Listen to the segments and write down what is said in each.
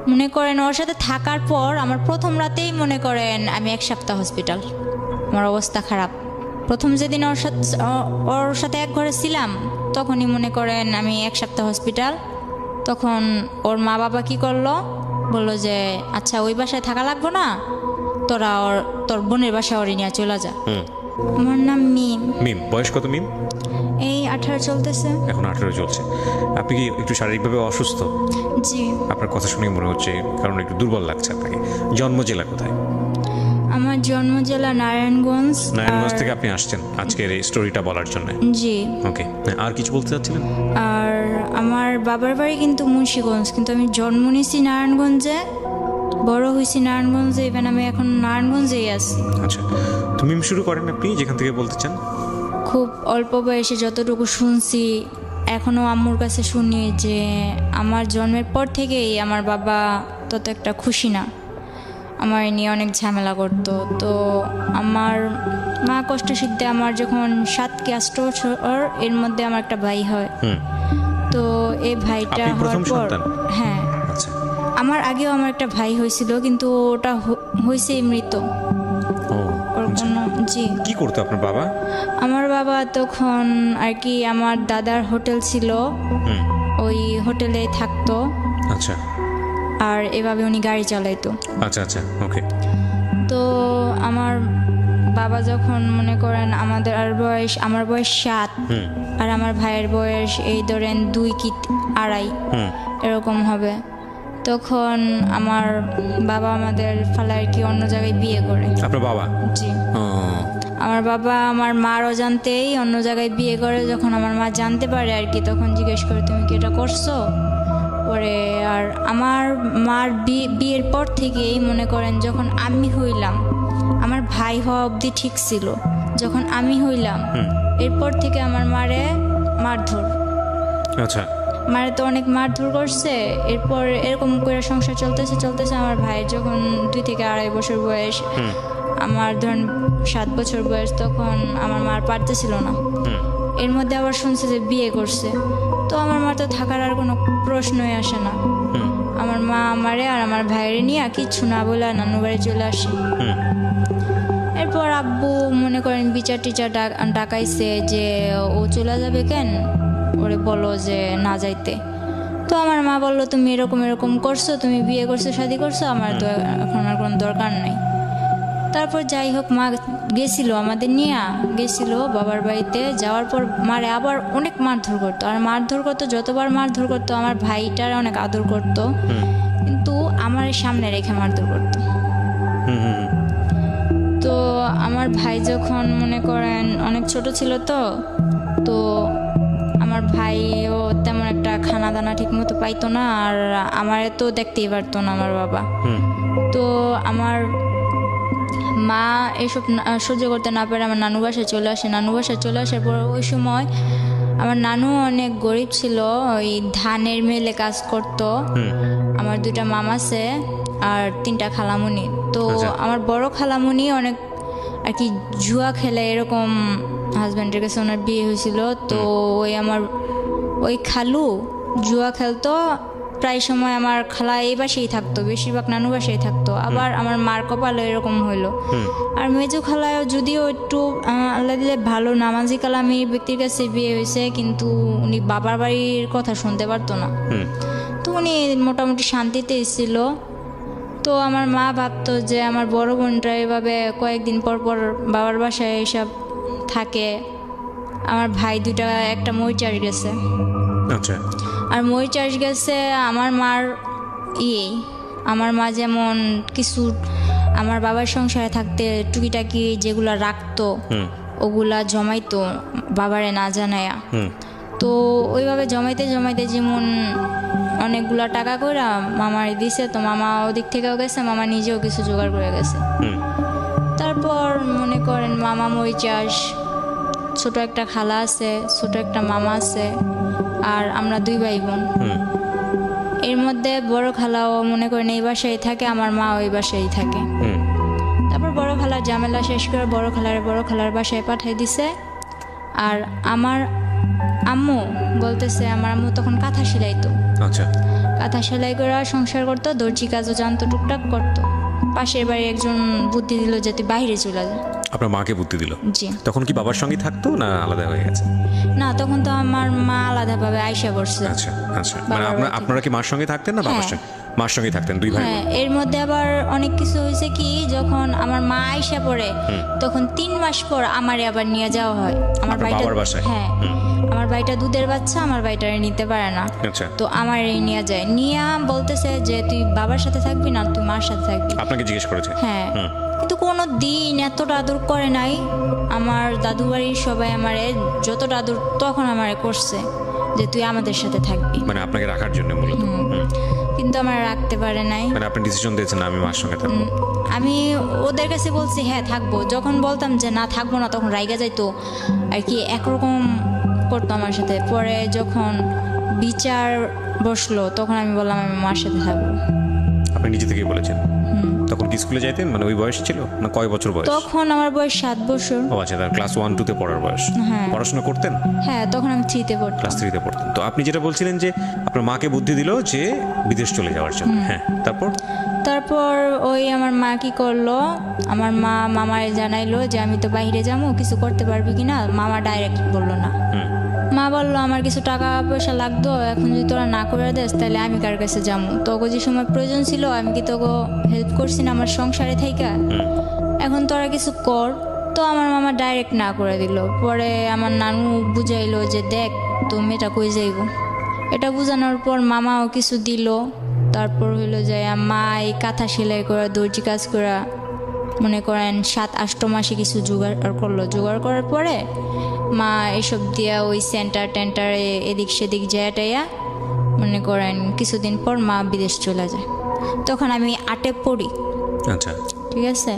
মনে করেন ওর সাথে থাকার পর আমার প্রথম রাতেই মনে করেন আমি 1 সপ্তাহ হসপিটাল, আমার অবস্থা খারাপ। প্রথম যেদিন ওর সাথে এক ঘরে ছিলাম তখনই মনে করেন আমি 1 সপ্তাহ হসপিটাল। তখন ওর মা বাবা কি করলো, বললো যে আচ্ছা ওই বাসায় থাকা লাগবো না, তোরা তোর বোনের বাসায় ওরে নিয়ে চলে যা। আমার নাম মিম। মিম, বয়স কত মিম? এই 18 চলতেছে। এখন 18 চলছে। আপনি কি একটু শারীরিকভাবে অসুস্থ? জি। আপনার কথা শুনে মনে হচ্ছে, কারণ একটু দুর্বল লাগছে আপনাকে। জন্ম জেলা কোথায়? আমার জন্ম জেলা নারায়ণগঞ্জ। নারায়ণগঞ্জ থেকে আপনি আসছেন আজকের এই স্টোরিটা বলার জন্য? জি। ওকে, আর কিছু বলতে চাচ্ছিলেন? আর আমার বাবার বাড়ি কিন্তু মুন্সিগঞ্জ, কিন্তু আমি জন্ম নিয়েছি নারায়ণগঞ্জে, বড় হয়েছি নারায়ণগঞ্জে, ইভেন আমি এখন নারায়ণগঞ্জেই আছি। আচ্ছা, তো মিম শুরু করেন আপনি যেখান থেকে বলতে চান। খুব অল্প বয়সে যতটুকু শুনছি, এখনও আম্মুর কাছে শুনি যে আমার জন্মের পর থেকেই আমার বাবা তত একটা খুশি না, আমার নিয়ে অনেক ঝামেলা করতো। তো আমার মা কষ্টসিদ্ধে আমার যখন 7 কি 8 বছর, এর মধ্যে আমার একটা ভাই হয়। তো এই ভাইটা হওয়ার পর, হ্যাঁ, আমার আগেও আমার একটা ভাই হয়েছিল, কিন্তু ওটা হয়েছে মৃত। জি। কি করতো আপনার বাবা? আমার বাবা তখন আর কি আমার দাদার হোটেল ছিল, ওই হোটেলে থাকতো। আচ্ছা। আর এভাবে উনি গাড়ি চালাইতো। আচ্ছা আচ্ছা, ওকে। তো আমার বাবা যখন মনে করেন আমার বয়স 7, আর আমার ভাইয়ের বয়স এই ধরেন 2 কি 2.5 এরকম হবে, তখন আমার বাবা আমাদের ফালায় কি অন্য জায়গায় বিয়ে করে। আপনার বাবা? জি। আমার বাবা আমার মার অজান্তেই অন্য জায়গায় বিয়ে করে। যখন আমার মা জানতে পারে আর কি, তখন জিজ্ঞেস করে তুমি কি এটা করছো পরে। আর আমার মার বিয়ের পর থেকেই মনে করেন যখন আমি হইলাম, আমার ভাই হওয়া অবধি ঠিক ছিল, যখন আমি হইলাম এরপর থেকে আমার মারে মারধর। আচ্ছা। মারে তো অনেক মারধর করছে। এরপর এরকম করে সংসার চলতেছে। আমার ভাইয়ের যখন 2 থেকে 2.5 বছর বয়স, আমার ধরেন 7 বছর বয়স, তখন আমার মার পারতেছিল না। এর মধ্যে আবার শুনছে যে বিয়ে করছে। তো আমার মা তো থাকার আর কোনো প্রশ্নই আসে না। আমার মা আমারে আর আমার ভাইয়ের নিয়ে কিচ্ছু না বলে নানু বাড়ি চলে আসে। এরপর আব্বু মনে করেন বিচার টিচার ডাকাইছে যে ও চলে যাবে কেন, ওরে বলো যে না যাইতে। তো আমার মা বললো তুমি এরকম করছো, তুমি বিয়ে করছো, শাদি করছো, আমার তো এখন আর কোনো দরকার নাই। তারপর যাই হোক মা গেছিল, আমাদের নিয়ে গেছিল বাবার বাড়িতে। যাওয়ার পর মারে আবার অনেক মারধর করতো। আর মারধর করতো, যতবার মারধর করতো আমার ভাইটার অনেক আদর করতো, কিন্তু আমার সামনে রেখে মারধর করতো। তো আমার ভাই যখন মনে করেন অনেক ছোট ছিল, তো আমার ভাইও তেমন একটা খানা দানা ঠিক মতো পাইতো না, আর আমার তো দেখতেই পারতো না আমার বাবা। তো আমার মা এসব সহ্য করতে না পারে আমার নানু বাসায় চলে আসে। নানু বাসায় চলে আসার পর ওই সময় আমার নানু অনেক গরিব ছিল, ওই ধানের মেলে কাজ করতো। আমার 2টা মামা আছে আর 3টা খালামুনি। তো আমার বড় খালামুনি অনেক আর কি জুয়া খেলে, এরকম হাজব্যান্ডের কাছে ওনার বিয়ে হয়েছিল। তো ওই খালু জুয়া খেলতো প্রায় সময়। আমার খালা এই বাসেই থাকতো, বেশিরভাগ নানু বাসায় থাকতো। আবার আমার মার কপালও এরকম হইলো। আর মেজো খালায়ও যদিও একটু আল্লাহ দিলে ভালো নামাজি কালামি ব্যক্তির কাছে বিয়ে হয়েছে, কিন্তু উনি বাবার বাড়ির কথা শুনতে পারতো না। তো উনি মোটামুটি শান্তিতে ছিল। তো আমার মা ভাবতো যে আমার বড় বোনটা এভাবে কয়েকদিন পর পর বাবার বাসায় এসব থাকে। আমার ভাই 2টা, একটা মই চাষ গেছে। আচ্ছা। আর মই চাষ গেছে আমার মার আমার মা যেমন কিছু আমার বাবার সংসারে থাকতে টুকিটাকি যেগুলা রাখতো ওগুলা জমাইতো বাবারে না জানায়া। তো ওইভাবে জমাইতে যেমন অনেকগুলা টাকা করে মামারে দিছে। তো মামা ওদিক থেকেও গেছে, মামা নিজেও কিছু জোগাড় করে গেছে। তারপর মনে করেন মামা মই চাষ, ছোট একটা খালা আছে, ছোট একটা মামা আছে, আর আমরা 2 ভাই বোন। এর মধ্যে বড় খালাও মনে করেন এই বাসায় থাকে, আমার মা ওই বাসায় থাকে। তারপর বড় খালার ঝামেলা শেষ করে বড় খালার বাসায় পাঠিয়ে দিছে। আর আমার আম্মু বলতেছে, আমার আম্মু তখন কাঁথা সেলাইতো। আচ্ছা। কাঁথা সেলাই করে সংসার করতো, দর্জি কাজও জানতো, টুকটাক করতো। পাশের বাড়ি একজন বুদ্ধি দিল যে তুই বাইরে চলে যা। আপনার মাকে বুদ্ধি দিল? জি। তখন কি বাবার সঙ্গে থাকতো না আলাদা হয়ে গেছে? না, তখন তো আমার মা আলাদাভাবে আইসা পড়ছে। আচ্ছা আচ্ছা, মানে আপনারা কি মার সঙ্গে থাকতেন না বাবার সঙ্গে? মার সঙ্গে থাকতেন, দুই ভাই? হ্যাঁ, এর মধ্যে আবার অনেক কিছু হয়েছে কি, যখন আমার মা আইসা পড়ে তখন 3 মাস পর আমারে আবার নিয়ে যাওয়া হয় আমার ভাইটা। হ্যাঁ, আমার ভাইটা দুধের বাচ্চা, আমার ভাইটারে নিতে পারে না। আচ্ছা। তো আমারে নিয়ে যায়, নিয়ে বলতেছে যে তুই বাবার সাথে থাকবি না, তুই মার সাথে থাকবি। আপনাকে জিজ্ঞেস করেছে? হ্যাঁ, কিন্তু কোনো দিন এতটা আদর করে নাই। আমার দাদু বাড়ির সবাই আমারে যতটা আদর তখন আমারে করছে যে তুই আমাদের সাথে থাকবি, মানে আপনাকে রাখার জন্য মূলত। কিন্তু আমার রাখতে পারে নাই। মানে আপনি ডিসিশন দিয়েছেন না আমি মার সঙ্গে থাকবো? আমি ওদের কাছে বলছি হ্যাঁ থাকবো, যখন বলতাম যে না থাকবো না তখন রাইগা যাইতো আর কি, একরকম করতো আমার সাথে। পরে যখন বিচার বসলো তখন আমি বললাম আমি মার সাথে থাকবো। আপনি নিজে থেকেই বলেছেন? তখন কি স্কুলে যাইতেন, মানে ওই বয়স ছিল না? কয় বছর বয়স তখন? আমার বয়স 7 বছর। ও আচ্ছা, তার ক্লাস 1-2 পড়ার বয়স। হ্যাঁ। পড়াশোনা করতেন? হ্যাঁ, তখন আমি 3-তে পড়তাম। ক্লাস 3-তে পড়তেন। তো আপনি যেটা বলছিলেন যে আপনার মাকে বুদ্ধি দিল যে বিদেশ চলে যাওয়ার জন্য, হ্যাঁ, তারপর ওই আমার মা কি করলো, আমার মা মামারে জানাইলো যে আমি তো বাইরে যাবো, কিছু করতে পারবি কিনা। মামা ডাইরেক্ট বললো না। মা বললো আমার কিছু টাকা পয়সা লাগতো, এখন যদি তোরা না করে দেস তাহলে আমি কার কাছে যাবো। তোকে যে সময় প্রয়োজন ছিল আমি কি তোকে হেল্প করছি না আমার সংসারে থাইকা, এখন তোরা কিছু কর। তো আমার মামা ডাইরেক্ট না করে দিল। পরে আমার নানু বুঝাইলো যে দেখ তো মেয়েটা কই যাইব। এটা বুঝানোর পর মামাও কিছু দিল। তারপর হইলো যে মা এই কাঁথা সেলাই করা, দর্জি কাজ করা, মনে করেন 7-8 মাসে কিছু জোগাড় করলো। জোগাড় করার পরে মা এসব দিয়া ওই সেন্টারে এদিক সেদিক যাইয়া মনে করেন কিছুদিন পর মা বিদেশ চলে যায়। তখন আমি 8-এ পড়ি। আচ্ছা, ঠিক আছে।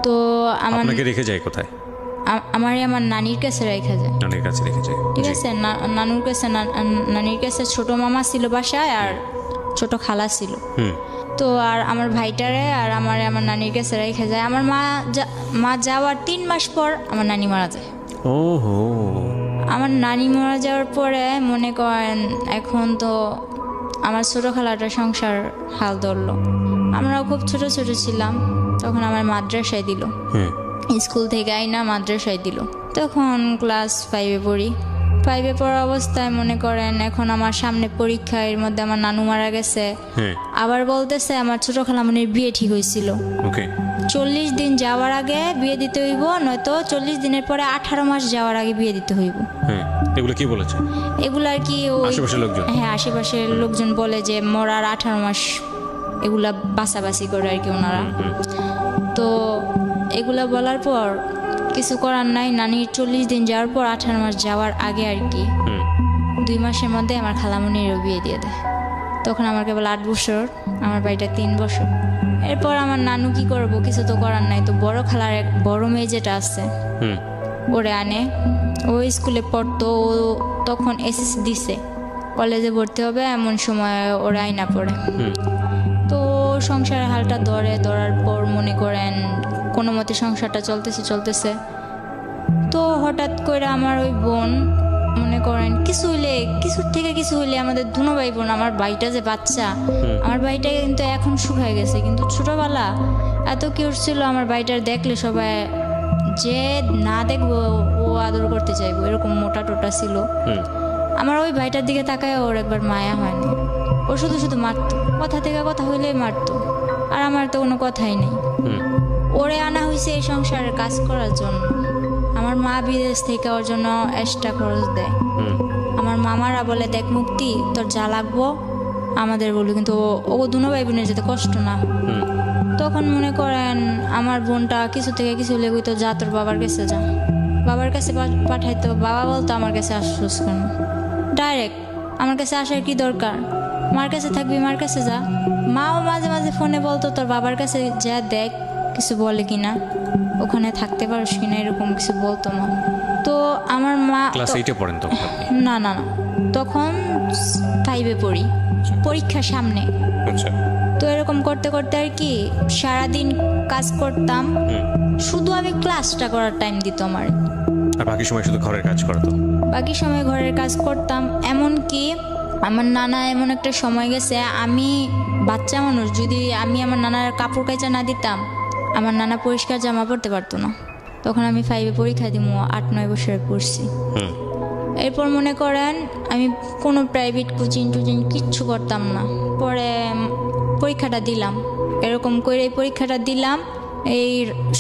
তো আপনাকে রেখে যায় কোথায়? আমার নানির কাছে রেখে যায়। নানির কাছে রেখে যায়, ঠিক আছে। নানুর কাছে, নানির কাছে ছোট মামা ছিল বাসায় আর ছোট খালা ছিল। তো আর আমার ভাইটারে আর আমার নানির কাছে রেখে যায়। আমার মা যাওয়ার 3 মাস পর আমার নানি মারা যায়। ওহো। আমার নানি মারা যাওয়ার পরে মনে করেন এখন তো আমার ছোট খালাটা সংসার হাল ধরলো। আমরাও খুব ছোট ছোট ছিলাম তখন। আমার মাদ্রাসায় দিল, স্কুল থেকে আইনা মাদ্রাসায় দিল। তখন ক্লাস 5-এ পড়ি। 5-এ পড়া অবস্থায় মনে করেন এখন আমার সামনে পরীক্ষা, এর মধ্যে আমার নানু মারা গেছে। আবার বলতেছে আমার ছোট খালামণির বিয়ে ঠিক হয়েছিল, 40 দিন যাওয়ার আগে বিয়ে দিতে হইব, নয়তো 40 দিনের পরে 18 মাস যাওয়ার আগে বিয়ে দিতে হইব। এগুলো কি বলেছে? এগুলো আর কি আশেপাশের লোকজন? হ্যাঁ, আশেপাশের লোকজন বলে যে মরার 18 মাস এগুলা বাছাবাছি করে আর কি ওনারা। তো এগুলা বলার পর কিছু করার নাই। নানির 40 দিন যাওয়ার পর 18 মাস যাওয়ার আগে আর কি 2 মাসের মধ্যে আমার খালামণিরও বিয়ে দিয়ে দেয়। তখন আমার কেবল 8 বছর, আমার ভাইটা 3 বছর। এরপর আমার নানু কি করবো, কিছু তো করার নাই। তো বড় খালার এক বড় মেয়ে যেটা আছে ওরে আনে, ও স্কুলে পড়তো। ও তখন এসএসসি দিছে, কলেজে ভর্তি হবে এমন সময় ওরা আইনা পড়ে। তো সংসারের হালটা ধরার পর মনে করেন কোনো মতে সংসারটা চলতেছে। তো হঠাৎ করে আমার ওই বোন মনে করেন কিছুর থেকে কিছু হইলে আমাদের দুনো ভাই বোন, আমার ভাইটা যে বাচ্চা, আমার ভাইটা কিন্তু এখন শুকায় গেছে, কিন্তু ছোটবেলা এত কিউট ছিল। আমার ভাইটার দেখলে সবাই যে না দেখবো ও আদর করতে চাইবো, এরকম মোটা টোটা ছিল। আমার ওই ভাইটার দিকে তাকায় ওর একবার মায়া হয়নি। ও শুধু শুধু মারতো, কথা থেকে কথা হইলেই মারতো। আর আমার তো কোনো কথাই নেই। ওরে আনা হয়েছে এই সংসারের কাজ করার জন্য। আমার মা বিদেশ থেকে ওর জন্য এক্সট্রা খরচ দেয়। আমার মামারা বলে দেখ মুক্তি তোর যা লাগবো আমাদের বলি, কিন্তু ও দুনো ভাই বোনের যাতে কষ্ট না। তখন মনে করেন আমার বোনটা কিছু থেকে কিছু লেগে তো যা তোর বাবার কাছে যা, বাবার কাছে পাঠাইতো। বাবা বলতো আমার কাছে আসছিস কেন, ডাইরেক্ট আমার কাছে আসার কি দরকার, মার কাছে থাকবি মার কাছে যা। মাও মাঝে মাঝে ফোনে বলতো তোর বাবার কাছে যা দেখ কিছু বলে কিনা, ওখানে থাকতে পারিস কিনা, এরকম কিছু বলতো মা। তো আমার মা ক্লাস 8-এ পড়েন তখন? না, তখন 5-এ পড়ি, পরীক্ষার সামনে। তো এরকম করতে করতে আর কি সারাদিন কাজ করতাম, শুধু আমি ক্লাসটা করার টাইম দিত আমার, আর বাকি সময় শুধু ঘরের কাজ করতো। বাকি সময় ঘরের কাজ করতাম। এমনকি আমার নানা এমন একটা সময় গেছে, আমি বাচ্চা মানুষ, যদি আমি আমার নানার কাপড় কাচা না দিতাম, আমার নানা পরিষ্কার জামা পরতে পারতো না। তখন আমি 5-এ পরীক্ষা দিব, 8-9 বছরে পড়ছি। এরপর মনে করেন আমি কোনো প্রাইভেট কোচিং টোচিং কিচ্ছু করতাম না। পরে পরীক্ষাটা দিলাম, এরকম করে পরীক্ষাটা দিলাম। এই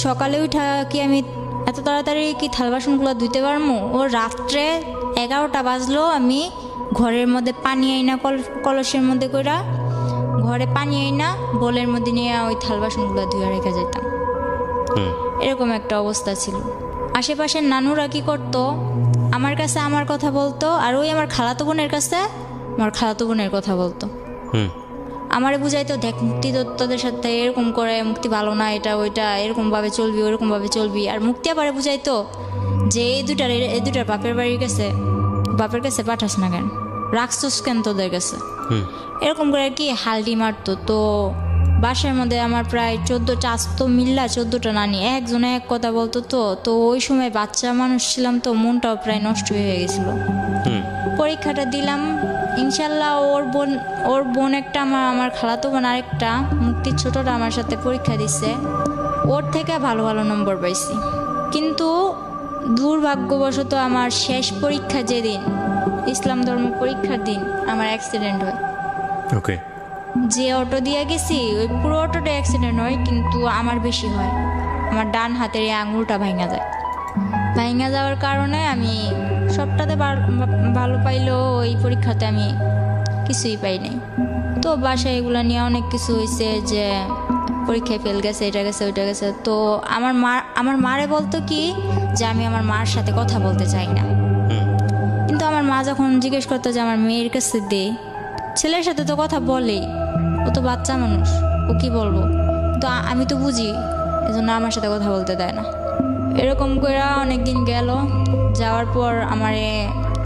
সকালে উঠা কি আমি এত তাড়াতাড়ি কি থাল বাসনগুলো ধুতে পারবো? ও রাত্রে 11টা বাজলো, আমি ঘরের মধ্যে পানি আইনা কলসের মধ্যে কইরা ঘরে পানি আইনা বোলের মধ্যে নিয়ে ওই থাল বাসনগুলো ধুয়ে রেখে যেতাম। এরকম একটা অবস্থা ছিল। আশেপাশের নানুরা কি করতো, আমার কাছে আমার কথা বলতো, আর ওই আমার খালাতো বোনের কাছে আমার খালাতো বোনের কথা বলতো। আমারে বুঝাইতো, দেখ মুক্তি তো তোদের সাথে এরকম করে, মুক্তি ভালো না, এটা ওইটা এরকমভাবে চলবি, ওইরকমভাবে চলবি। আর মুক্তি আবারে বুঝাইতো যে এই দুটার বাপের বাড়ির কাছে, বাপের কাছে পাঠাস না কেন, রাখছস কেন তোদের কাছে, এরকম করে আর কি হালটি মারতো। তো বাসার মধ্যে আমার প্রায় 14টা, আজ তো মিল্লা 14টা নানি, একজনে এক কথা বলতো। তো ওই সময় বাচ্চা মানুষ ছিলাম, তো মনটাও প্রায় নষ্ট হয়ে গেছিল। পরীক্ষাটা দিলাম, ইনশাল্লাহ ওর বোন একটা, আমার খালাতো বোন আরেকটা, মুক্তির ছোটটা আমার সাথে পরীক্ষা দিছে, ওর থেকে ভালো ভালো নম্বর পাইছি। কিন্তু দুর্ভাগ্যবশত আমার শেষ পরীক্ষা যেদিন, ইসলাম ধর্ম পরীক্ষার দিন, আমার অ্যাক্সিডেন্ট হয়। ওকে। যে অটো দিয়ে গেছি ওই পুরো অটোটা অ্যাক্সিডেন্ট হয়, কিন্তু আমার বেশি হয়। আমার ডান হাতের এই আঙুলটা ভাঙা যায়। ভাঙা যাওয়ার কারণে আমি সবটাতে ভালো পাইলেও ওই পরীক্ষাতে আমি কিছুই পাই নাই। তো বাসায় এগুলো নিয়ে অনেক কিছু হয়েছে, যে পরীক্ষায় ফেল গেছে, এটা গেছে, ওইটা গেছে। তো আমার মারে বলতো কি যে আমি আমার মার সাথে কথা বলতে চাই না। কিন্তু আমার মা যখন জিজ্ঞেস করতো যে আমার মেয়ের কাছে দে, ছেলের সাথে তো কথা বলেই, ও তো বাচ্চা মানুষ, ও কি বলবো। তো আমি তো বুঝি, এজন্য আমার সাথে কথা বলতে দেয় না। এরকম করে অনেকদিন গেল, যাওয়ার পর আমার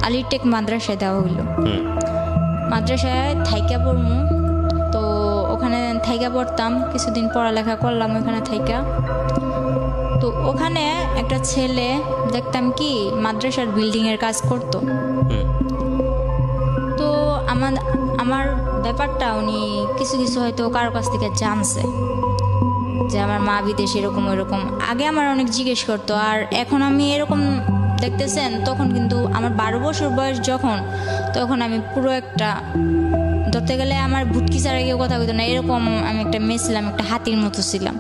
আলিটেক মাদ্রাসায় দেওয়া হইলো। মাদ্রাসায় থাইকা পড়মু, তো ওখানে থাইকা পড়তাম, কিছুদিন পড়ালেখা করলাম ওখানে থাইকা। তো ওখানে একটা ছেলে দেখতাম কি মাদ্রাসার বিল্ডিংয়ের কাজ করতো। তো আমার ব্যাপারটা উনি কিছু কিছু হয়তো কারো কাছ থেকে জানছে, যে আমার মা বিদেশে এরকম ওইরকম। আগে আমার অনেক জিজ্ঞেস করতো, আর এখন আমি এরকম দেখতেছেন, তখন কিন্তু আমার 12 বছর বয়স যখন, তখন আমি পুরো একটা, ধরতে গেলে আমার ভুটকি ছাড়া কেউ কথা বলতো না, এরকম আমি একটা মেয়ে ছিলাম, একটা হাতির মতো ছিলাম।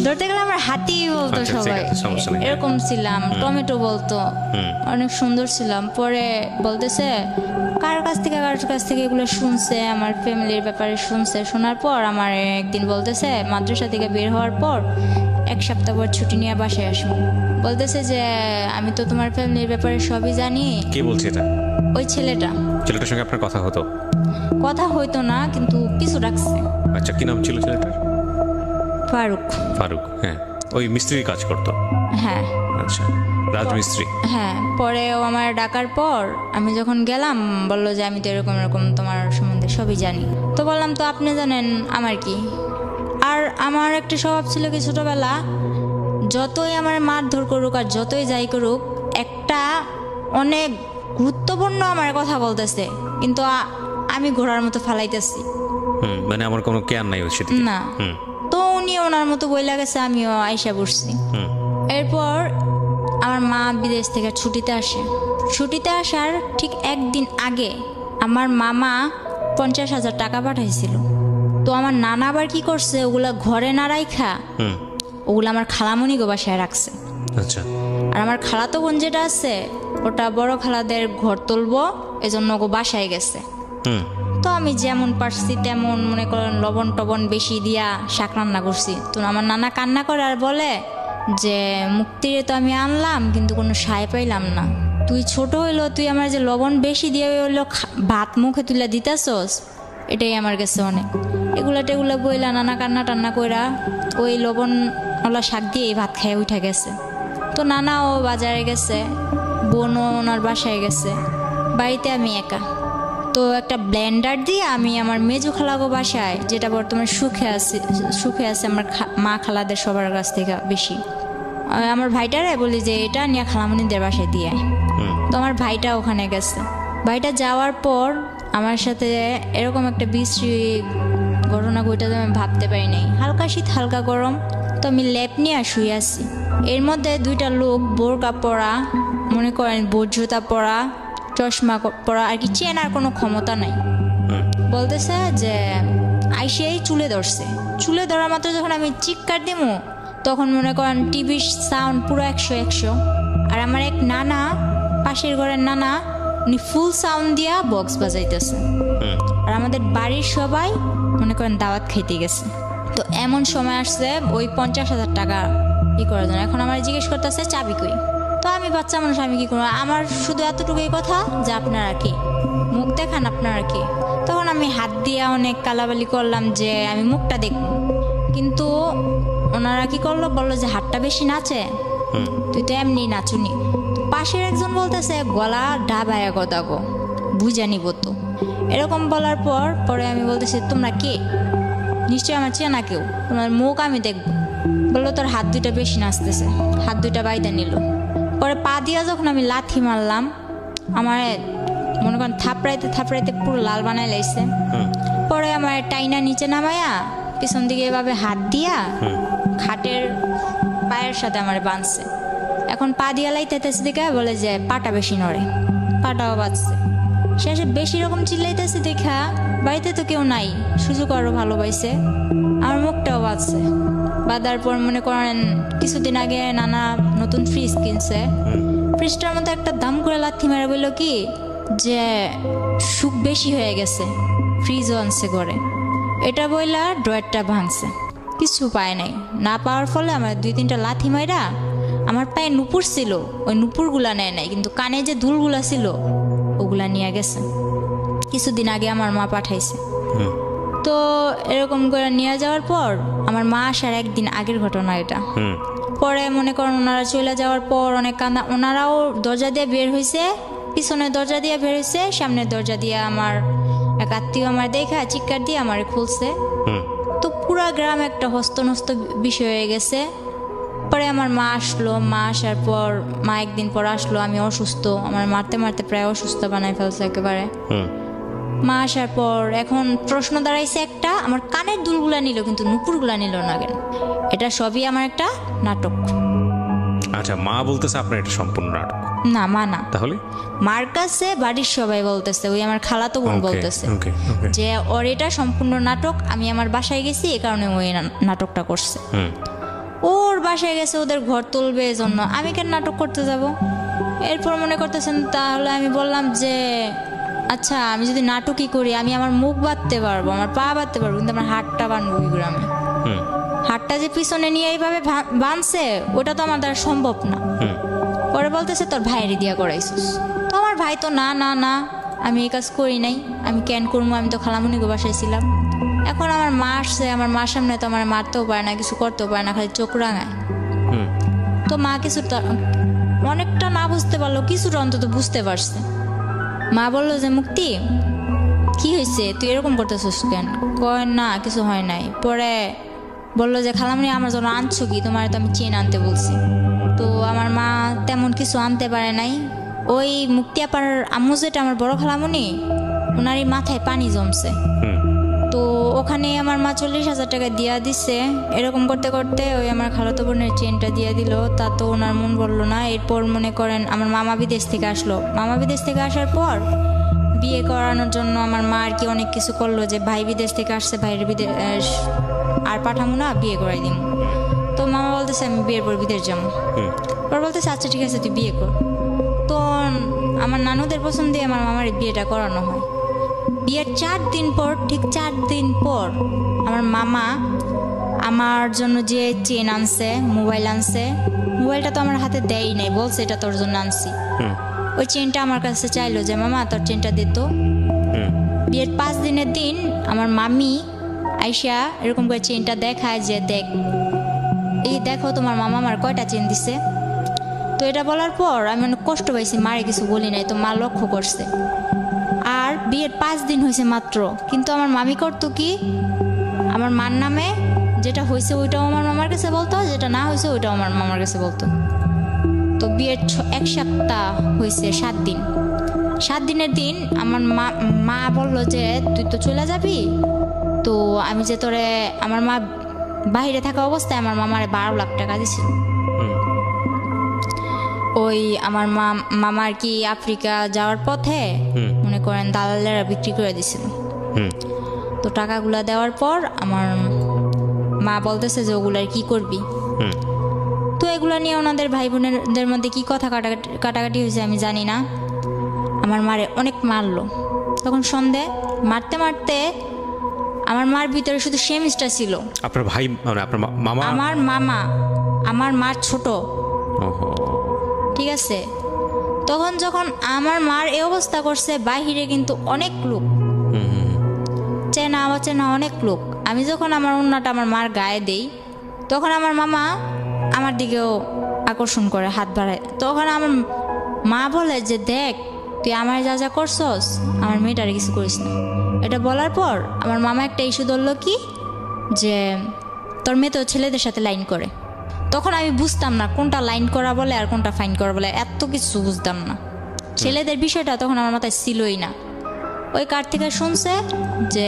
ধরতে গেলে আমার হাতি বলতো সবাই, এরকম ছিলাম। টমেটো বলতো, অনেক সুন্দর ছিলাম। পরে বলতেছে কার কাছ থেকে এগুলো শুনছে, আমার ফ্যামিলির ব্যাপারে শুনছে। শোনার পর আমার একদিন বলতেছে, মাদ্রাসা থেকে বের হওয়ার পর 1 সপ্তাহ পর ছুটি নিয়ে বাসায় আসবো। বলতেছে যে আমি তো তোমার ফ্যামিলির ব্যাপারে সবই জানি। কে বলছে এটা? ওই ছেলেটার সঙ্গে আপনার কথা হতো? কথা হইতো না, কিন্তু কিছু রাখছে। আচ্ছা, কি নাম ছিল ছেলেটার? ফারুক। হ্যাঁ, ওই মিস্ত্রির কাজ করতো? হ্যাঁ। আচ্ছা, রাজমিস্ত্রি। হ্যাঁ। পরে ও আমার ডাকার পর আমি যখন গেলাম, বললো যে আমি তো এরকম এরকম তোমার সম্বন্ধে সবই জানি। তো বললাম তো আপনি জানেন আমার কি। আর আমার একটা স্বভাব ছিল কি, ছোটবেলা যতই আমার মারধর করুক আর যতই যাই করুক, একটা অনেক গুরুত্বপূর্ণ আমার কথা বলতেছে, কিন্তু আমি ঘোড়ার মতো ফালাইতেছি, মানে আমার কোনো কেয়ার নাই হচ্ছে না। তো উনি ওনার মতো বইলা গেছে, আমিও আইসা বসছি। এরপর আমার মা বিদেশ থেকে ছুটিতে আসে। ছুটিতে আসার ঠিক একদিন আগে আমার মামা 50,000 টাকা পাঠাইছিল। তো আমার নানা আবার কি করছে, ওগুলা ঘরে না রাইখা ওগুলো আমার খালামণি গো বাসায় রাখছে। আচ্ছা। আর আমার খালাতো বোন যেটা আছে, ওটা বড় খালাদের ঘর তুলবো, এজন্য ওগো বাসায় গেছে। তো আমি যেমন পারছি তেমন মনে করেন লবণ টবণ বেশি দিয়া শাক রান্না করছি। তো আমার নানা কান্না করে আর বলে যে মুক্তিরে তো আমি আনলাম, কিন্তু কোনো সায় পাইলাম না। তুই ছোট হইলো, তুই আমার যে লবণ বেশি দিয়ে হইলো ভাত মুখে তুলে দিতেছস, এটাই আমার কাছে অনেক। এগুলা বইলা নানা কান্না টান্না কইরা ওই লবণওয়ালা শাক দিয়ে ভাত খেয়ে উঠে গেছে। তো নানাও বাজারে গেছে, বোনও ওনার বাসায় গেছে, বাড়িতে আমি একা। তো একটা ব্লেন্ডার দিয়ে আমি আমার মেজু খালাগো বাসায়, যেটা বর্তমানে সুখে আছে আমার মা খালাদের সবার কাছ থেকে বেশি, আমার ভাইটারে বলি যে এটা নিয়ে খালামণিদের বাসায় দিয়ে। তো আমার ভাইটা ওখানে গেছে। বাড়িটা যাওয়ার পর আমার সাথে এরকম একটা বিশ্রী ঘটনা ঘটেছে আমি ভাবতে পারি নাই। হালকা শীত হালকা গরম, তো আমি লেপ নিয়ে শুয়ে আছি। এর মধ্যে দুইটা লোক বোরকা পরা, মনে করেন বজ্রতা পরা, চশমা পরা, আর কি চেনার কোনো ক্ষমতা নাই, বলতেছে যে আইসেই চুলে ধরছে। চুলে ধরা মাত্র যখন আমি চিৎকার দিমু তখন মনে করেন টিভির সাউন্ড পুরো 100। আর আমার এক নানা, পাশের ঘরের নানা, উনি ফুল সাউন্ড দিয়া বক্স বাজাইতেছে। আর আমাদের বাড়ির সবাই মনে করেন দাওয়াত খাইতে গেছে। তো এমন সময় আসছে ওই 50,000 টাকা করার জন্য। এখন আমার জিজ্ঞেস করতেছে চাবি কই। তো আমি বাচ্চা মানুষ, আমি কি করবো, আমার শুধু এতটুকুই কথা যে আপনারা কি, মুখ দেখান আপনারা কি। তখন আমি হাত দিয়ে অনেক কালাবালি করলাম যে আমি মুখটা দেখব, কিন্তু ওনারা কি করলো, বললো যে হাতটা বেশি নাচে, তুই তো এমনি নাচুনি। পাশের একজন বলতেছে গলা ডাবায়া কথা গো, বুঝা নিব তো। এরকম বলার পরে আমি বলতেছি তোমরা কে, নিশ্চয়ই আমার চেনা কেউ, তোমার মুখ আমি দেখবো। বললো তোর হাত দুইটা বেশি নাচতেছে, হাত দুইটা বাইদা নিল। পরে পা দিয়া যখন আমি লাথি মারলাম, আমার মনে করেন থাপড়াইতে পুরো লাল বানাই লাইছে। পরে আমার টাইনা নিচে নামায়া পিছন দিকে এভাবে হাত দিয়া খাটের পায়ের সাথে আমার বাঁধছে। এখন পা দিয়া লাইতেছে দেখে বলে যে পাটা বেশি নড়ে, পাটাও বাঁচছে। শেষে বেশি রকম চিল্লাইতেছে দেখা বাড়িতে তো কেউ নাই, সুযোগ আরো ভালো পাইছে, আমার মুখটাও বাঁচছে। বাঁধার পর মনে করেন কিছুদিন আগে নানা নতুন ফ্রিজ কিনছে, ফ্রিজটার মধ্যে একটা দাম করে লাথি মেরে বললো কি যে সুখ বেশি হয়ে গেছে, ফ্রিজও আনছে ঘরে। এটা বইলা ড্রয়ারটা ভাঙছে, কিছু পায় নাই। না পাওয়ার ফলে আমার 2-3টা লাথি মাইরা আমার পায়ে নুপুর ছিল, ওই নুপুরগুলা নেয় নাই, কিন্তু কানে যে দুলগুলা ছিল ওগুলা নিয়ে গেছে। কিছুদিন আগে আমার মা পাঠাইছে। তো এরকম করে নিয়ে যাওয়ার পর আমার মা আসার একদিন আগের ঘটনা এটা। পরে মনে করেন ওনারা চলে যাওয়ার পর অনেক কান্দা, ওনারাও দরজা দিয়ে বের হয়েছে, পিছনের দরজা দিয়ে বের হয়েছে, সামনের দরজা দিয়ে আমার এক আত্মীয় আমার দেখা চিৎকার দিয়ে আমার খুলছে। তো পুরা গ্রাম একটা হস্তনস্ত বিষয় হয়ে গেছে। পরে আমার মা আসলো, মা আসার পর মা একদিন পর আসলো, আমি অসুস্থ, আমার মারতে মারতে প্রায় অসুস্থ বানাই ফেলছে একেবারে। মা আসার পর এখন প্রশ্ন দাঁড়াইছে একটা, আমার কানের দুলগুলা নিল কিন্তু নুপুরগুলা নিল না কেন? এটা সবই আমার একটা নাটক। আচ্ছা, মা বলতেছে আপনার এটা সম্পূর্ণ নাটক? না, মা না। তাহলে মার কাছে বাড়ির সবাই বলতেছে, ওই আমার খালাতো বোন বলতেছে যে ওর এটা সম্পূর্ণ নাটক, আমি আমার বাসায় গেছি এই কারণে ওই নাটকটা করছে। ওর বাসায় গেছে ওদের ঘর তুলবে এজন্য, আমি কেন নাটক করতে যাব? এরপর মনে করতেছেন, তাহলে আমি বললাম যে আচ্ছা আমি যদি নাটকই করি, আমি আমার মুখ বাঁধতে পারবো, আমার পা বাঁধতে পারবো, কিন্তু আমার হাতটা বাঁধবো কি করে? আমি হাতটা যে পিছনে নিয়ে এইভাবে বাঁধছে ওটা তো আমার দ্বারা সম্ভব না। পরে বলতেছে তোর ভাইয়েরই দিয়া করাইছিস। তো আমার ভাই তো না না না, আমি এই কাজ করি নাই, আমি কেন করবো, আমি তো খালামুনিকে বাসায় ছিলাম। এখন আমার মা আসছে, আমার মার সামনে তো আমার মারতেও পারে না, কিছু করতেও পারে না, খালি চোখ রাঙায়। তো মা কিছুটা অনেকটা না বুঝতে পারলো, কিছুটা অন্তত বুঝতে পারছে। মা বললো যে মুক্তি কি হয়েছে, তুই এরকম করতেছিস কেন? কয় না কিছু হয় নাই। পরে বললো যে খালামুনি আমার জন্য আনছো কি, তোমার তো আমি চেন আনতে বলছি। তো আমার মা তেমন কিছু আনতে পারে নাই। ওই মুক্তি আপার আম্মু যেটা আমার বড় খালামুনি, ওনারই মাথায় পানি জমছে। তো ওখানে আমার মা 40,000 টাকা দিয়া দিচ্ছে। এরকম করতে করতে ওই আমার খালাতো বোনের চেনটা দিয়ে দিল, তা তো ওনার মন বললো না। এরপর মনে করেন আমার মামা বিদেশ থেকে আসলো। মামা বিদেশ থেকে আসার পর বিয়ে করানোর জন্য আমার মা আর কি অনেক কিছু করলো, যে ভাই বিদেশ থেকে আসছে, ভাইয়ের বিদেশ আর পাঠামো না, বিয়ে করাই দিব। তো মামা বলতেছে আমি বিয়ের পর বিদেশ যাবো। পর বলতেছে আচ্ছা ঠিক আছে তুই বিয়ে কর। তো আমার নানুদের পছন্দ দিয়ে আমার মামার বিয়েটা করানো হয়। বিয়ের 4 দিন পর, ঠিক 4 দিন পর আমার মামা আমার জন্য যে চেন আনছে, মোবাইল আনছে, মোবাইলটা তো আমার হাতে দেয়ই নাই, বলছে এটা তোর জন্য আনছি। ওই চেনটা আমার কাছে চাইলো যে মামা তোর চেনটা দিত। বিয়ের 5 দিনের দিন আমার মামি আইসা এরকম করে চেনটা দেখায় যে দেখ, এই দেখো তোমার মামা আমার কয়টা চেন দিছে। তো এটা বলার পর আমি অনেক কষ্ট পাইছি, মারে কিছু বলি নাই, তো মা লক্ষ্য করছে। আর বিয়ের 5 দিন হয়েছে মাত্র, কিন্তু আমার মামি করতো কি, আমার মার নামে যেটা হয়েছে ওইটাও আমার মামার কাছে বলতো, যেটা না হয়েছে ওইটাও আমার মামার কাছে বলতো। তো বিয়ের 1 সপ্তাহ হয়েছে, 7 দিন। 7 দিনের দিন আমার মা বলল যে তুই তো চলে যাবি, তো আমি যে তোরে, আমার মা বাইরে থাকা অবস্থায় আমার মামারে 12 লাখ টাকা দিছিল। ওই আমার মামা আর কি আফ্রিকা যাওয়ার পথে মনে করেন দালালেরা বিক্রি করে দিছিল। তো টাকাগুলা দেওয়ার পর আমার মা বলতেছে যে ওগুলার কি করবি। তো এগুলা নিয়ে ওনাদের ভাই বোনেদের মধ্যে কি কথা কাটাকাটি হয়েছে আমি জানি না। আমার মারে অনেক মারলো। তখন সন্ধে মারতে মারতে আমার মার ভিতরে শুধু সেমিস্টার ছিল। আপনার ভাই মানে আপনার মামা? আমার মামা, আমার মার ছোট। ঠিক আছে, তখন যখন আমার মার এই অবস্থা করছে, বাহিরে কিন্তু অনেক লোক, চেনা অচেনা অনেক লোক। আমি যখন আমার ওন্নাটা আমার মার গায়ে দেই, তখন আমার মামা আমার দিকেও আকর্ষণ করে, হাত বাড়ায়। তখন আমার মা বলে যে দেখ তুই আমার যা যা করছস, আমার মেয়েটারে কিছু করিস না। এটা বলার পর আমার মামা একটা ইস্যু ধরলো কি, যে তোর মেয়ে তো ছেলেদের সাথে লাইন করে। তখন আমি বুঝতাম না কোনটা লাইন করা বলে আর কোনটা ফাইন করা বলে, এত কিছু বুঝতাম না। ছেলেদের বিষয়টা তখন আমার মাথায় ছিলই না। ওই কার থেকে শুনছে যে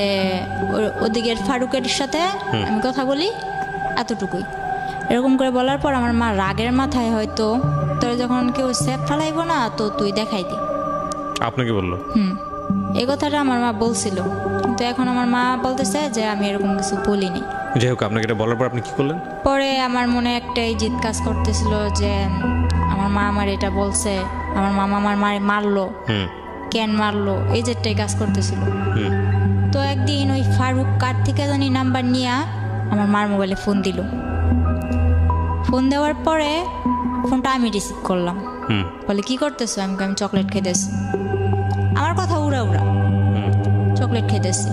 ওদিকের ফারুকের সাথে আমি কথা বলি, এতটুকুই। এরকম করে বলার পর আমার মা রাগের মাথায় হয়তো তোর যখন কেউ সেফ ফেলাইব না তো তুই দেখাই দি। আপনাকে বললো? এই কথাটা আমার মা বলছিল, কিন্তু এখন আমার মা বলতেছে যে আমি এরকম কিছু বলিনি। যাই হোক, আপনাকে এটা বলার পর আপনি কি করলেন? পরে আমার মনে একটাই জিদ কাজ করতেছিল যে আমার মা আমার এটা বলছে, আমার মামা আমার মারে মারলো, কেন মারলো, এই যেটাই কাজ করতেছিল। তো একদিন ওই ফারুক কার থেকে জানি নাম্বার নিয়ে আমার মার মোবাইলে ফোন দিল। ফোন দেওয়ার পরে ফোনটা আমি রিসিভ করলাম। বলে কি করতেছো? আমি চকলেট খেতেছি। আমার কথা উড়া উড়া, চকলেট খেতেছি।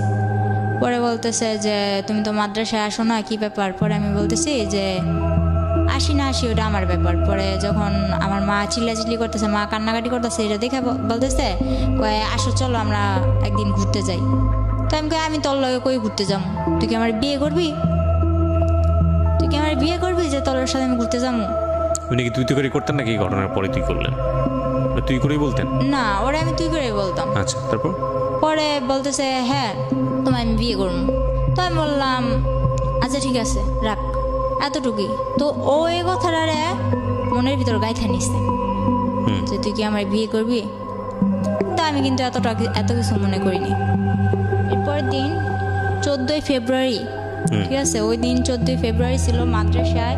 পরে বলতেছে যে তুমি তো মাদ্রাসায় আসো না, কি ব্যাপার? পরে আমি বলতেছি যে আসি না আসি ওটা আমার ব্যাপার। পরে যখন আমার মা চিল্লাচিল্লি করতেছে, মা কান্নাকাটি করতেছে, এটা দেখে বলতেছে আসো চলো আমরা একদিন ঘুরতে যাই। তো আমি আমি তোর লগে কই ঘুরতে যাবো? তুই কি আমার বিয়ে করবি? তুই কি আমার বিয়ে করবি যে তোর সাথে আমি ঘুরতে যাবো? উনি কি তুই করে করতেন নাকি ঘটনার পরে তুই করলেন? তুই করেই বলতেন? না, ওরা আমি তুই করেই বলতাম। আচ্ছা, তারপর? পরে বলতেছে হ্যাঁ তোমায় আমি বিয়ে করবো। তো আমি বললাম আচ্ছা ঠিক আছে রাখ, এতটুকুই। তো ও এই কথাটা মনের ভিতর গাইথা নিচ্ছে যে তুই কি আমার বিয়ে করবি। তো আমি কিন্তু এত কিছু মনে করিনি। এরপরের দিন 14ই ফেব্রুয়ারি, ঠিক আছে, ওই দিন 14ই ফেব্রুয়ারি ছিল। মাদ্রাসায়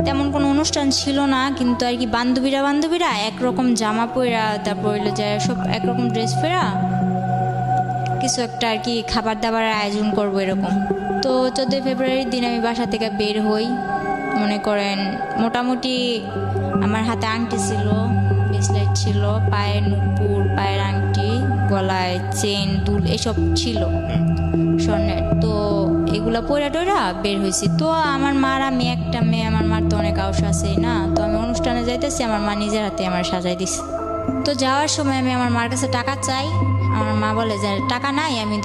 তেমন কোনো অনুষ্ঠান ছিল না, কিন্তু আর কি বান্ধবীরা একরকম জামা পরা, তারপর হইলো যে সব একরকম ড্রেস ফেরা, কিছু একটা আর কি খাবার দাবারের আয়োজন করবো এরকম। তো 14ই ফেব্রুয়ারির দিন আমি বাসা থেকে বের হই। মনে করেন মোটামুটি আমার হাতে আংটি ছিল, ব্রেসলেট ছিল, পায়ের নুপুর, পায়ের আংটি, গলায় চেন, দুল এসব ছিল স্বর্ণের। তো এগুলা পয়রা টয়রা বের হয়েছি। তো আমার মার, আমি একটা মেয়ে, আমার মার তো অনেক আউস আছে না। তো আমি অনুষ্ঠানে যাইতেছি, আমার মা নিজের হাতে আমার সাজাই দিছে। তো যাওয়ার সময় আমি আমার মার কাছে টাকা চাই। আমার মা বলে যে টাকা নাই। আমি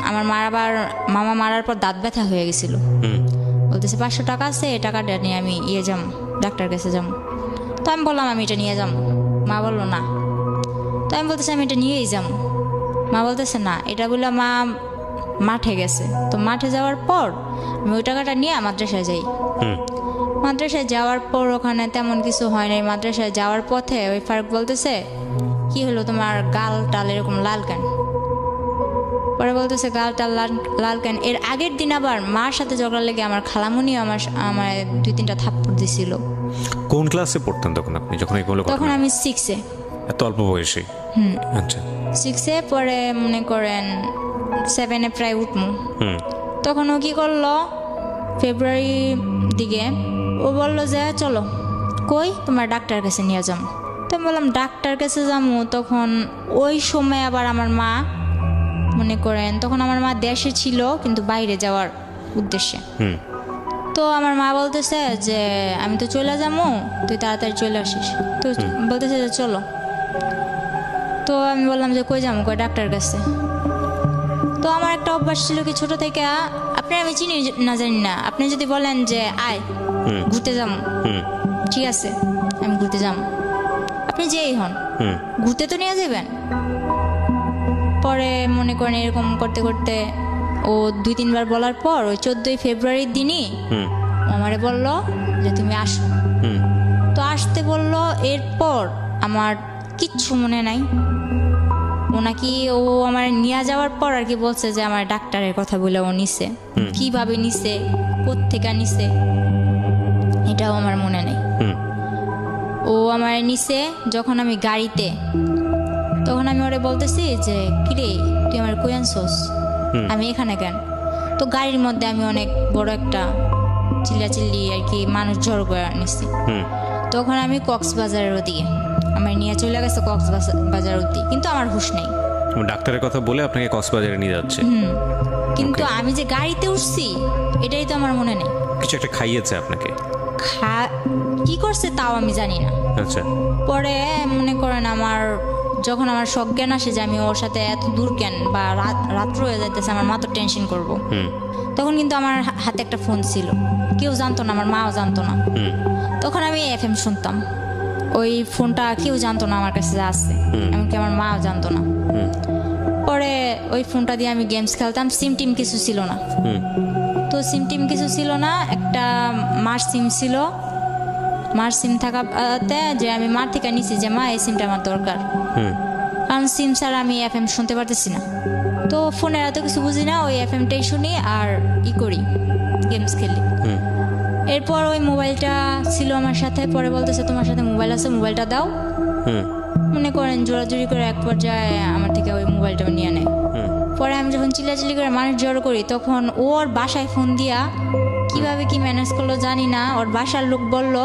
আমার মার আবার মামা মারার পর দাঁত ব্যথা হয়ে গেছিল, বলতেছে 500 টাকা আছে, এই টাকাটা নিয়ে আমি যাম, ডাক্তার কাছে যাম। তো আমি বললাম আমি এটা নিয়ে যাম। মা বললো না। তো আমি বলতেছি আমি এটা নিয়েই যাম। মা বলতেছে না, এটা বললো মা মাঠে গেছে। তো মাঠে যাওয়ার পর আমি ওই টাকাটা নিয়ে মাদ্রাসায় যাই। মাদ্রাসায় যাওয়ার পর ওখানে তেমন কিছু হয় নাই। মাদ্রাসায় যাওয়ার পথে ওই ফারুক বলতেছে কি হলো তোমার গাল টাল এরকম লাল কেন? পরে বলতেছে গাল টাল লাল কেন? এর আগের দিন আবার মার সাথে ঝগড়া লেগে আমার খালামুনিও আমার 2-3টা থাপ্পড় দিছিল। কোন ক্লাসে পড়তেন তখন আপনি যখন এগুলো? তখন আমি 6-এ। এত অল্প বয়সে? আচ্ছা, 6-এ। পরে মনে করেন 7-এ প্রায় উঠমু। তখন ও কি করলো, ফেব্রুয়ারি দিকে ও বললো যে চলো কই তোমার ডাক্তার কাছে নিয়ে যাম। তো আমি বললাম ডাক্তার কাছে যাবো। তখন ওই সময় আবার আমার মা মনে করেন, তখন আমার মা দেশে ছিল কিন্তু বাইরে যাওয়ার উদ্দেশ্যে। তো আমার মা বলতেছে যে আমি তো চলে যাবো, তুই তাড়াতাড়ি চলে আসিস। তো বলতেছে যে চলো। তো আমি বললাম যে কই যাবো? কই ডাক্তার কাছে। তো আমার একটা অভ্যাস ছিল কি ছোট থেকে, আপনি আমি চিনি না জানি না, আপনি যদি বলেন যে আয় ঘুরতে যাবো, ঠিক আছে আমি ঘুরতে যাবো। আপনি যেই হন ঘুরতে তো নিয়ে যাবেন। পরে মনে করেন এরকম করতে করতে ও 2-3 বার বলার পর ওই 14ই ফেব্রুয়ারির দিনই আমারে বলল যে তুমি আসো। তো আসতে বলল, এরপর আমার কিচ্ছু মনে নাই। ও নাকি ও আমার নিয়ে যাওয়ার পর আর কি বলছে যে আমার ডাক্তারের কথা বলে ও নিছে, কিভাবে নিছে, কোত্থেকে নিছে এটাও আমার মনে নেই। ও আমার নিছে যখন আমি গাড়িতে, তখন আমি ওরে বলতেছি যে কিরে তুই আমার কই আনছস, আমি এখানে কেন? তো গাড়ির মধ্যে আমি অনেক বড় একটা চিল্লাচিল্লি আর কি মানুষ জড়ো করে নিছি। তখন আমি কক্সবাজারের ওদিকে আমার নিয়ে চলে গেছে, কক্সবাজার অব্দি, কিন্তু আমার হুঁশ নেই। ডাক্তারের কথা বলে আপনাকে কক্সবাজারে নিয়ে যাচ্ছে, কিন্তু আমি যে গাড়িতে উঠছি এটাই তো আমার মনে নেই। কিছু একটা খাইয়েছে আপনাকে? কি করছে তাও আমি জানি না। আচ্ছা। পরে মনে করেন আমার যখন আমার সজ্ঞান আসে যে আমি ওর সাথে এত দূর কেন বা রাত্র হয়ে যাইতেছে, আমার মা তো টেনশন করবো, তখন কিন্তু আমার হাতে একটা ফোন ছিল, কেউ জানতো না, আমার মাও জানতো না। তখন আমি FM শুনতাম, ওই ফোনটা কেউ জানতো না আমার কাছে আছে, এমনকি আমার মাও জানতো না। পরে ওই ফোনটা দিয়ে আমি গেমস খেলতাম, সিম টিম কিছু ছিল না। তো সিম টিম কিছু ছিল না, একটা মার সিম ছিল। মার সিম থাকাতে যে আমি মার থেকে নিছি যে মা এই সিমটা আমার দরকার, কারণ সিম ছাড়া আমি FM শুনতে পারতেছি না। তো ফোনের এত কিছু বুঝি না, ওই FMটাই শুনি আর করি, গেমস খেলি। এরপর ওই মোবাইলটা ছিল আমার সাথে, পরে বলতেছে তোমার সাথে মোবাইল আছে, মোবাইলটা দাও। মনে করেন জোরাজুরি করে এক পর্যায়ে আমার থেকে ওই মোবাইলটা নিয়ে নেয়। পরে আমি যখন চিল্লাচিল্লি করে মানুষ জড়ো করি, তখন ওর বাসায় ফোন দিয়া কিভাবে কি ম্যানেজ করলো জানি না, ওর বাসার লোক বলল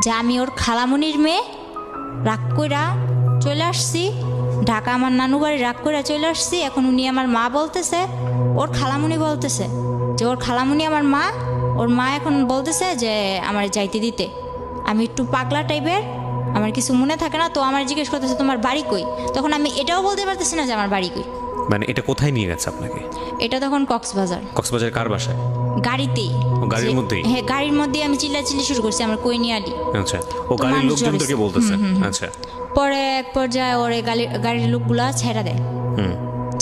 যে আমি ওর খালামণির মেয়ে, রাগ কইরা চলে আসছি ঢাকা, আমার নানু বাড়ি, রাগ কইরা চলে আসছি। এখন উনি আমার মা বলতেছে, ওর খালামণি বলতেছে যে ওর খালামণি আমার মা, ওর মা এখন বলতেছে যে আমার যাইতে দিতে। আমি একটু পাগলা টাইপের, আমার কিছু মনে থাকে না, তো আমার জিজ্ঞেস করতেছে তোমার বাড়ি কই। তখন আমি এটাও বলতে পারতেছি না যে আমার বাড়ি কই। মানে এটা কোথায় নিয়ে গেছে আপনাকে? এটা তখন কক্সবাজার। কক্সবাজার কার বাসায়? গাড়িতেই। গাড়ির মধ্যেই? হ্যাঁ, গাড়ির মধ্যে আমি চিল্লাচিল্লি শুরু করছি আমার কই নিয়ে আলি। আচ্ছা, ও গাড়ির লোকজনকে বলতেছে? আচ্ছা। পরে এক পর্যায়ে ওর গাড়ির লোকগুলা ছেড়ে দেয়।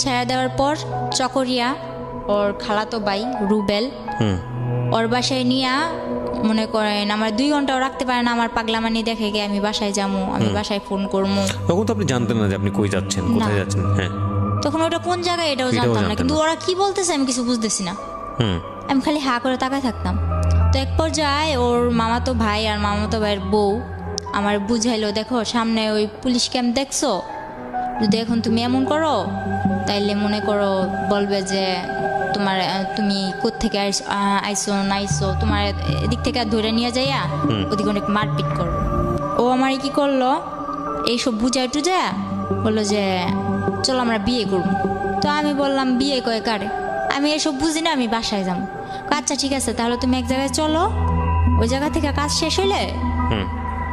ছেড়ে দেওয়ার পর চকরিয়া ওর খালাতো ভাই রুবেল ওর বাসায় নিয়ে মনে করেন আমার 2 ঘন্টাও রাখতে পারে না। আমার পাগলামানি দেখে গিয়ে আমি বাসায় যাবো, আমি বাসায় ফোন করবো। তখন তো আপনি জানতেন না যে আপনি কই যাচ্ছেন, কোথায় যাচ্ছেন? হ্যাঁ, তখন ওটা কোন জায়গায় এটাও জানতাম না, কিন্তু ওরা কি বলতেছে আমি কিছু বুঝতেছি না। আমি খালি হা করে তাকায় থাকতাম। তো এক পর্যায়ে ওর মামাতো ভাই আর মামাতো ভাইয়ের বউ আমার বুঝাইলো, দেখো সামনে ওই পুলিশ ক্যাম্প দেখছো, যদি এখন তুমি এমন করো তাইলে মনে করো বলবে যে তুমি কোত্থেকে আইসো না আইসো, তোমার এদিক থেকে ধরে নিয়ে যাইয়া ওদিকে অনেক মারপিট করবো। ও আমার কি করলো, এইসব বুঝাই টুজায়া বললো যে চলো আমরা বিয়ে করবো। তো আমি বললাম বিয়ে কয়ে কারে, আমি এসব বুঝি না, আমি বাসায় যাবো। আচ্ছা ঠিক আছে, তাহলে তুমি এক জায়গায় চলো, ওই জায়গা থেকে কাজ শেষ হইলে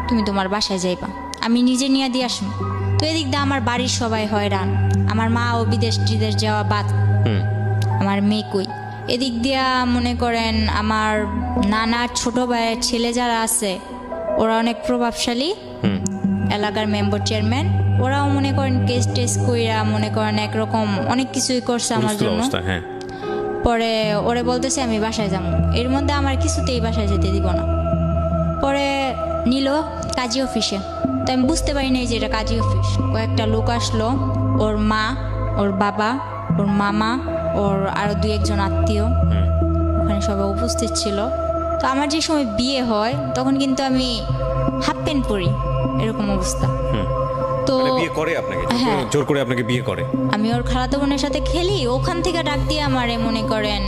তুমি তোমার বাসায় যাইবা, আমি নিজে নিয়ে দিয়ে আসবো। তো এদিক দিয়ে আমার বাড়ির সবাই হয়রান, আমার মা ও বিদেশ যাওয়া বাদ, আমার মেয়ে কই। এদিক দিয়া মনে করেন আমার নানার ছোট ভাইয়ের ছেলে যারা আছে ওরা অনেক প্রভাবশালী, এলাকার মেম্বার চেয়ারম্যান, ওরাও মনে করেন কেস টেস কইরা মনে করেন একরকম অনেক কিছুই করছে আমার জন্য। পরে ওরে বলতেছে আমি বাসায় যাবো, এর মধ্যে আমার কিছুতেই বাসায় যেতে দিব না। পরে নিল কাজী অফিসে, তো আমি বুঝতে পারি নাই যে এটা কাজী অফিস। কয়েকটা লোক আসলো, ওর মা, ওর বাবা, ওর মামা, ওর আরো 2-1 জন আত্মীয় ওখানে সবাই উপস্থিত ছিল। তো আমার যে সময় বিয়ে হয় তখন কিন্তু আমি হাফ প্যান্ট পরি, এরকম অবস্থা। তো বিয়ে করে আপনাকে, জোর করে আপনাকে বিয়ে করে। আমি ওর খালাতো বোনের সাথে খেলি, ওখান থেকে ডাক দিয়ে আমারে মনে করেন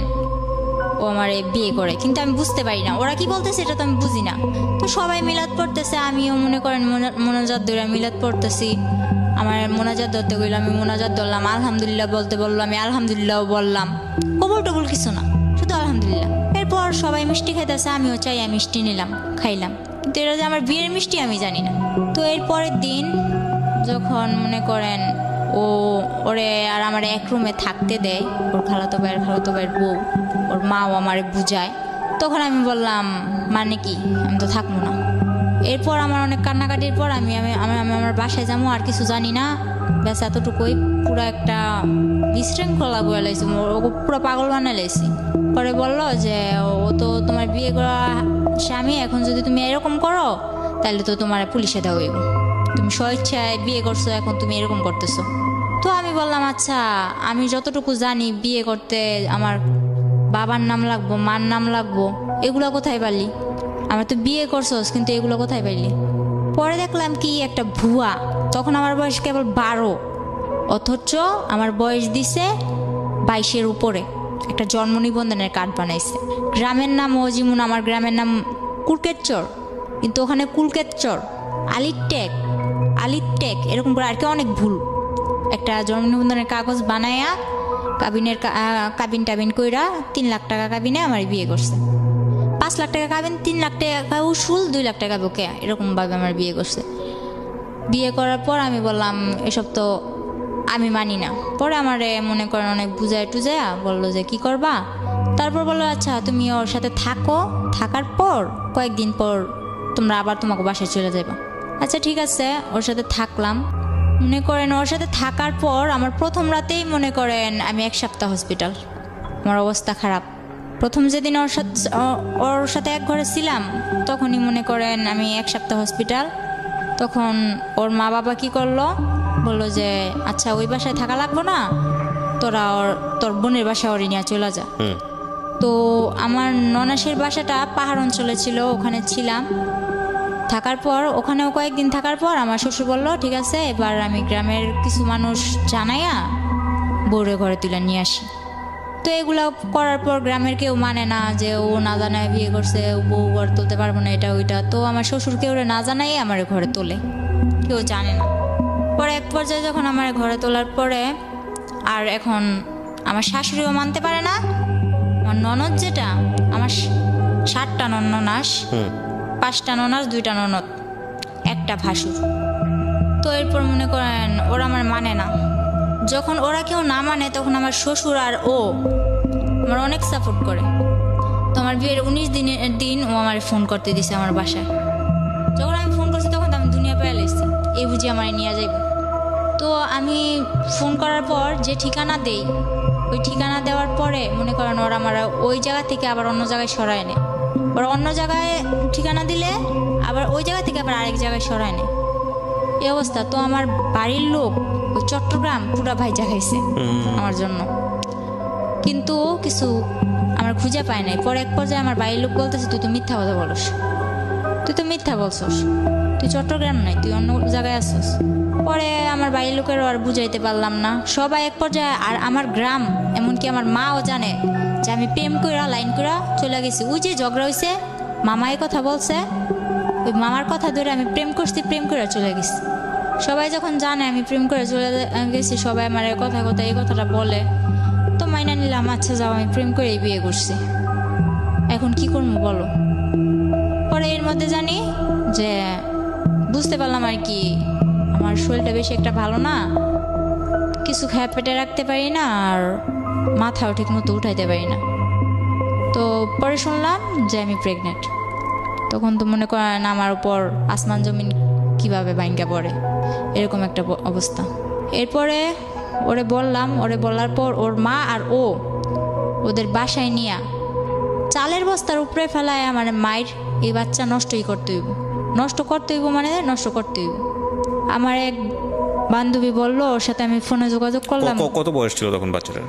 ও আমারে বিয়ে করে, কিন্তু আমি বুঝতে পারি না ওরা কি বলতেছে, এটা তো আমি বুঝি না। তো সবাই মিলাদ পড়তেছে, আমিও মনে করেন মোনাজাত ধরে মিলাদ পড়তেছি। আমার মোনাজাত ধরতে গেল, আমি মোনাজাত ধরলাম, আলহামদুলিল্লাহ বলতে বললো, আমি আলহামদুলিল্লাহ বললাম, কবুল টবুল কিছু না, শুধু আলহামদুলিল্লাহ। এরপর সবাই মিষ্টি খাইতেছে, আমিও চাই মিষ্টি নিলাম, খাইলাম, কিন্তু এটা যে আমার বিয়ের মিষ্টি আমি জানি না। তো এর পরের দিন যখন মনে করেন ওরে আর আমার এক রুমে থাকতে দেয়, ওর খালাতো ভাইয়ের বউ, ওর মাও আমারে বুঝায়, তখন আমি বললাম মানে কি, আমি তো থাকবো না। এরপর আমার অনেক কান্নাকাটির পর আমি আমি আমি আমি আমার বাসায় যাবো, আর কিছু জানি না, ব্যাস এতটুকুই। পুরো একটা বিশৃঙ্খলা বয়ে লাইছি, ওকে পুরো পাগল বানাই লাইছি। পরে বললো যে ও তো তোমার বিয়ে করা স্বামী, এখন যদি তুমি এরকম করো তাহলে তো তোমার পুলিশে দেওয়া হইব, তুমি স্বেচ্ছায় বিয়ে করছো, এখন তুমি এরকম করতেছো। তো আমি বললাম আচ্ছা, আমি যতটুকু জানি বিয়ে করতে আমার বাবার নাম লাগবো, মার নাম লাগবো, এগুলো কোথায় পারলি? আমার তো বিয়ে করছোস, কিন্তু এগুলো কোথায় পাইলি? পরে দেখলাম কি একটা ভুয়া। তখন আমার বয়স কেবল 12, অথচ আমার বয়স দিছে 22-এর উপরে। একটা জন্ম নিবন্ধনের কার্ড বানাইছে, গ্রামের নাম যেমন আমার গ্রামের নাম কুলকেতচর, কিন্তু ওখানে কুলকেতচর, আলিটেক এরকম করে আর কি অনেক ভুল। একটা জন্ম নিবন্ধনের কাগজ বানায়া কাবিন টাবিন কইরা 3 লাখ টাকা কাবিনে আমার বিয়ে করছে। 5 লাখ টাকা কাবিন, 3 লাখ টাকা উসুল, 2 লাখ টাকা বকে, এরকম ভাবে আমার বিয়ে করছে। বিয়ে করার পর আমি বললাম এসব তো আমি মানি না। পরে আমারে মনে করেন অনেক বুঝায় টুজায়া বললো যে কি করবা। তারপর বললো আচ্ছা তুমি ওর সাথে থাকো, থাকার পর কয়েকদিন পর তোমরা আবার তোমাকে বাসায় চলে যাবে। আচ্ছা ঠিক আছে, ওর সাথে থাকলাম। মনে করেন ওর সাথে থাকার পর আমার প্রথম রাতেই মনে করেন আমি 1 সপ্তাহ হসপিটাল, আমার অবস্থা খারাপ। প্রথম যেদিন ওর সাথে এক ঘরে ছিলাম তখনই মনে করেন আমি 1 সপ্তাহ হসপিটাল। তখন ওর মা বাবা কি করলো, বললো যে আচ্ছা ওই বাসায় থাকা লাগবো না, তোরা তোর বোনের বাসা ওরে নিয়ে চলে যা। তো আমার ননাসের বাসাটা পাহাড় অঞ্চলে ছিল, ওখানে ছিলাম। থাকার পর ওখানেও কয়েকদিন থাকার পর আমার শ্বশুর বললো ঠিক আছে এবার আমি গ্রামের কিছু মানুষ জানাইয়া বউরে ঘরে তুলে নিয়ে আসি। তো এগুলো করার পর গ্রামের কেউ মানে না, যে ও না জানায় বিয়ে করছে, বউ ঘর তুলতে পারবো না, এটা ওইটা। তো আমার শ্বশুর কেউ না জানাই আমার ঘরে তোলে, কেউ জানে না। পরে এক পর্যায়ে যখন আমার ঘরে তোলার পরে আর এখন আমার শাশুড়িও মানতে পারে না। আমার ননদ যেটা, আমার 7টা ননাস, 5টা ননাস, 2টা ননদ, 1টা ভাসুর। তো এরপর মনে করেন ওরা আমার মানে না। যখন ওরা কেউ না মানে তখন আমার শ্বশুর আর ও আমার অনেক সাপোর্ট করে। তো আমার বিয়ের 19 দিনের দিন ও আমার ফোন করতে দিছে আমার বাসায়। যখন আমি ফোন করছি তখন আমি দুনিয়া পেয়ে এসেছি, এই বুঝি আমার নিয়ে যাইব। তো আমি ফোন করার পর যে ঠিকানা দেই, ওই ঠিকানা দেওয়ার পরে মনে করেন ওরা আমার ওই জায়গা থেকে আবার অন্য জায়গায় সরায় নেয়। ওরা অন্য জায়গায় ঠিকানা দিলে আবার ওই জায়গা থেকে আবার আরেক জায়গায় সরায় নেয়, এই অবস্থা। তো আমার বাড়ির লোক ওই চট্টগ্রাম পুরা ভাইজা খাইছে আমার জন্য, কিন্তু কিছু আমার খুঁজে পায় নাই। পরে এক পর্যায়ে আমার বাড়ির লোক বলতেছে তুই তো মিথ্যা কথা বলস, তুই তো মিথ্যা বলছস, তুই চট্টগ্রাম নাই, তুই অন্য জায়গায় আসছস। পরে আমার বাড়ির লোকেরও আর বুঝাইতে পারলাম না, সবাই এক পর্যায়ে। আর আমার গ্রাম এমনকি আমার মাও জানে যে আমি প্রেম কইরা লাইন কইরা চলে গেছি। ওই যে ঝগড়া হয়েছে, মামা এই কথা বলছে, ওই মামার কথা ধরে আমি প্রেম করছি, প্রেম করে চলে গেছি। সবাই যখন জানে আমি প্রেম করে চলে গেছি, সবাই আমার কথা এই কথাটা বলে। তো মাইনা নিলাম, আচ্ছা যাও, আমি প্রেম করে বিয়ে করছি, এখন কি করবো বলো। পরে এর মধ্যে জানি যে বুঝতে পারলাম আর কি আমার শরীরটা বেশি একটা ভালো না, কিছু খেয়ে পেটে রাখতে পারি না, আর মাথাও ঠিক মতো উঠাইতে পারি না। তো পরে শুনলাম যে আমি প্রেগনেন্ট। তখন তো মনে করেন আমার উপর আসমান জমিন কিভাবে ভাঙ্গা পড়ে, এরকম একটা অবস্থা। এরপরে ওরে বললাম, ওরে বলার পর ওর মা আর ওদের বাসায় নিয়ে চালের বস্তার উপরে ফেলায় আমার মায়ের এই বাচ্চা নষ্টই করতে হইব, নষ্ট করতে হইব মানে নষ্ট করতে হইব। আমার এক বান্ধবী বলল, ওর সাথে আমি ফোনে যোগাযোগ করলাম। কত বয়স ছিল তখন বাচ্চাটার?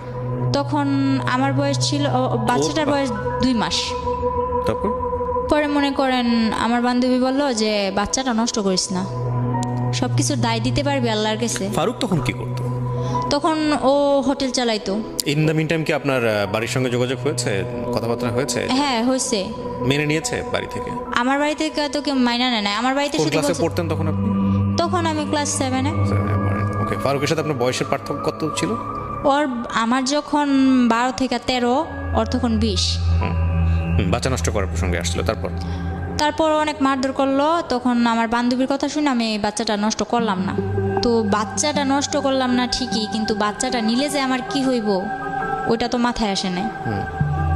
তখন আমার বয়স ছিল, বাচ্চাটার বয়স 2 মাস। তারপর পরে মনে করেন আমার বান্ধবী বলল যে বাচ্চাটা নষ্ট করিস না, সবকিছুর দায় দিতে পারবি আল্লাহর কাছে। ফারুক তখন কি করতো? তখন ও হোটেল চালাইতো। ইন দ্য মিন টাইম কি আপনার বাড়ির সঙ্গে যোগাযোগ হয়েছে, কথাবার্তা হয়েছে? হ্যাঁ হয়েছে। মেনে নিয়েছে বাড়ি থেকে? আমার বাড়ি থেকে তো কেউ মাইনা নেয় না। আমার বাড়িতে কোন ক্লাসে পড়তেন তখন আপনি? তখন আমি ক্লাস 7-এ। ওকে। ফারুকের সাথে আপনার বয়সের পার্থক্য কত ছিল? ওর আমার যখন 12 থেকে 13, ওর তখন 20। বাচ্চা নষ্ট করার প্রসঙ্গে আসছিল। তারপর অনেক মারধর করলো। তখন আমার বান্ধবীর কথা শুনে আমি বাচ্চাটা নষ্ট করলাম না। তো বাচ্চাটা নষ্ট করলাম না ঠিকই, কিন্তু বাচ্চাটা নিলে যে আমার কি হইব ওইটা তো মাথায় আসে নাই।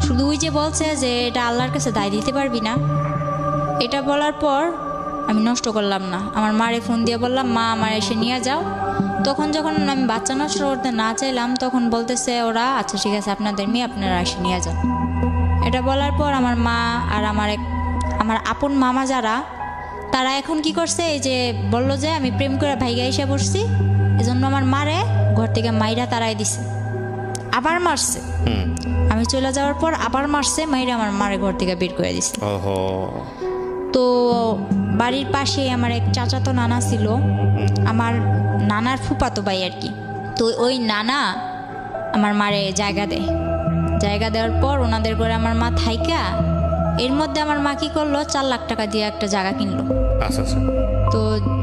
শুধু ওই যে বলছে যে এটা আল্লাহর কাছে দায় দিতে পারবি না, এটা বলার পর আমি নষ্ট করলাম না। আমার মারে ফোন দিয়ে বললাম, মা আমার এসে নিয়ে যাও। তখন যখন আমি বাচ্চা নষ্ট করতে না চাইলাম তখন বলতেছে ওরা, আচ্ছা ঠিক আছে আপনাদের মেয়ে আপনারা এসে নিয়ে যান। এটা বলার পর আমার মা আর আমার আপন মামা যারা, তারা এখন কি করছে, এই যে বললো যে আমি প্রেম করে ভাইগা এসে পড়ছি, এজন্য আমার মারে ঘর থেকে মাইরা তারাই দিছে, আবার মারছে। আমি চলে যাওয়ার পর আবার মারছে, মাইরা আমার মারে ঘর থেকে বের করে দিছে। তো বাড়ির পাশে আমার এক চাচাতো নানা ছিল, আমার নানার ফুফাতো ভাই আর কি। তো ওই নানা আমার মারে জায়গা দেয়। জায়গা দেওয়ার পর ওনাদের ঘরে আমার মা থাইকা, এর মধ্যে আমার মা কি করলো, 4 লাখ টাকা দিয়ে একটা জায়গা কিনলো। তো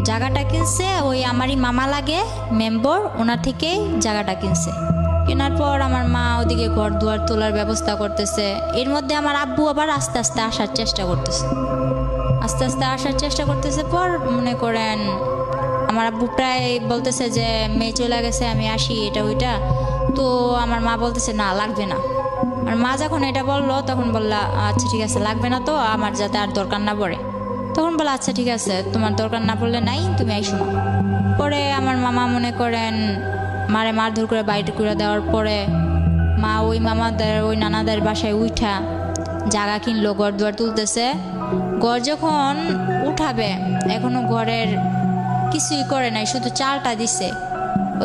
জায়গাটা কিনছে ওই আমারই মামা লাগে মেম্বর, ওনার থেকেই জায়গাটা কিনছে। কেনার পর আমার মা ওদিকে ঘর দুয়ার তোলার ব্যবস্থা করতেছে। এর মধ্যে আমার আব্বু আবার আস্তে আস্তে আসার চেষ্টা করতেছে। পর মনে করেন আমার আব্বু প্রায় বলতেছে যে মেয়ে চলে গেছে, আমি আসি, এটা ওইটা। তো আমার মা বলতেছে না, লাগবে না। আর মা যখন এটা বললো তখন বললা, আচ্ছা ঠিক আছে লাগবে না, তো আমার যাতে আর দরকার না পড়ে। তখন বললো আচ্ছা ঠিক আছে, তোমার দরকার না পড়লে নাই, তুমি আইসো না। পরে আমার মামা মনে করেন মারে মারধর করে বাইরে করে দেওয়ার পরে মা ওই মামাদের ওই নানাদের বাসায় উঠা জায়গা কিনলো, ঘর দুয়ার তুলতেছে। ঘর যখন উঠাবে এখনো ঘরের কিছুই করে নাই, শুধু চালটা দিছে।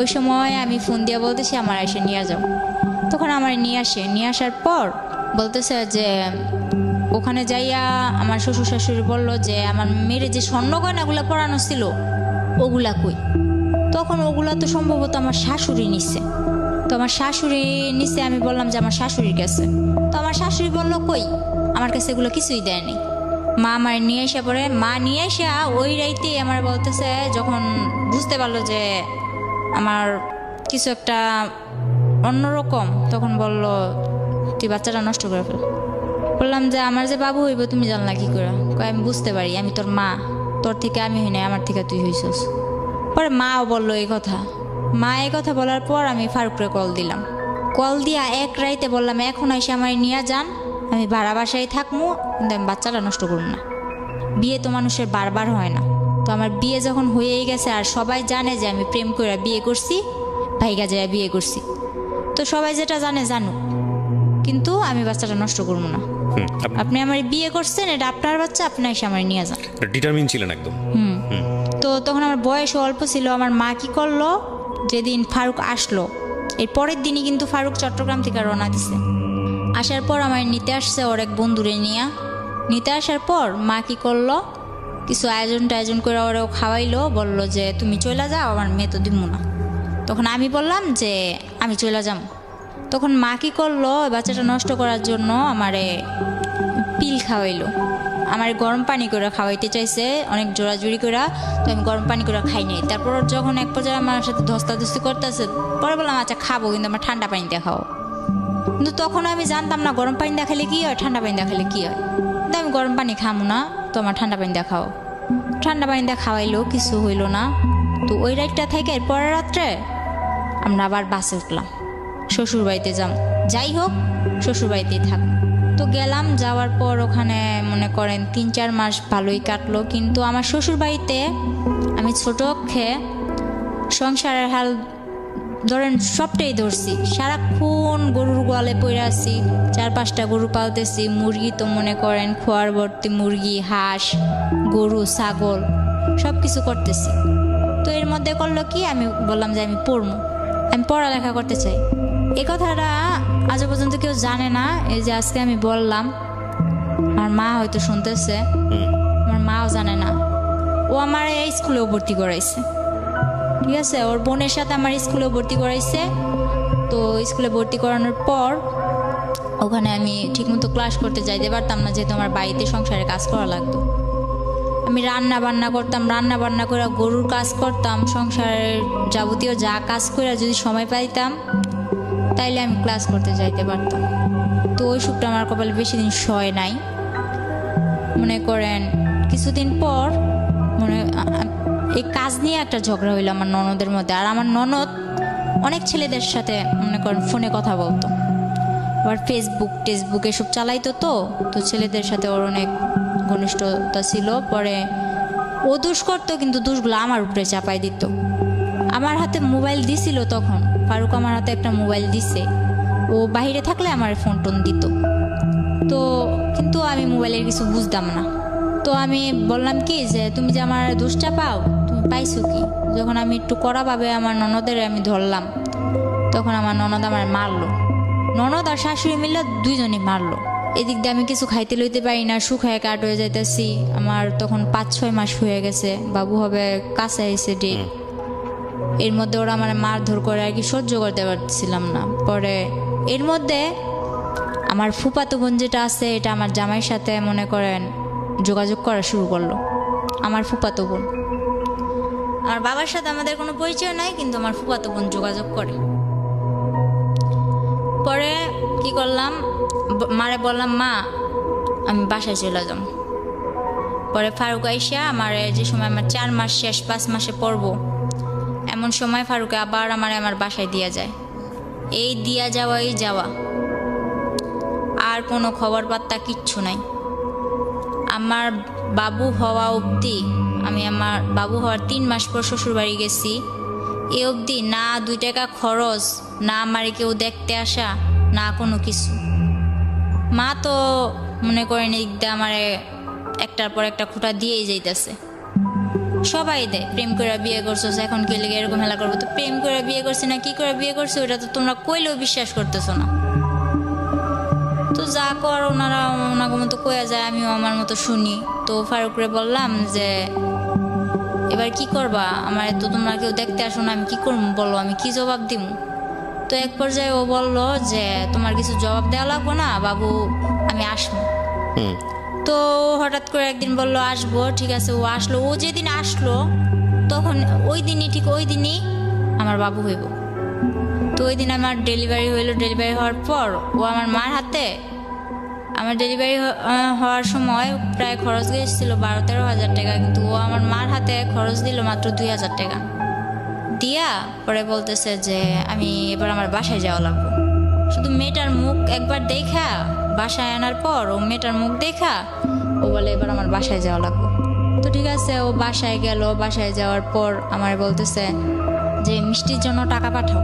ওই সময় আমি ফোন দিয়ে বলতেছি আমার এসে নিয়ে যাও। তখন আমার নিয়ে আসার পর বলতেছে যে ওখানে যাইয়া আমার শ্বশুর শাশুড়ি বললো যে আমার মেয়ের যে স্বর্ণ গয়নাগুলো পরানো ছিল ওগুলা কই। তখন ওগুলা তো সম্ভবত আমার শাশুড়ি নিচ্ছে। তো আমার শাশুড়ি নিচ্ছে, আমি বললাম যে আমার শাশুড়ির কাছে। তো আমার শাশুড়ি বললো কই, আমার কাছে এগুলো কিছুই দেয়নি। মা আমার নিয়ে এসে পরে, মা নিয়ে এসে ওই রাইতে আমার বলতেছে, যখন বুঝতে পারলো যে আমার কিছু একটা অন্যরকম, তখন বলল তুই বাচ্চাটা নষ্ট করে ফেল। বললাম যে আমার যে বাবু হইব তুমি জানলা কি করে? আমি বুঝতে পারি, আমি তোর মা, তোর থেকে আমি হই নাই, আমার থেকে তুই হইছস। পরে মাও বললো এই কথা। মা এই কথা বলার পর আমি ফারুকরে কল দিলাম। কল দিয়া এক রাইতে বললাম এখন এসে আমার নিয়ে যান, আমি ভাড়া বাসায় থাকবো, কিন্তু আমি বাচ্চাটা নষ্ট করব না। বিয়ে তো মানুষের বারবার হয় না। তো আমার বিয়ে যখন হয়েই গেছে আর সবাই জানে যে আমি প্রেম করে বিয়ে করছি, ভাইগা যায় বিয়ে করছি, তো সবাই যেটা জানে জানুক, কিন্তু আমি বাচ্চাটা নষ্ট করবো না। আপনি আমার বিয়ে করছেন, এটা আপনার বাচ্চা, আপনি এসে আমার নিয়ে যান। ডিটারমিন ছিলেন একদম। তো তখন আমার বয়সও অল্প ছিল। আমার মা কি করলো, যেদিন ফারুক আসলো এর পরের দিনই কিন্তু ফারুক চট্টগ্রাম থেকে রওনা দিছে। আসার পর আমার নিতে আসছে ওর এক বন্ধুরে নিতে আসার পর মা কি করলো, কিছু আয়োজন করে ওরাও খাওয়াইলো, বললো যে তুমি চলে যাও, আমার মেয়ে তো দিব না। তখন আমি বললাম যে আমি চলে যাম। তখন মা কি করলো, বাচ্চাটা নষ্ট করার জন্য আমারে পিল খাওয়াইলো। আমার গরম পানি করে খাওয়াইতে চাইছে অনেক জোরাজুরি করে, তো আমি গরম পানি করে খাই নাই। তারপর যখন এক পর্যায়ে আমার সাথে ধস্তাধস্তি করতেছে, পরে বললাম আচ্ছা খাবো, কিন্তু আমার ঠান্ডা পানি দিয়ে খাও। কিন্তু তখন আমি জানতাম না গরম পানি দিয়ে খেলে কী হয়, ঠান্ডা পানি দিয়ে খেলে কী হয়। কিন্তু আমি গরম পানি খামো না, তো আমার ঠান্ডা পানি দিয়ে খাও। ঠান্ডা পানি দিয়ে খাওয়াইলো, কিছু হইলো না। তো ওই রাতটা থেকে পরের রাত্রে আমরা আবার বাসে উঠলাম, শ্বশুরবাড়িতে যাই হোক শ্বশুরবাড়িতেই থাক। তো গেলাম, যাওয়ার পর ওখানে মনে করেন 3-4 মাস ভালোই কাটলো। কিন্তু আমার শ্বশুরবাড়িতে আমি ছোট অক্ষে সংসারের হাল ধরেন সবটাই ধরছি। সারাক্ষণ গরুর গোয়ালে পড়ে আছি, 4-5টা গরু পালতেছি, মুরগি তো মনে করেন খোয়ার ভর্তি মুরগি, হাঁস, গরু, ছাগল সব কিছু করতেছি। তো এর মধ্যে করলো কি, আমি বললাম যে আমি পড়ালেখা করতে চাই। এই কথাটা আজও পর্যন্ত কেউ জানে না, এই যে আজকে আমি বললাম। আমার মা হয়তো শুনতেছে, আমার মাও জানে না। ও আমার এই স্কুলেও ভর্তি করাইছে, ঠিক আছে, ওর বোনের সাথে আমার স্কুলেও ভর্তি করাইছে। তো স্কুলে ভর্তি করানোর পর ওখানে আমি ঠিকমতো ক্লাস করতে যাইতে পারতাম না, যেহেতু আমার বাড়িতে সংসারে কাজ করা লাগতো। আমি রান্না বান্না করতাম, রান্না বান্না করে গরুর কাজ করতাম, সংসারের যাবতীয় যা কাজ করে যদি সময় পাইতাম তাইলে আমি ক্লাস করতে যাইতে পারতাম। তো ওই সুখটা আমার কপালে বেশি দিন সয় নাই। মনে করেন কিছুদিন পর এই কাজ নিয়ে একটা ঝগড়া হইলো আমার ননদের মধ্যে। আর আমার ননদ অনেক ছেলেদের সাথে মনে করেন ফোনে কথা বলতো, আবার ফেসবুক এসব চালাইতো। তো ছেলেদের সাথে ওর অনেক ঘনিষ্ঠতা ছিল। পরে ও দোষ করতো, কিন্তু দোষগুলো আমার উপরে চাপাই দিত। আমার হাতে মোবাইল দিছিল তখন, ফারুক আমার হাতে একটা মোবাইল দিছে, ও বাইরে থাকলে আমার ফোন টোন দিত। তো কিন্তু আমি মোবাইলের কিছু বুঝতাম না। তো আমি বললাম কি যে তুমি যে আমার দোষটা পাও, তুমি পাইছো কি? যখন আমি একটু কড়াভাবে আমার ননদের আমি ধরলাম, তখন আমার ননদ আমার মারলো। ননদ আর শাশুড়ি মিলে দুইজনই মারলো। এদিক দিয়ে আমি কিছু খাইতে লইতে পারি না, শুকায় কাট হয়ে যাইতেছি। আমার তখন 5-6 মাস হয়ে গেছে, বাবু হবে কাছে আইসে ডেট। এর মধ্যে ওরা আমার মারধর করে আর কি সহ্য করতে পারছিলাম না। পরে এর মধ্যে আমার ফুফাতো বোন যেটা আছে, এটা আমার জামাইয়ের সাথে মনে করেন যোগাযোগ করা শুরু করলো। আমার ফুফাতো বোন, আমার বাবার সাথে আমাদের কোনো পরিচয় নাই, কিন্তু আমার ফুফাতো বোন যোগাযোগ করে। পরে কি করলাম, মারে বললাম মা আমি বাসায় চলে যাব। পরে ফারুক আইসা আমার যে সময় আমার 4 মাস শেষ 5 মাসে পড়বো, এমন সময় ফারুকে আবার আমার বাসায় দিয়া যায়। এই দিয়া যাওয়াই যাওয়া, আর কোনো খবর পাত্তা কিচ্ছু নাই। আমার বাবু হওয়া অবধি, আমি আমার বাবু হওয়ার 3 মাস পর শ্বশুর বাড়ি গেছি, এ অবধি না 2 টাকা খরচ, না আমার কেউ দেখতে আসা, না কোনো কিছু। মা তো মনে করেন একদম আমার একটার পর একটা খুঁটা দিয়েই যাইতেছে। সবাই দেয় প্রেম করে বিয়ে করছো, এখন কে লেগে এরকম হেলা করবো? তো প্রেম করে বিয়ে করছি না কি করে বিয়ে করছি, ওটা তো তোমরা কইলেও বিশ্বাস করতেছো না। তো যা কর ওনারা ওনাকে মতো কয়ে যায়, আমিও আমার মতো শুনি। তো ফারুকরে বললাম যে এবার কি করবা, আমার তো তোমরা কেউ দেখতে আসো না, আমি কি করবো বলো, আমি কি জবাব দিব? তো এক পর্যায়ে ও বললো যে তোমার কিছু জবাব দেওয়া লাগবো না বাবু, আমি আসবো। তো হঠাৎ করে একদিন বললো আসবো, ঠিক আছে ও আসলো। ও যেদিন আসলো তখন ওই দিনই, ঠিক ওই দিনই আমার বাবু হইব। তো ওই দিন আমার ডেলিভারি হইলো। ডেলিভারি হওয়ার পর ও আমার মার হাতে, আমার ডেলিভারি হওয়ার সময় প্রায় খরচ গিয়েছিল 12-13 হাজার টাকা, কিন্তু ও আমার মার হাতে খরচ দিল মাত্র 2,000 টাকা দিয়া। পরে বলতেছে যে আমি এবার আমার বাসায় যাওয়া লাগবো। শুধু মেয়েটার মুখ একবার দেখা, বাসায় আনার পর ও মেয়েটার মুখ দেখা ও বলে এবার আমার বাসায় যাওয়া লাগবো। তো ঠিক আছে, ও বাসায় গেল। বাসায় যাওয়ার পর আমার বলতেছে যে মিষ্টির জন্য টাকা পাঠাও,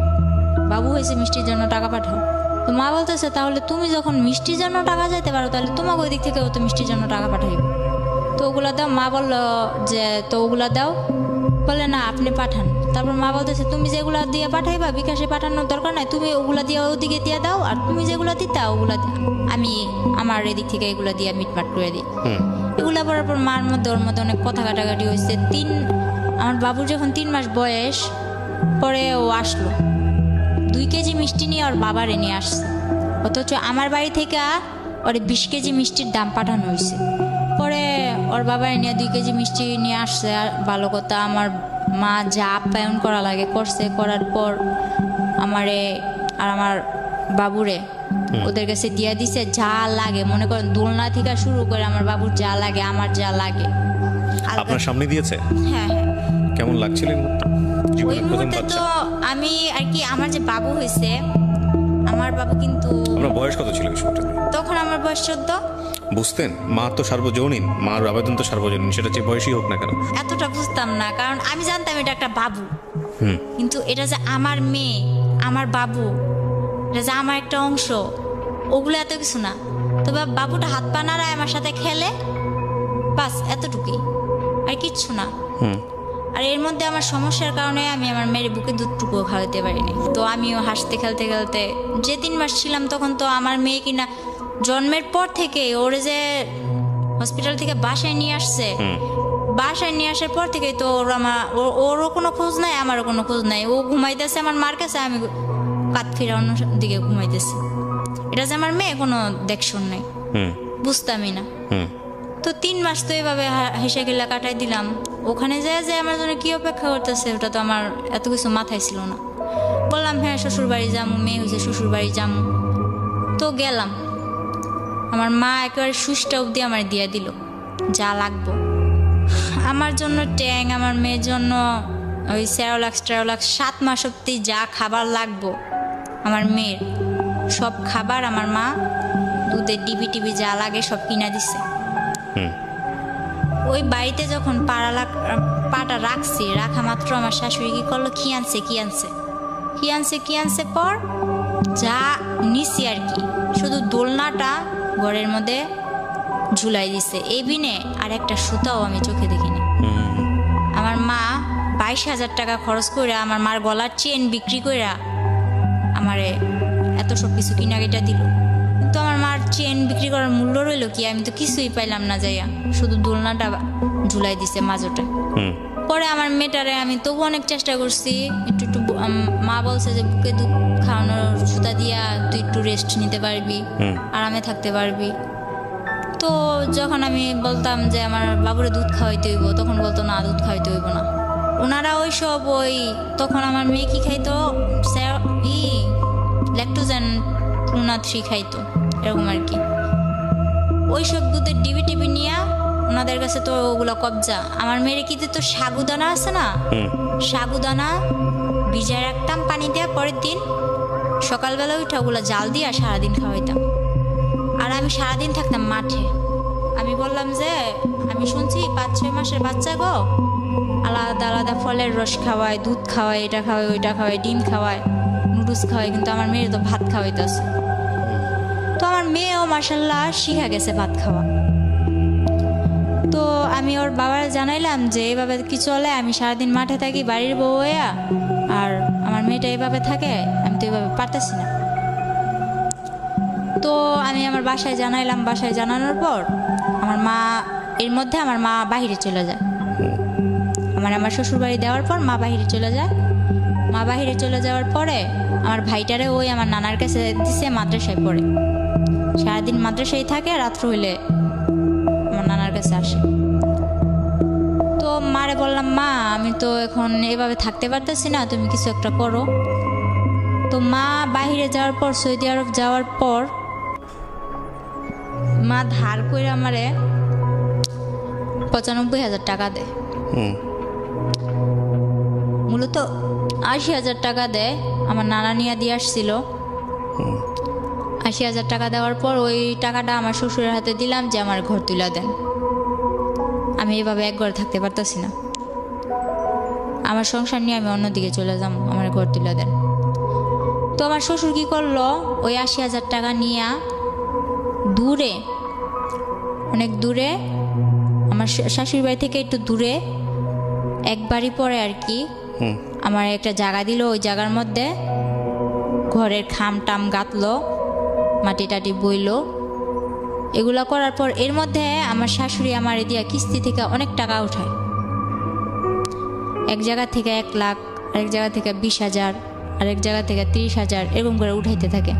বাবু হয়েছে মিষ্টির জন্য টাকা পাঠাও। তো মা বলতেছে তাহলে তুমি যখন মিষ্টির জন্য টাকা চাইতে পারো, তাহলে তোমাকে ওই দিক থেকে ও তো মিষ্টির জন্য টাকা পাঠাইব। তো ওগুলা দাও। মা বললো যে তো ওগুলা দাও, বলে না আপনি পাঠান। তারপর মা বলতেছে তুমি যেগুলা দিয়ে পাঠাইবা বিকাশে পাঠানোর দরকার নাই, তুমি ওগুলা দিয়ে ওদিকে দিয়ে দাও, আর তুমি যেগুলা দিতা ওগুলা আমি আমার এদিক থেকে এগুলা দিয়ে মিটমাট করে দিই। এগুলা করার পর মার মধ্যে ওর মধ্যে অনেক কথা কাটাকাটি হয়েছে। আমার বাবুর যখন 3 মাস বয়স, পরে ও আসলো 2 কেজি মিষ্টি নিয়ে ওর বাবারে নিয়ে আসছে, অথচ আমার বাড়ি থেকে ওর 20 কেজি মিষ্টির দাম পাঠানো হয়েছে। পরে ওর বাবারে নিয়ে 2 কেজি মিষ্টি নিয়ে আসছে। আর ভালো কথা, আমার মা যা আপ্যায়ন করা লাগে করছে। করার পর আমারে আর আমার বাবুরে ওদের কাছে দিয়া দিছে যা লাগে, মনে করেন দোলনা থেকে শুরু করে আমার বাবুর যা লাগে, আমার যা লাগে আপনার সামনে দিয়েছে। হ্যাঁ হ্যাঁ। কেমন লাগছিল ওই মুহূর্তে? তো আমি আর কি, আমার যে বাবু হয়েছে, আমার বাবু কিন্তু আপনার বয়স কত ছিল তখন? আমার বয়স 14। বুঝতেন মা তো সার্বজনীন, মার আবেদন তো সার্বজনীন, সেটা যে বয়সই হোক না কেন। এতটা বুঝতাম না, কারণ আমি জানতাম এটা একটা বাবু, কিন্তু এটা যে আমার মেয়ে, আমার বাবু, এটা যে আমার একটা অংশ, ওগুলো এত কিছু না। তবে বাবুটা হাত পা নাড়ায় আমার সাথে খেলে, বাস এতটুকুই, আর কিচ্ছু না। আর এর মধ্যে আমার সমস্যার কারণে আমি আমার মেয়ের বুকে দুধটুকুও খাওয়াতে পারিনি। তো আমিও হাসতে খেলতে খেলতে, যে 3 মাস ছিলাম তখন তো আমার মেয়ে কিনা জন্মের পর থেকে ওর যে হসপিটাল থেকে বাসায় নিয়ে আসছে, বাসায় নিয়ে আসার পর থেকে তো ওরও কোনো খোঁজ নাই, আমারও কোনো খোঁজ নাই। ও ঘুমাইতেছে আমার মার কাছে, আমি কাত ফিরে অন্য দিকে ঘুমাইতেছি। এটা যে আমার মেয়ে কোনো দেখশন নাই, বুঝতামই না। তো 3 মাস তো এভাবে হেসে খেলা কাটাই দিলাম। ওখানে যায় যে আমার জন্য কি অপেক্ষা করতেছে ওটা তো আমার এত কিছু মাথায় ছিল না। বললাম হ্যাঁ শ্বশুর বাড়ি যাবো, মেয়ে হয়েছে শ্বশুর বাড়ি যাবো। তো গেলাম, আমার মা একেবারে সুষ্টা অবধি আমার দিয়ে দিল যা লাগবো। আমার জন্য ট্যাং, আমার মেয়ের জন্য ওই সেরোলাক্স 7 মাস অবধি যা খাবার লাগবো আমার মেয়ের সব খাবার আমার মা দুধের ডিবি টিবি যা লাগে সব কিনা দিছে। ওই বাড়িতে যখন পাটা রাখা মাত্র আমার শাশুড়ি কি করলো, কি আনছে পর যা নিছি আর কি, শুধু দোলনাটা ঘরের মধ্যে ঝুলাই দিছে, এই বিনে আর একটা সুতাও আমি চোখে দেখিনি। আমার মা 22,000 টাকা খরচ করে আমার মার গলার চেন বিক্রি করে আমারে এত সব কিছু কিনাকিটা দিল, কিন্তু আমার মার চেন বিক্রি করার মূল্য রইল কি? আমি তো কিছুই পাইলাম না যাইয়া, শুধু দোলনাটা ঝুলাই দিছে মাঝোটে। পরে আমার মেয়েটারে আমি তবু অনেক চেষ্টা করছি, একটু মা বলছে যে বুকে দুধ খাওয়ানোর সুতা দিয়া তুই একটু রেস্ট নিতে পারবি, আরামে থাকতে পারবি। তো যখন আমি বলতাম যে আমার বাবুরে দুধ খাওয়াইতে হইব, তখন বলতো না, দুধ খাওয়াইতে হইব না। ওনারা তখন আমার মেয়ে কি খাইতো, ল্যাকটোজেন 2 না 3 খাইতো, এরকম আর কি। ওইসব দুধের টিভি নিয়ে ওনাদের কাছে তো ওগুলো কবজা। আমার মেয়ের কি তো সাগুদানা আছে না, সাগুদানা ভিজায় রাখতাম পানি দিয়ে, পরের দিন সকালবেলা উঠে ওগুলো জাল দিয়ে সারাদিন খাওয়াইতাম। আর আমি সারাদিন থাকতাম মাঠে। আমি বললাম যে আমি শুনছি 5-6 মাসের বাচ্চা গো আলাদা আলাদা ফলের রস খাওয়ায়, দুধ খাওয়ায়, এটা খাওয়ায়, ওইটা খাওয়ায়, ডিম খাওয়ায়, নুডলস খাওয়ায়, কিন্তু আমার মেয়ের তো ভাত খাওয়াইতেছে। তো আমার মেয়েও মাশাআল্লাহ শিখা গেছে ভাত খাওয়া। তো আমি ওর বাবার জানাইলাম যে এইভাবে কি চলে, আমি সারাদিন মাঠে থাকি বাড়ির বউ হইয়া, আর আমার মেয়েটা এইভাবে থাকে, আমি তো এইভাবে পারতেছি না। তো আমি আমার বাসায় জানাইলাম, বাসায় জানানোর পর আমার মা বাহিরে চলে যায়। আমার শ্বশুর বাড়ি দেওয়ার পর মা বাহিরে চলে যায়। মা বাহিরে চলে যাওয়ার পরে আমার ভাইটারে ওই আমার নানার কাছে দিছে, মাদ্রাসায় পড়ে, সারাদিন মাদ্রাসায় থাকে, রাত্র হইলে আমার নানার কাছে আসে। তো মারে বললাম, মা আমি তো এখন এভাবে থাকতে পারতেছি না, তুমি কিছু একটা করো। তো মা বাহিরে যাওয়ার পর, সৌদি আরব যাওয়ার পর মা ধার করে আমারে 95,000 টাকা দেয়। মূলত 80,000 টাকা দেয়, আমার নানা নিয়ে দিয়ে আসছিল। 80,000 টাকা দেওয়ার পর ওই টাকাটা আমার শ্বশুরের হাতে দিলাম যে আমার ঘর তুলে দেন, আমি এভাবে এক ঘরে থাকতে পারতেছি না, আমার সংসার নিয়ে আমি অন্যদিকে চলে যাব, আমার ঘর তুলে দেন। তো আমার শ্বশুর কি করলো, ওই 80,000 টাকা নিয়ে দূরে, অনেক দূরে, আমার শাশুড়ি বাড়ি থেকে একটু দূরে, এক বাড়ি পরে আর কি, আমার একটা জায়গা দিল। ওই জায়গার মধ্যে ঘরের খাম টাম গাঁথলো, মাটি টাটি বইলো, এগুলা করার পর এর মধ্যে আমার শাশুড়ি আমার দিয়া কিস্তি থেকে অনেক টাকা উঠায়। এক জায়গা থেকে 1 লাখ, আরেক জায়গা থেকে 20,000, আরেক জায়গা থেকে 30,000, এরকম করে উঠাইতে থাকে।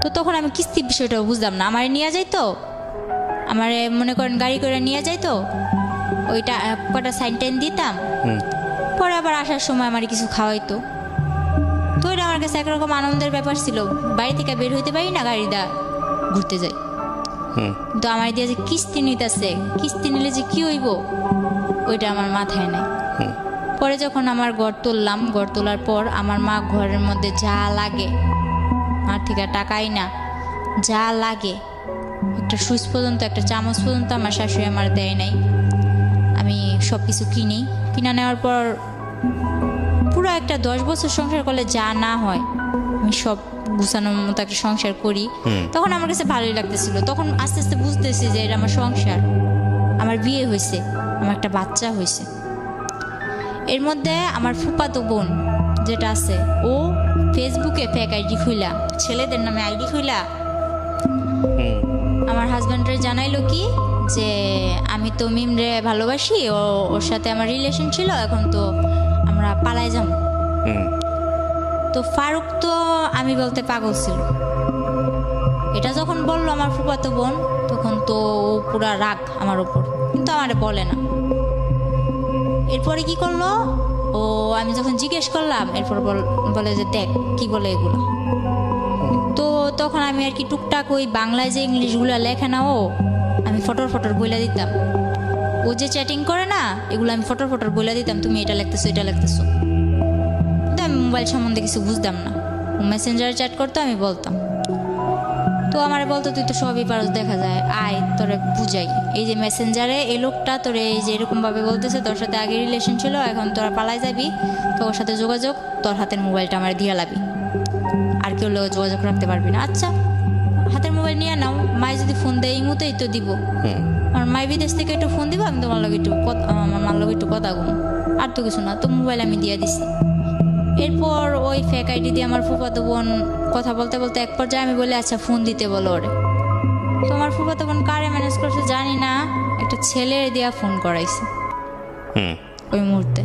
তো তখন আমি কিস্তির বিষয়টাও বুঝলাম না। আমার নিয়ে যাইতো, আমার মনে করেন গাড়ি করে নিয়ে যাইতো, ওইটা কটা সাইন টাইন দিতাম, পরে আবার আসার সময় আমার কিছু খাওয়াইতো। তো এটা আমার কাছে একরকম আনন্দের ব্যাপার ছিল, বাড়ি থেকে বের হইতে পারি না, গাড়িটা ঘুরতে যাই। তো আমার দিয়ে যে কিস্তি নিতেছে, কিস্তি নিলে যে কি হইব ওইটা আমার মাথায় নাই। পরে যখন আমার ঘর তুললাম, ঘর তোলার পর আমার মা ঘরের মধ্যে যা লাগে, মার থেকে টাকাই না, যা লাগে, একটা সুইচ পর্যন্ত, একটা চামচ পর্যন্ত আমার শাশুড়ি আমার দেয় নাই। আমি সব কিছু কিনা নেওয়ার পর পুরো একটা 10 বছর সংসার করলে যা না হয়, আমি সব গুছানোর মতো একটা সংসার করি। তখন আমার কাছে ভালোই লাগতেছিল। তখন আস্তে আস্তে বুঝতেছি যে এটা আমার সংসার, আমার বিয়ে হয়েছে, আমার একটা বাচ্চা হয়েছে। এর মধ্যে আমার ফুফাতো বোন যেটা আছে, ও ফেসবুকে ফেক আইডি খুইলা, ছেলেদের নামে আইডি খুইলা আমার হাজব্যান্ডের জানাইলো কি যে আমি তো মিমরে ভালোবাসি, ওর সাথে আমার রিলেশন ছিল, এখন তো আমরা পালাই যাব। তো ফারুক তো আমি বলতে পাগল ছিল। এটা যখন বললো আমার ফুফাতো বোন, তখন তো ও পুরা রাগ আমার উপর, কিন্তু আমারে বলে না। এরপরে কি করলো, ও আমি যখন জিজ্ঞেস করলাম, এরপর বলে যে দেখ কি বলে এগুলো। তো তখন আমি আর কি টুকটাক ওই বাংলায় যে ইংলিশগুলো লেখে না, আমি ফটর বলে দিতাম। ও যে চ্যাটিং করে না, এগুলো আমি ফটর বলে দিতাম, তুমি এটা লিখতেছো, এটা লিখতেছো। কিন্তু আমি মোবাইল সম্বন্ধে কিছু বুঝতাম না, মেসেঞ্জারে চ্যাট করতো, আমি বলতাম। তো তো আমার বলতো তুই তো সবই পারস, দেখা যায়, আয় তোরে বুঝাই, এই যে মেসেঞ্জারে এই লোকটা তোরে এই যে এরকমভাবে বলতেছে, তোর সাথে আগে রিলেশন ছিল, এখন তোরা পালাই যাবি, তো ওর সাথে যোগাযোগ, তোর হাতের মোবাইলটা আমার দিয়ে লাবি, আর কেউ লোক যোগাযোগ রাখতে পারবি না। আচ্ছা হাতের মোবাইল নিয়ে নাও, মাই যদি ফোন দেয় এই মুহূর্তেই তো দিব, আমার মাই বিদেশ থেকে একটু ফোন দিব, আমি তোমার লগে একটু আমার মার লগে একটু কথা গুন, আর তো কিছু না। তো মোবাইল আমি দিয়ে দিছি। এরপর ওই ফেক আইডি দিয়ে আমার ফুফাতো বোন কথা বলতে বলতে এক পর্যায়ে আমি বলি আচ্ছা ফোন দিতে বলো ওরে। তো আমার ফুফাতো বোন কারে ম্যানেজ করছে জানি না, একটা ছেলের দিয়া ফোন করাইছে ওই মুহূর্তে।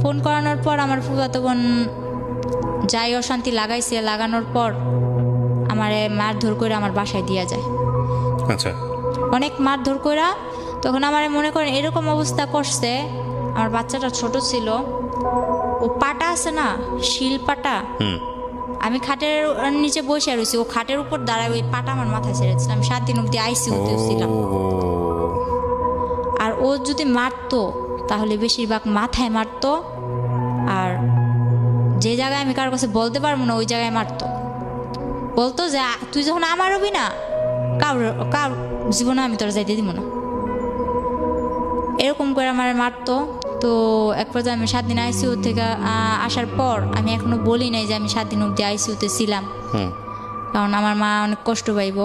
ফোন করানোর পর আমার ফুফাতো বোন যাই অশান্তি লাগাইছে, লাগানোর পর আমারে মারধর করে আমার বাসায় দিয়া যায়। আচ্ছা, অনেক মারধর করে। তখন আমার মনে করেন এরকম অবস্থা করছে, আমার বাচ্চাটা ছোট ছিল, ও পাটা আছে না, শিল পাটা, আমি খাটের নিচে বসে রয়েছি, ও খাটের উপর দাঁড়ায়, ওই পাটা আমার মাথায় ছেড়েছিল। আমি 7 দিন অব্দি আইসিইউতে ছিলাম। আর ও যদি মারতো তাহলে বেশিরভাগ মাথায় মারতো, আর যে জায়গায় আমি কারোর কাছে বলতে পারবো না ওই জায়গায় মারতো। বলতো যে তুই যখন আমার হবি না, কার জীবনে আমি তোর যাইতে দিব না, এরকম করে আমার মারতো। তো এক পর্যায়ে আমি 7 দিন আইসিইউ থেকে আসার পর আমি এখনো বলি নাই যে আমি 7 দিন অব্দি আইসিইউতে ছিলাম, কারণ আমার মা অনেক কষ্ট পাইব।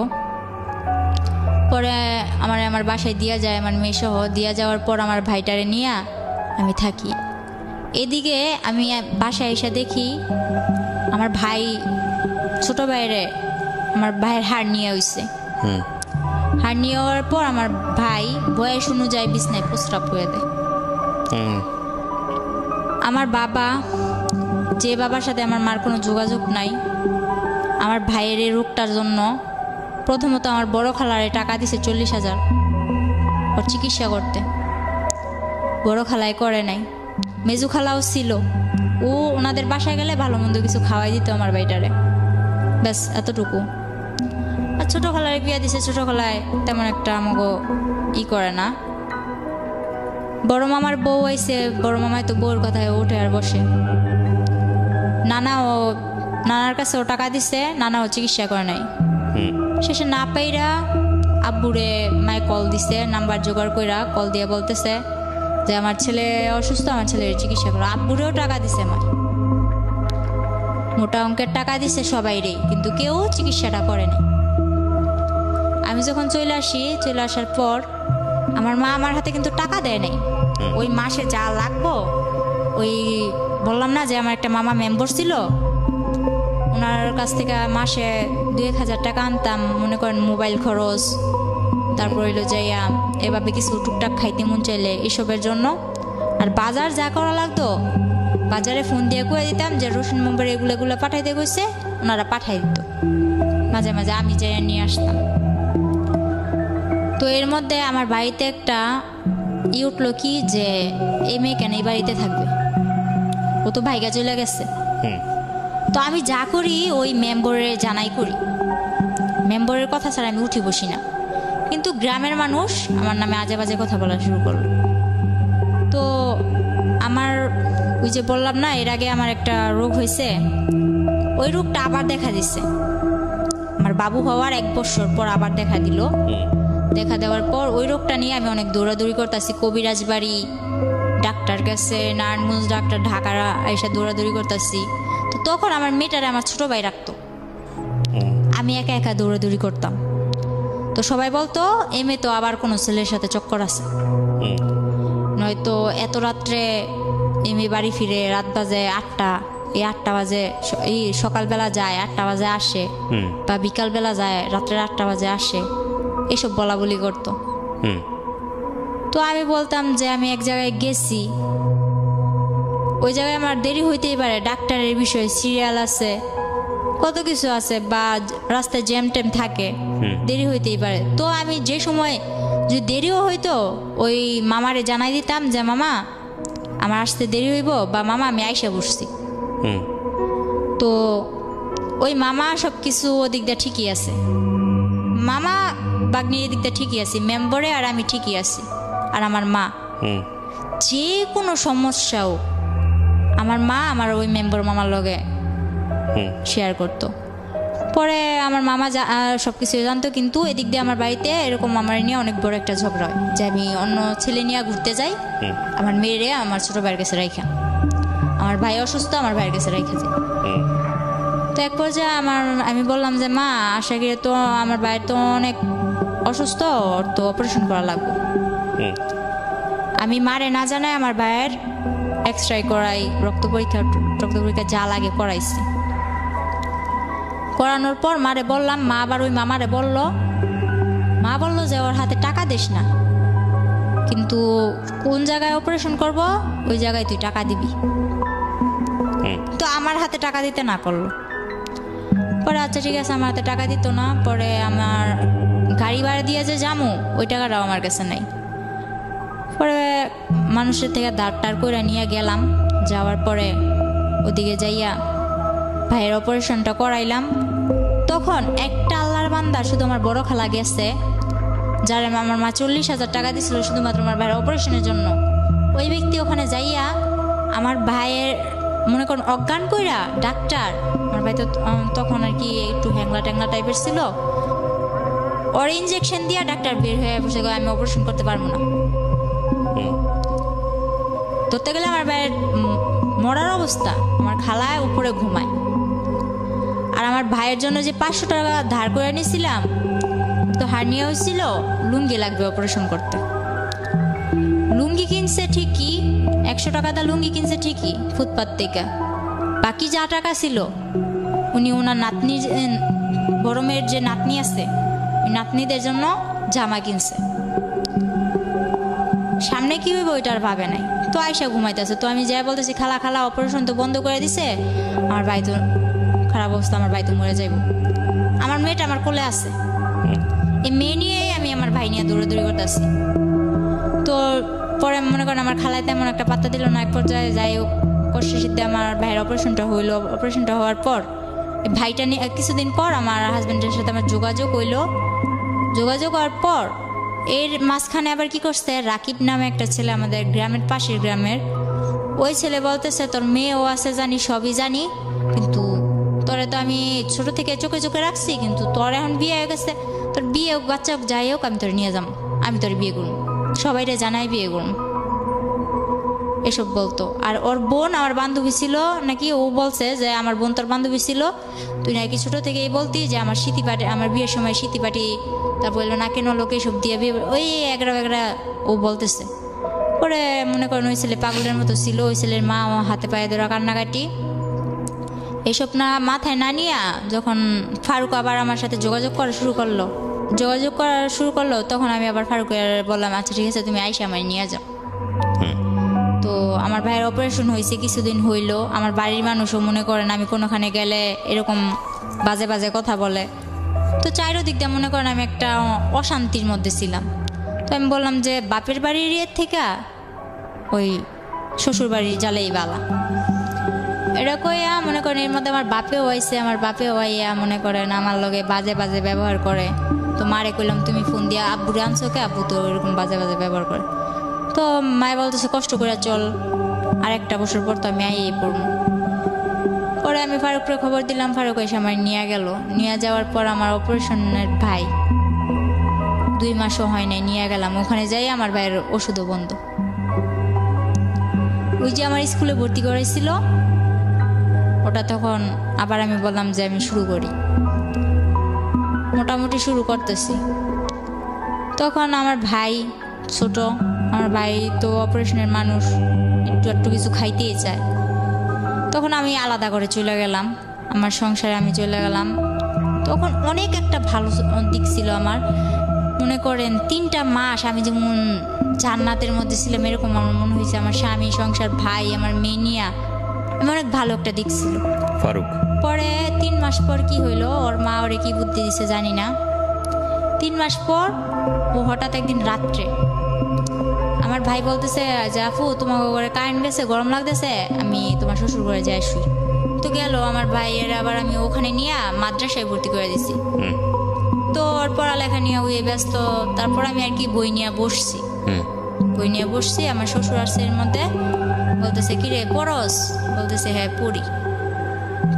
পরে আমার বাসায় দিয়া যায়, আমার মেয়ে সহ দিয়া যাওয়ার পর আমার ভাইটারে নিয়ে আমি থাকি। এদিকে আমি বাসায় এসে দেখি আমার ভাই, ছোট ভাইরে আমার ভাইয়ের হাড় নিয়ে হইছে। হাড় নিয়ে হওয়ার পর আমার ভাই বয়স অনুযায়ী বিছনায় প্রস্রাব করে দেয়। আমার বাবা, যে বাবার সাথে আমার মার কোনো যোগাযোগ নাই, আমার ভাইয়ের এই রোগটার জন্য প্রথমত আমার বড় খালারে টাকা দিছে 40,000 ওর চিকিৎসা করতে। বড় খালায় করে নাই। মেজু খালাও ছিল, ও ওনাদের বাসায় গেলে ভালো মন্দ কিছু খাওয়াই দিত আমার ভাইটারে, ব্যাস এতটুকু। আর ছোটো খালারে বিয়া দিছে, ছোটো খালায় তেমন একটা আমাকে করে না। বড় মামার বউ আইছে, বড় মামায় তো বউর কথায় ওঠে আর বসে। নানার কাছে ও টাকা দিছে, নানাও চিকিৎসা করে নাই। শেষে না পাইরা আব্বুরে মায় কল দিছে, নাম্বার জোগাড় কইরা কল দিয়ে বলতেছে যে আমার ছেলে অসুস্থ, আমার ছেলের চিকিৎসা করো। আব্বুরেও টাকা দিছে মায়, মোটা অঙ্কের টাকা দিছে সবাইরেই, কিন্তু কেউ চিকিৎসাটা করেনি। আমি যখন চলে আসার পর আমার মা আমার হাতে কিন্তু টাকা দেয় নাই। ওই মাসে যা লাগবো, ওই বললাম না যে আমার একটা মামা মেম্বার ছিল, ওনার কাছ থেকে মাসে 2-1 হাজার টাকা আনতাম, মনে করেন মোবাইল খরচ, তারপর হইলো যাইয়া এভাবে কিছু টুকটাক খাইতে মন চাইলে এসবের জন্য। আর বাজার যা করা লাগতো বাজারে ফোন দিয়ে কয়ে দিতাম যে রসুন মেম্বার এগুলো পাঠাইতে গেছে, ওনারা পাঠাই দিত। মাঝে মাঝে আমি যাইয়া নিয়ে আসতাম। তো এর মধ্যে আমার বাড়িতে একটা উঠলো কি যে এই মেয়ে কেন এই বাড়িতে থাকবে, ও তো ভাইগা চলে গেছে। তো আমি যা করি ওই মেম্বরের জানাই করি, মেম্বরের কথা ছাড়া আমি উঠি বসি না। কিন্তু গ্রামের মানুষ আমার নামে আজে বাজে কথা বলা শুরু করলো। তো আমার ওই যে বললাম না এর আগে আমার একটা রোগ হয়েছে, ওই রোগটা আবার দেখা দিচ্ছে। আমার বাবু হওয়ার 1 বছর পর আবার দেখা দিল। দেখা দেওয়ার পর ওই রোগটা নিয়ে আমি অনেক দৌড়াদৌড়ি করতেছি, কবিরাজ বাড়ি, ডাক্তার কাছে, নারায়ণগঞ্জ ডাক্তার, ঢাকা এসে দৌড়াদৌড়ি করতেছি। তো তখন আমার মেয়েটারে আমার ছোট ভাই রাখতো, আমি একা একা দৌড়াদৌড়ি করতাম। তো সবাই বলতো এই মেয়ে তো আবার কোনো ছেলের সাথে চক্কর আছে, নয়তো এত রাত্রে এই মেয়ে বাড়ি ফিরে, রাত বাজে 8টা, এই 8টা বাজে এই সকালবেলা যায়, 8টা বাজে আসে, বা বিকালবেলা যায় রাত্রে 8টা বাজে আসে, এসব বলা বলি করতো। তো আমি বলতাম যে আমি এক জায়গায় গেছি, ওই জায়গায় আমার দেরি হইতেই পারে, ডাক্তারের বিষয়, সিরিয়াল আছে, কত কিছু আছে, বা রাস্তায় জ্যাম ট্যাম থাকে, দেরি হইতেই পারে। তো আমি যে সময় যদি দেরিও হইতো ওই মামারে জানাই দিতাম যে মামা আমার আসতে দেরি হইব, বা মামা আমি আইসা বসছি। তো ওই মামা সব কিছু ওদিক দিয়ে ঠিকই আছে, মামা বাগনির দিকটা ঠিকই আছি, মেম্বরে আর আমি ঠিকই আছি। আর আমার মা যে কোনো সমস্যাও আমার মা আমার ওই মেম্বার মামার লগে শেয়ার করতো। পরে আমার মামা সব কিছু জানতো, কিন্তু এদিক দিয়ে আমার বাড়িতে এরকম আমার নিয়ে অনেক বড় একটা ঝগড়া হয় যে আমি অন্য ছেলে নিয়ে ঘুরতে যাই, আমার মেয়েরে আমার ছোট ভাইয়ের কাছে রাইখা, আমার ভাই অসুস্থ, আমার ভাইয়ের কাছে রাইখা যায়। তো এক পর্যায়ে আমি বললাম যে মা, আশাকিরে তো আমার ভাইয়ের তো অনেক অসুস্থ, ওর তো অপারেশন করা লাগবে। আমি মারে না জানাই আমার ভাইয়ের এক্সরে করাই, রক্ত পরীক্ষা যা লাগে করাইছি। করানোর পর মারে বললাম, মা আবার ওই মামারে মা বললো যে ওর হাতে টাকা দিস না, কিন্তু কোন জায়গায় অপারেশন করব ওই জায়গায় তুই টাকা দিবি। তো আমার হাতে টাকা দিতে না করলো। পরে আচ্ছা ঠিক আছে, আমার হাতে টাকা দিত না। পরে আমার গাড়ি ভাড়া দিয়ে যে যামু ওই টাকাটাও আমার কাছে নাই। পরে মানুষের থেকে ধার করে নিয়ে গেলাম। যাওয়ার পরে ওদিকে যাইয়া ভাইয়ের অপারেশনটা করাইলাম। তখন একটা আল্লাহর বান্দা, শুধু আমার বড় খালা গেছে, যার আমার মা 40,000 টাকা দিছিল শুধুমাত্র আমার ভাইয়ের অপারেশনের জন্য। ওই ব্যক্তি ওখানে যাইয়া আমার ভাইয়ের মনে করেন অজ্ঞান কইরা ডাক্তার, আমার ভাই তো তখন আর কি একটু হ্যাংলা টাইপের ছিল, ওর ইঞ্জেকশন দিয়া ডাক্তার বের হয়ে বসে আমি অপারেশন করতে পারবো না। ধরতে গেলে আমার ভাইয়ের মরার অবস্থা, আমার খালায় উপরে ঘুমায়। আর আমার ভাইয়ের জন্য যে 500 টাকা ধার করে নিয়েছিলাম, তো হার্নিয়া হয়েছিল, লুঙ্গি লাগবে অপারেশন করতে। লুঙ্গি কিনছে ঠিকই, 100 টাকা দা লুঙ্গি কিনছে ঠিকই ফুটপাত থেকে। বাকি যা টাকা ছিল উনি ওনার নাতনি, বড় মেয়ের যে নাতনি আছে ওই নাতনিদের জন্য জামা কিনছে। সামনে কি হইবে ওইটার ভাবে নাই। তো আয়সা ঘুমাইতেছে, তো আমি যাই বলতেছি খালা অপারেশন তো বন্ধ করে দিছে, আমার ভাই তো খারাপ অবস্থা, আমার ভাই তো মরে যাইব। আমার মেয়েটা আমার কোলে আছে, এই মেয়ে নিয়েই আমি আমার ভাই নিয়ে দৌড়াদৌড়ি করতেছি। তো পরে মনে করেন আমার খালায় তেমন একটা পাত্তা দিল না। এক পর্যায়ে যাই হোক কষ্ট সিদ্ধে আমার ভাইয়ের অপারেশনটা হইলো। অপারেশনটা হওয়ার পর ভাইটা নিয়ে কিছুদিন পর আমার হাজব্যান্ডের সাথে আমার যোগাযোগ হইলো। যোগাযোগ হওয়ার পর এর মাঝখানে আবার কি করছে, রাকিব নামে একটা ছেলে, আমাদের গ্রামের পাশের গ্রামের, ওই ছেলে বলতেছে তোর মেয়েও আছে জানি, সবই জানি, কিন্তু তোরে তো আমি ছোট থেকে চোখে রাখছি, কিন্তু তোর এখন বিয়ে হয়ে গেছে, তোর বিয়ে হোক বাচ্চা হোক যাই হোক আমি তোর নিয়ে যাবো, আমি তোর বিয়ে করুন, সবাইরে জানাই বিয়ে করুন, এসব বলতো। আর ওর বোন আমার বান্ধবী ছিল নাকি, ও বলছে যে আমার বোন তোর বান্ধবী ছিল, তুই নাকি ছোটো থেকেই বলতি যে আমার স্মৃতিপাটি, আমার বিয়ের সময় স্মৃতিপাটি, তারপর বললো না কেন লোকে সব দিয়ে বিয়ে, ওই এগরা ও বলতেছে। পরে মনে করেন ওই ছেলে পাগলের মতো ছিল। ওই ছেলের মা হাতে পায়ে ধরা কান্নাকাটি, এসব না মাথায় না নিয়া যখন ফারুক আবার আমার সাথে যোগাযোগ করা শুরু করলো, তখন আমি আবার ফারুকের বললাম আচ্ছা ঠিক আছে তুমি আইসা আমার নিয়ে যাও। তো আমার ভাইয়ের অপারেশন হয়েছে, কিছুদিন হইলো। আমার বাড়ির মানুষও মনে করেন আমি কোনোখানে গেলে এরকম বাজে বাজে কথা বলে। তো চারিদিক দিয়ে মনে করেন আমি একটা অশান্তির মধ্যে ছিলাম। তো আমি বললাম যে বাপের বাড়ির ইয়ের থেকে ওই শ্বশুর বাড়ির জ্বালেই বালা, এটা কইয়া মনে করেন এর মধ্যে আমার বাপেও হয়েছে। আমার বাপেও হইয়া মনে করেন আমার লগে বাজে বাজে ব্যবহার করে। তো মারে কইলাম তুমি ফোন দিয়া আব্বুরে আনছো কে, আব্বু তো এরকম বাজে বাজে ব্যবহার করে। তো মায়ে বলতেছে কষ্ট করে চল, আর একটা বছর পর তো আমি আইয়ে পড়বো। পরে আমি ফারুককে খবর দিলাম, ফারুক এসে আমার নিয়ে গেল। নিয়ে যাওয়ার পর আমার অপারেশনের ভাই 2 মাসও হয় নাই, নিয়ে গেলাম। ওখানে যাই আমার ভাইয়ের ওষুধও বন্ধ। ওই যে আমার স্কুলে ভর্তি করেছিল ওটা, তখন আবার আমি বললাম যে আমি শুরু করি, মোটামুটি শুরু করতেছি। তখন আমার ভাই ছোট, আমার ভাই তো অপারেশনের মানুষ, একটু কিছু খাইতেই চায়। তখন আমি আলাদা করে চলে গেলাম, আমার সংসারে আমি চলে গেলাম। তখন অনেক একটা ভালো দিক ছিল আমার। মনে করেন 3টা মাস আমি যেমন জান্নাতের মধ্যে ছিলাম, এরকম আমার মনে হয়েছে। আমার স্বামী, সংসার, ভাই, আমার মেয়ে নিয়া অনেক ভালো একটা দিক ছিল। ফারুক পরে 3 মাস পর কি হইলো, ওর মা ওরে কি বুদ্ধি দিছে জানি না, 3 মাস পর ও হঠাৎ একদিন রাত্রে আমার ভাই বলতেছে যে আপু তোমার ঘরে কারেন্ট গেছে, গরম লাগতেছে, আমি তোমার শ্বশুর ঘরে যাই শুই। তো গেল আমার ভাইয়ের, আবার আমি ওখানে নিয়ে মাদ্রাসায় ভর্তি করে দিছি। তো ওর পড়ালেখা নিয়ে ওই ব্যস্ত। তারপর আমি আর কি বই নিয়ে বসছি। আমার শ্বশুর আসছে এর মধ্যে, বলতেছে কি রে পড়স, বলতেছে হ্যাঁ পড়ি।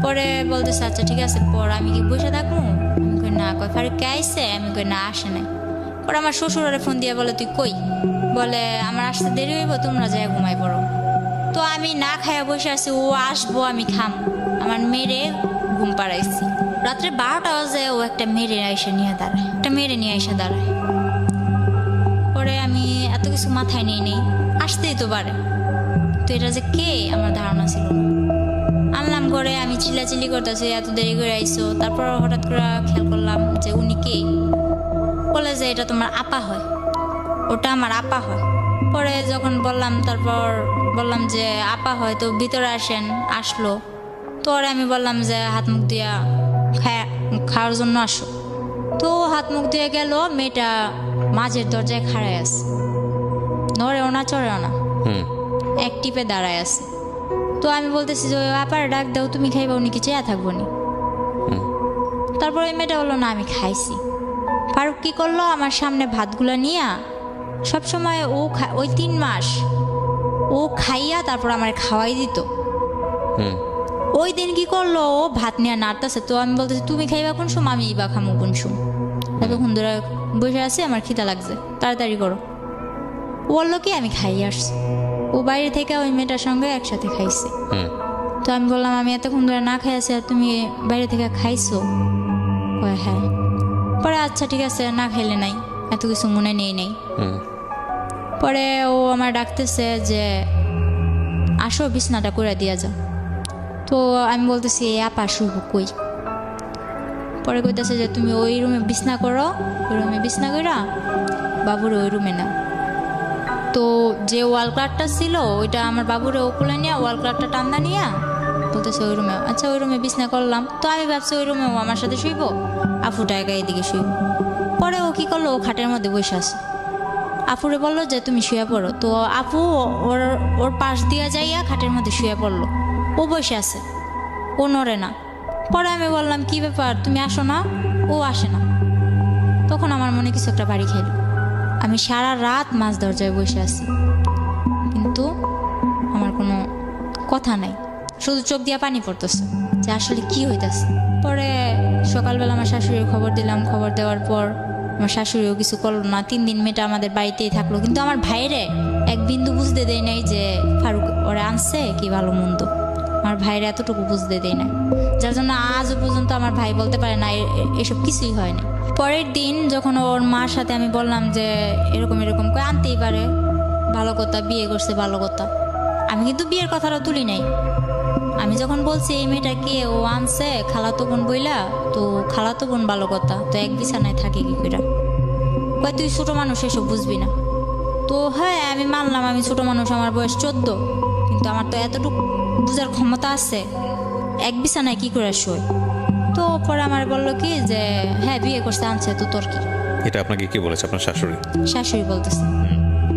পরে বলতেছে আচ্ছা ঠিক আছে পর আমি কি বসে থাকবো, আমি কই না। কয় ফারুক কে আইসে, আমি কই না আসে নাই। পরে আমার শ্বশুরের ফোন দিয়ে বলে তুই কই, বলে আমার আসতে দেরি হইব, তোমরা যাই ঘুমাই পড়ো। তো আমি না খাইয়া বসে আছি, ও আসবো আমি খাম, আমার মেরে ঘুম পাড়াইছি। রাত্রে 12টা বাজে ও একটা মেরে নিয়ে দাঁড়ায়। পরে আমি এত কিছু মাথায় নেই আসতেই তো পারে, তো এটা যে কে আমার ধারণা ছিল না। আনলাম করে আমি চিল্লাচিল্লি করতেছি এত দেরি করে আইসো। তারপর হঠাৎ করে খেয়াল করলাম যে উনি কে, বলে যে এটা তোমার আপা হয়, ওটা আমার আপা হয়। পরে যখন বললাম, তারপর বললাম যে আপা হয় তো ভিতরে আসেন, আসলো। তো ওরে আমি বললাম যে হাত মুখ দিয়া খাওয়ার জন্য আসো। তো হাত মুখ দিয়ে গেল, মেয়েটা মাঝের দরজায় খাড়ায় আছে, নড়েও না চড়েও না, এক টিপে দাঁড়ায় আছে। তো আমি বলতেছি যে আপার ডাক দাও, তুমি খাইবা, উনি কি চেয়া থাকবো নি। তারপর ওই মেয়েটা বললো না আমি খাইছি। ফারুক কি করলো, আমার সামনে ভাতগুলা নিয়ে সবসময় ওই 3 মাস ও খাইয়া তারপর আমার খাওয়াই দিত। ওই দিন কি করলো, ও ভাত নিয়ে নাড়তেছে। তো আমি বলতেছি তুমি খাইবা কোন সময়, আমি বা খামো কোন সময়, এতক্ষণ ধরে বসে আছে, আমার খিদা লাগছে, তাড়াতাড়ি করো। ও বললো কি আমি খাই আসছি, ও বাইরে থেকে ওই মেয়েটার সঙ্গে একসাথে খাইছে। তো আমি বললাম আমি এতক্ষণ ধরে না খাই আছি, আর তুমি বাইরে থেকে খাইছো? হ্যাঁ। পরে আচ্ছা ঠিক আছে, না খাইলে নাই, এত কিছু মনে নেই। পরে ও আমার ডাকতেছে যে আসো বিছনাটা করে দিয়া যাও। তো আমি বলতেছি এই আপা শুভ কই। পরে কইতেছে যে তুমি ওই রুমে বিছনা করো, ওই রুমে বিছনা কইরা বাবুরে ওই রুমে নাও। তো যে ওয়াল ক্লকটা ছিল ওইটা আমার বাবুরে ওকুলে নিয়ে ওয়াল ক্লকটা টান্দা নিয়ে বলতেছে ওই রুমে। আচ্ছা ওই রুমে বিছনা করলাম। তো আমি ভাবছি ওই রুমে ও আমার সাথে শুইব, আফুটা একা এদিকে শুইব। পরে ও কি করলো, ও খাটের মধ্যে বসে আছে। আফুরে বললো যে তুমি শুয়ে পড়ো। তো আপু ওর পাশ দিয়ে যাইয়া খাটের মধ্যে শুয়ে পড়লো। ও বসে আছে, ও নড়ে না। পরে আমি বললাম কি ব্যাপার, তুমি আসো না? ও আসে না। তখন আমার মনে কিছু একটা বাড়ি খেলো। আমি সারা রাত মাঝ দরজায় বসে আছি, কিন্তু আমার কোনো কথা নাই, শুধু চোখ দিয়া পানি পড়তেছে যে আসলে কি হইতেছে। পরে সকালবেলা আমার শাশুড়ির খবর দিলাম। খবর দেওয়ার পর আমার শাশুড়িও কিছু করলো না। 3 দিন মেয়েটা আমাদের বাড়িতেই থাকলো, কিন্তু আমার ভাইরে এক বিন্দু বুঝতে দেয় নাই যে ফারুক ওরা আনছে কি ভালো মন্দ। আমার ভাইরে এতটুকু বুঝতে দেয় না, যার জন্য আজও পর্যন্ত আমার ভাই বলতে পারে না এসব কিছুই হয় না। পরের দিন যখন ওর মার সাথে আমি বললাম যে এরকম করে আনতেই পারে, ভালো কথা, বিয়ে করছে ভালো কথা, আমি কিন্তু বিয়ের কথাটা তুলি নাই। আমি যখন বলছি এই মেয়েটাকে ও আনছে খালাতো বোন বইলা, তো খালাতো বোন ভালো কথা, তো এক বিছানায় থাকে কি করে, তুই ছোট মানুষ এসব বুঝবি না। তো হ্যাঁ আমি মানলাম আমি ছোট মানুষ, আমার বয়স 14, কিন্তু আমার তো এতটুকু বুঝার ক্ষমতা আছে, এক বিছানায় কি করে শোয়। তো পরে আমার বললো কি যে হ্যাঁ বিয়ে করতে আনছে, তো তোর কি। এটা আপনাকে কি বলেছে আপনার শাশুড়ি? শাশুড়ি বলতেছে।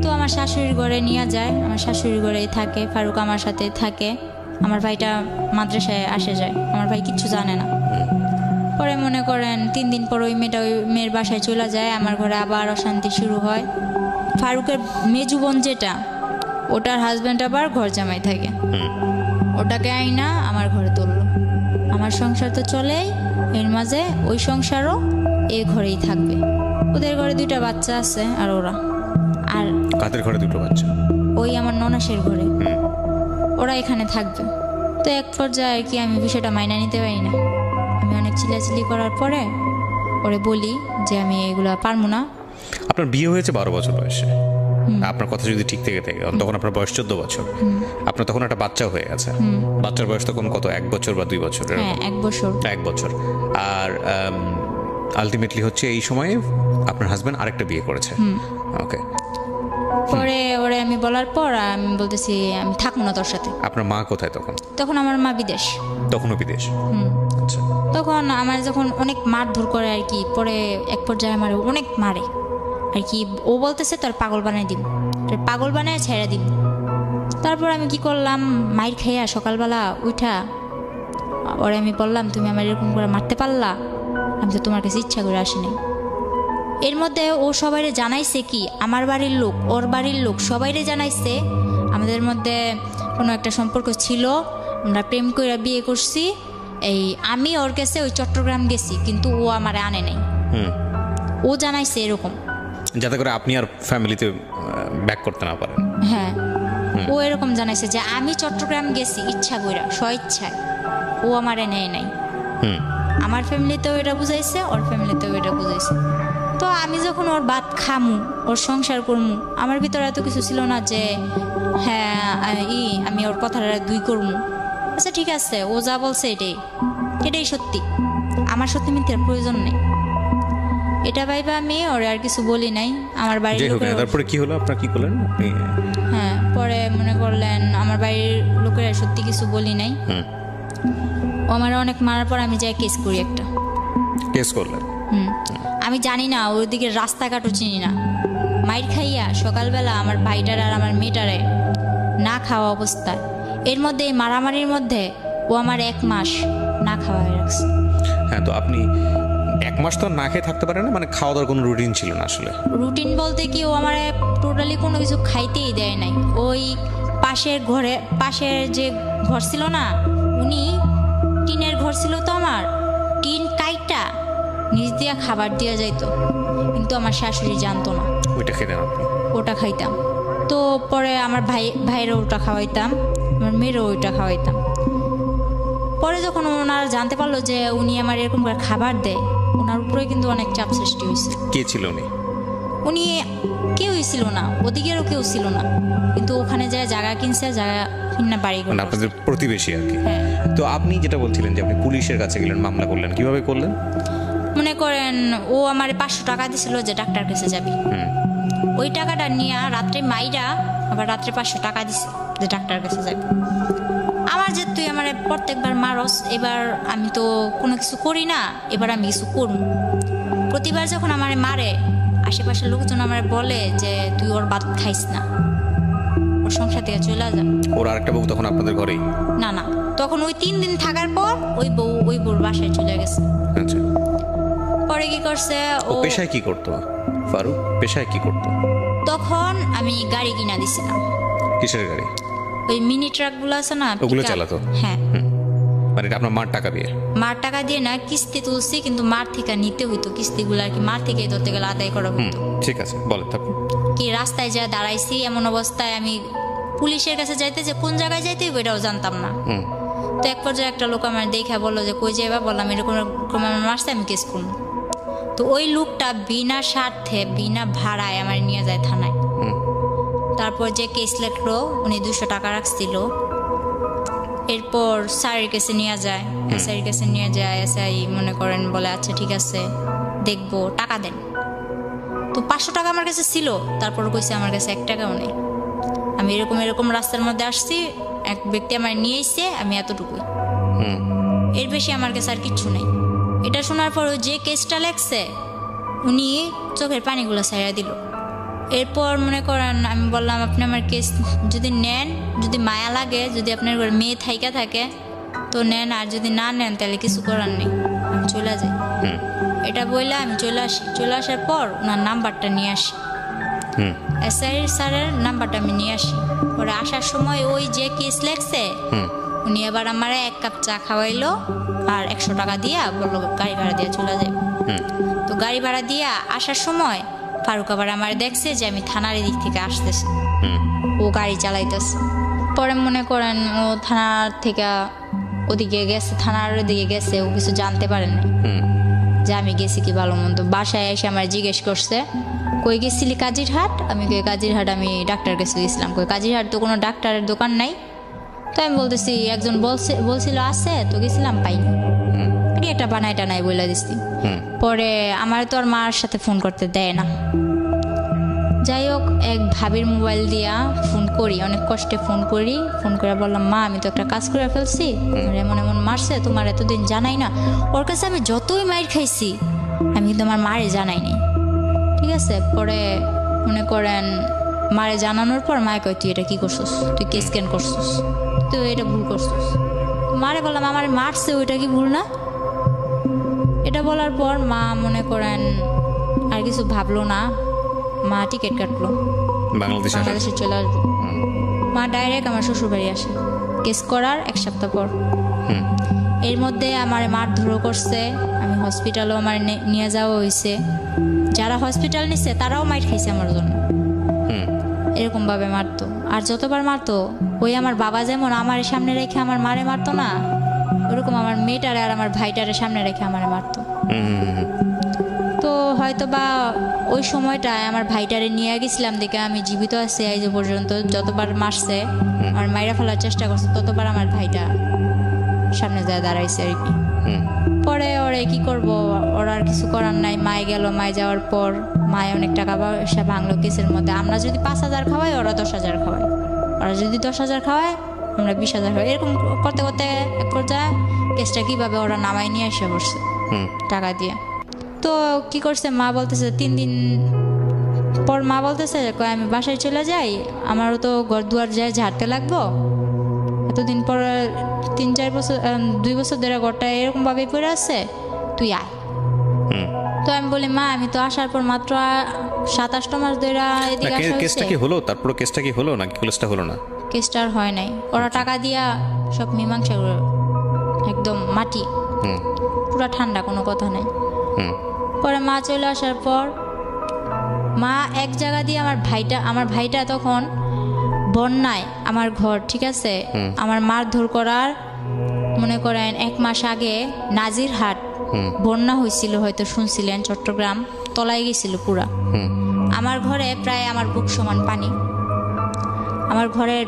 তো আমার শাশুড়ির ঘরে নিয়ে যায়, আমার শাশুড়ির ঘরেই থাকে, ফারুক আমার সাথে থাকে। আমার ভাইটা মাদ্রাসায় আসে যায়, আমার ভাই কিচ্ছু জানে না। পরে মনে করেন 3 দিন পর ওই মেয়ের বাসায় চলে যায়, আমার ঘরে আবার অশান্তি শুরু হয়। ফারুকের মেজু বোন যেটা, ওটার হাজব্যান্ড আবার ঘর জামাই থাকে, ওটাকে আইনা আমার ঘরে তুললো। আমার সংসার তো চলেই, এর মাঝে ওই সংসারও এই ঘরেই থাকবে। ওদের ঘরে 2টা বাচ্চা আছে, আর আর কাদের ঘরে 2টো বাচ্চা? ওই আমার ননাসের ঘরে, ওরা এখানে থাকবে। তো এক পর্যায়ে আর কি আমি বিষয়টা মাইনা নিতে পারি না। আমি অনেক চিল্লাচিল্লি করার পরে ওরে বলি যে আমি এগুলা পারবো না। আপনার বিয়ে হয়েছে 12 বছর বয়সে, আপনার কথা যদি ঠিক থেকে থাকে তখন আপনার বয়স 14 বছর, আপনার তখন একটা বাচ্চা হয়ে গেছে। বাচ্চার বয়স তখন কত, 1 বছর বা 2 বছর? হ্যাঁ 1 বছর। আর আলটিমেটলি হচ্ছে এই সময়ে আপনার হাজবেন্ড আরেকটা বিয়ে করেছে। ওকে। পরে ওরে আমি বলার পর আমি বলতেছি আমি থাকবো না তোর সাথে। আপনার মা কোথায় তখন? তখন আমার মা বিদেশ। তখনও বিদেশ? আচ্ছা। তখন আমার যখন অনেক মারধর করে আর কি, পরে এক পর্যায়ে আমার অনেক মারে আর কি। ও বলতেছে তোর পাগল বানাই দিব, তোর পাগল বানায় ছেড়ে দিব। তারপর আমি কি করলাম, মাইর খাইয়া সকালবেলা উঠা ওরে আমি বললাম তুমি আমার এরকম করে মারতে পারলা, আমি তো তোমার কাছে ইচ্ছা করে আসি নাই। এর মধ্যে ও সবাইরে জানাইছে কি, আমার বাড়ির লোক ওর বাড়ির লোক সবাইরে জানাইছে আমাদের মধ্যে কোনো একটা সম্পর্ক ছিল, আমরা প্রেম করে বিয়ে করছি, এই আমি ওর কাছে ওই চট্টগ্রাম গেছি, কিন্তু ও আমারে আনে নাই। ও জানাইছে এরকম, যাতে করে আপনি আর ফ্যামিলিতে ব্যাক করতে না পারেন। হ্যাঁ, ও এরকম জানাইছে যে আমি চট্টগ্রাম গেছি ইচ্ছা কইরা, স্বইচ্ছায়, ও আমারে নেয় নাই। আমার ফ্যামিলিতেও এটা বুঝাইছে, ওর ফ্যামিলিতেও এটা বুঝাইছে। তো আমি যখন ওর ভাত খামু, ওর সংসার করমু, আমার ভিতরে এত কিছু ছিল না যে হ্যাঁ আমি ওর কথাটা দুই করমু। আচ্ছা ঠিক আছে, ও যা বলছে এটাই সত্যি, আমার সত্যি মিথ্যার প্রয়োজন নেই, এটা ভাইবা আমি ওরে আর কিছু বলি নাই। আমার বাড়ির লোকেরা, তারপরে কি হলো, আপনারা কি করলেন? হ্যাঁ, পরে মনে করলেন আমার বাড়ির লোকেরা সত্যি কিছু বলি নাই। ও আমার অনেক মারার পর আমি যাই কেস করি একটা। কেস করলেন? আমি জানি না, ওইদিকে রাস্তাঘাটও চিনি না। মাইর খাইয়া সকালবেলা আমার ভাইটার আর আমার মেয়েটারে না খাওয়া অবস্থায়, এর মধ্যে এই মারামারির মধ্যে ও আমার 1 মাস না খাওয়া রাখছে। হ্যাঁ, তো আপনি 1 মাস তো না খেয়ে থাকতে পারেন না, মানে খাওয়া দাওয়ার কোনো রুটিন ছিল না আসলে? রুটিন বলতে কি, ও আমার টোটালি কোনো কিছু খাইতেই দেয় নাই। ওই পাশের যে ঘর ছিল না, উনি টিনের ঘর ছিল, তো আমার টিন কাইটা নিচ দিয়া খাবার দিয়া যাইতো, কিন্তু আমার শাশুড়ি জানতো না। ওইটা খেতেন আপনি? ওটা খাইতাম। তো পরে আমার ভাইয়েরও ওটা খাওয়াইতাম, আমার মেয়েরও ওইটা খাওয়াইতাম। পরে যখন ওনারা জানতে পারলো যে উনি আমার এরকম করে খাবার দেয়, ওনার উপরে কিন্তু অনেক চাপ সৃষ্টি হয়েছে। কে ছিল উনি? উনি কেউই ছিল না, ওদিকেরও কেউ ছিল না, কিন্তু ওখানে যায় জায়গা কিনছে, জায়গা কিনা বাড়ি করছে, আপনাদের প্রতিবেশী আর কি। হ্যাঁ। তো আপনি যেটা বলছিলেন যে আপনি পুলিশের কাছে গেলেন, মামলা করলেন, কিভাবে করলেন? মনে করেন ও আমার 500 টাকা দিছিল যে ডাক্তার কাছে যাবি, ওই টাকাটা নিয়ে রাত্রে মাইরা আবার রাত্রে 500 টাকা দিছে যে ডাক্তার কাছে যাবি। আমার যে তুই আমার প্রত্যেকবার মারস, এবার আমি তো কোনো কিছু করি না, এবার আমি কিছু করবো। প্রতিবার যখন আমার মারে, আশেপাশের লোকজন আমার বলে যে তুই ওর ভাত খাইস না, ওর সংসার থেকে চলে যা। ওর আরেকটা বউ তখন আপনাদের ঘরেই? না, তখন ওই 3 দিন থাকার পর ওই বউর বাসায় চলে গেছে। আচ্ছা, পরে কি করছে, ও পেশায় কি করতো? ফারুক পেশায় কি করতো? তখন আমি গাড়ি কিনা দিছিলাম। কিসের গাড়ি? ওই মিনি ট্রাক গুলো আছে না, ওগুলো চালাতো? হ্যাঁ। মানে এটা আপনার মার টাকা দিয়ে? মার টাকা দিয়ে না, কিস্তি তুলছি, কিন্তু মার থেকে নিতে হইতো কিস্তিগুলো আর কি, মার থেকে ধরতে গেলে আদায় করা হইতো। ঠিক আছে, বলেন তারপর। কি রাস্তায় যা দাঁড়াইছি, এমন অবস্থায় আমি পুলিশের কাছে যাইতে, যে কোন জায়গায় যাইতে এটাও জানতাম না। তো এক পর্যায়ে একটা লোক আমার দেখা বললো যে কই যাইবা, বললাম এরকম আমার মারছে, আমি কেস করবো। তো ওই লোকটা বিনা স্বার্থে বিনা ভাড়ায় আমার নিয়ে যায় থানায়। তারপর যে কেস লেখলো, উনি 200 টাকা রাখছিল। এরপর স্যারের কাছে নিয়ে যায়, এসআইয়ের কাছে নিয়ে যায়। এসআই মনে করেন বলে আচ্ছা ঠিক আছে দেখবো, টাকা দেন। তো 500 টাকা আমার কাছে ছিল, তারপর কইছে আমার কাছে 1 টাকাও নেই। আমি এরকম রাস্তার মধ্যে আসছি, এক ব্যক্তি আমার নিয়ে এসছে, আমি এতটুকুই, এর বেশি আমার কাছে আর কিচ্ছু নেই। এটা শোনার পর যে কেসটা লেখছে, উনি চোখের পানিগুলো ছাইড়া দিল। এরপর মনে করেন আমি বললাম আপনি আমার কেস যদি নেন, যদি মায়া লাগে, যদি আপনার মেয়ে থাইকা থাকে তো নেন, আর যদি না নেন তাহলে কিছু করার নেই, আমি চলে যাই। এটা বললে আমি চলে আসি। চলে আসার পর ওনার নাম্বারটা নিয়ে আসি, এসআই স্যারের নাম্বারটা আমি নিয়ে আসি। পরে আসার সময় ওই যে কেস লেখছে, উনি আবার আমার 1 কাপ চা খাওয়াইলো আর 100 টাকা দিয়া বললো গাড়ি ভাড়া দিয়ে চলে যাবে। তো গাড়ি ভাড়া দিয়া আসার সময় ফারুক আবার আমার দেখছে যে আমি থানার দিক থেকে আসতেছি, ও গাড়ি চালাইতেছে। পরে মনে করেন ও থানার থেকে ওদিকে গেছে, থানার ওদিকে গেছে, ও কিছু জানতে পারে না যে আমি গেছি কি ভালো মন্দ। বাসায় এসে আমার জিজ্ঞেস করছে কই গেছিলি, কাজিরহাট। আমি কই কাজিরহাট আমি ডাক্তার কাছে গেছিলাম। কই কাজিরহাট তো কোনো ডাক্তারের দোকান নাই। তো আমি বলতেছি একজন বলছিল আছে, তো গেছিলাম পাইনি, এটা বানাই টানাই বলে দিচ্ছি। পরে আমার তো আর মার সাথে ফোন করতে দেয় না। যাই হোক, এক ভাবির মোবাইল দিয়া ফোন করি, অনেক কষ্টে ফোন করে বললাম মা আমি তো একটা কাজ করে ফেলছি, এমন মারছে, তোমার এতদিন জানাই না। ওর কাছে আমি যতই মাইর খাইছি আমি কিন্তু আমার মারে জানাই নি, ঠিক আছে। পরে মনে করেন মারে জানানোর পর মায়ে কয় তুই এটা কি করছিস, তুই কে স্ক্যান করছিস, তুই এটা ভুল করছিস। মারে বললাম আমার মারছে, ওইটা কি ভুল না? এটা বলার পর মা মনে করেন আর কিছু ভাবলো না, মা টিকিট কাটলো, বাংলাদেশে চলে আসবো। মা ডাইরেক্ট আমার শ্বশুর বাড়ি আসে কেস করার 1 সপ্তাহ পর। এর মধ্যে আমার মারধরও করছে, আমি হসপিটালও আমার নিয়ে যাওয়া হয়েছে, যারা হসপিটাল নিচ্ছে তারাও মাইর খাইছে আমার জন্য, এরকমভাবে মারতো। আর যতবার মারতো, ওই আমার বাবা যেমন আমার সামনে রেখে আমার মারে মারতো না, ওরকম আমার মেয়েটারে আর আমার ভাইটারে সামনে রেখে আমারে মারতো। তো হয়তো বা ওই সময়টায় আমার ভাইটারে নিয়ে গেছিলাম দেখে আমি জীবিত আছি এই যে পর্যন্ত। যতবার মারছে, আমার মাইরা ফেলার চেষ্টা করছে, ততবার আমার ভাইটা সামনে যায় দাঁড়াইছে আর কি। পরে ওরে কি করব, ওর আর কিছু করার নাই। মায়ে গেল, মায়ে যাওয়ার পর মায়ে অনেক টাকা পয়সা ভাঙলো কেসের মধ্যে। আমরা যদি 5,000 খাওয়াই, ওরা 10,000 খাওয়ায়, ওরা যদি 10,000 খাওয়ায়, আমরা 20,000 খাওয়াই। এরকম করতে করতে এক পর্যায়ে কেসটা কিভাবে ওরা নামাই নিয়ে এসে বসছে টাকা দিয়ে। তো কি করছে, মা বলতেছে 3 দিন পর মা বলতেছে আমি বাসায় চলে যাই, আমারও তো ঘর দুয়ার যায় ঝাড়তে লাগবো, এতদিন পর 3-4 বছর 2 বছর ধরে ঘরটা এরকম ভাবে পড়ে আছে, তুই আয়। তো আমি বলি মা আমি তো আসার পর মাত্র 27 মাস ধরে এদিকে আসা হয়েছে। কেসটা কি হলো? তারপর কেসটা কি হলো নাকি কেসটা হলো না? কেসটা আর হয় নাই, ওরা টাকা দিয়া সব মীমাংসা করে, একদম মাটি পুরা ঠান্ডা, কোনো কথা নাই। পরে মা চলে আসার পর মা এক জায়গা দিয়ে আমার ভাইটা তখন বন্যায় আমার ঘর, ঠিক আছে, আমার মারধর করার মনে করেন 1 মাস আগে নাজিরহাট বন্যা হয়েছিল, হয়তো শুনছিলেন, চট্টগ্রাম তলায় গেছিল পুরা। আমার ঘরে প্রায় আমার বুক সমান পানি, আমার ঘরের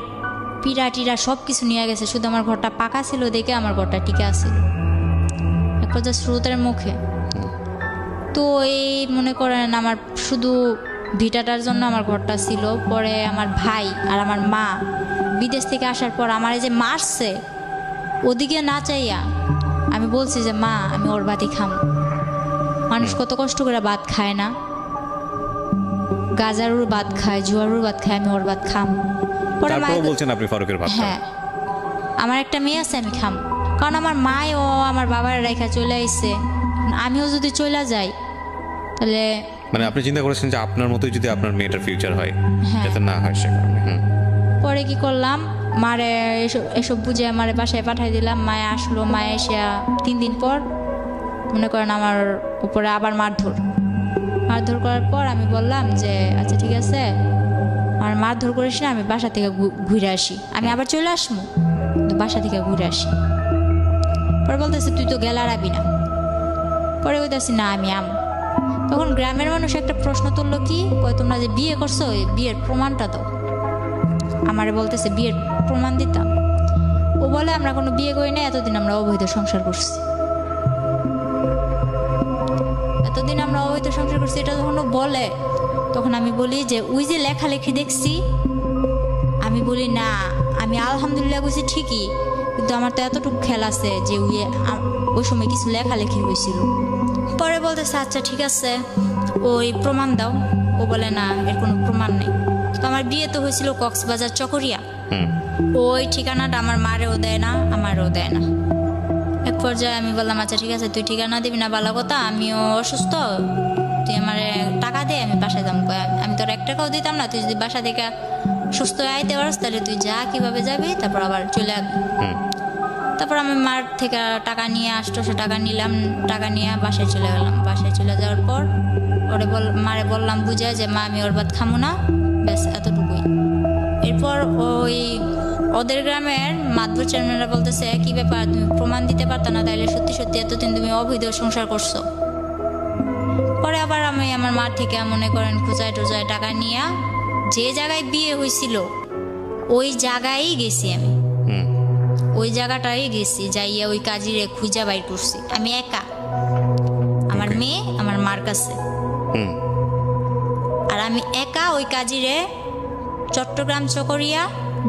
পিড়া টিরা সব কিছু নিয়ে গেছে, শুধু আমার ঘরটা পাকা ছিল দেখে আমার ঘরটা টিকে আছিল এক পর্যায়ে স্রোতের মুখে। তো এই মনে করেন আমার শুধু ভিটাটার জন্য আমার ঘরটা ছিল। পরে আমার ভাই আর আমার মা বিদেশ থেকে আসার পর আমার এই যে মারছে, ওদিকে না চাইয়া আমি বলছি যে মা আমি ওর ভাতই খাম। মানুষ কত কষ্ট করে ভাত খায় না, গাজারুর ভাত খায়, জুয়ারুর ভাত খায়, আমি ওর ভাত খাম। পরে বলছেন আপনি ফারুকের ভাত? হ্যাঁ, আমার একটা মেয়ে আছে, আমি খাম। কারণ আমার মায় ও আমার বাবার রেখা চলে আইছে, আমিও যদি চলে যাই তাহলে মানে আপনি চিন্তা করেছেন যে আপনার মতোই যদি আপনার মেয়েটার ফিউচার হয়, যাতে না হয় সে কারণে। পরে কি করলাম, মারে এসব বুঝে আমার বাসায় পাঠাই দিলাম। মায়ে আসলো, মায়ে এসে 3 দিন পর মনে করেন আমার উপরে আবার মারধর করার পর আমি বললাম যে আচ্ছা ঠিক আছে, আমার মারধর করিস না, আমি বাসা থেকে ঘুরে আসি, আমি আবার চলে আসবো, বাসা থেকে ঘুরে আসি। পরে বলতেছে তুই তো গেলারাবি না। পরে বলতেছি না আমি আম। তখন গ্রামের মানুষ একটা প্রশ্ন তুললো, কি তোমরা যে বিয়ে করছো বিয়ের প্রমাণটা দাও। আমারে বলতেছে বিয়ের প্রমাণ দিতাম। ও বলে আমরা কোনো বিয়ে করি না, এতদিন আমরা অবৈধ সংসার করছি, এতদিন আমরা অবৈধ সংসার করছি। এটা যখন বলে তখন আমি বলি যে ওই যে লেখালেখি দেখছি, আমি বলি না আমি আলহামদুলিল্লাহ বলছি ঠিকই, কিন্তু আমার তো এতটুকু খেয়াল আছে যে ওই সময় কিছু লেখালেখি হয়েছিল। পরে বলতেছে আচ্ছা ঠিক আছে ওই প্রমাণ দাও। ও বলে না এর কোনো প্রমাণ নেই। তো আমার বিয়ে তো হয়েছিল কক্সবাজার চকরিয়া, ওই ঠিকানাটা আমার মারেও দেয় না, আমারও দেয় না। এক পর্যায়ে আমি বললাম আচ্ছা ঠিক আছে তুই ঠিকানা দিবি না ভালো কথা, আমিও অসুস্থ, তুই আমার টাকা দে, আমি বাসায় যাবো। আমি তোর 1 টাকাও দিতাম না, তুই যদি বাসা থেকে সুস্থ হয়ে আইতে পারস তাহলে তুই যা, কিভাবে যাবি, তারপর আবার চলে আসবি। তারপর আমি মার থেকে টাকা নিয়ে 800 টাকা নিলাম, টাকা নিয়ে বাসায় চলে গেলাম। বাসায় চলে যাওয়ার পর মারে বললাম বুঝে যে মা আমি ওর ভাত খামো না, ব্যাস এতটুকুই। এরপর ওই ওদের গ্রামের মাতবর চেয়ারম্যানরা বলতেছে কি ব্যাপার, তুমি প্রমাণ দিতে পারতো না, তাইলে সত্যি সত্যি এতদিন তুমি অবৈধ সংসার করছো। পরে আবার আমি আমার মার থেকে মনে করেন খোঁজায় টোজায় টাকা নিয়ে যে জায়গায় বিয়ে হয়েছিল ওই জায়গায় গেছি, আমি ওই জায়গাটাই গেছি, যাইয়া ওই কাজিরে খুঁজা বাইর করছি আমি একা, আমার মেয়ে আমার মার কাছে। আর আমি একা ওই কাজিরে চট্টগ্রাম চকরিয়া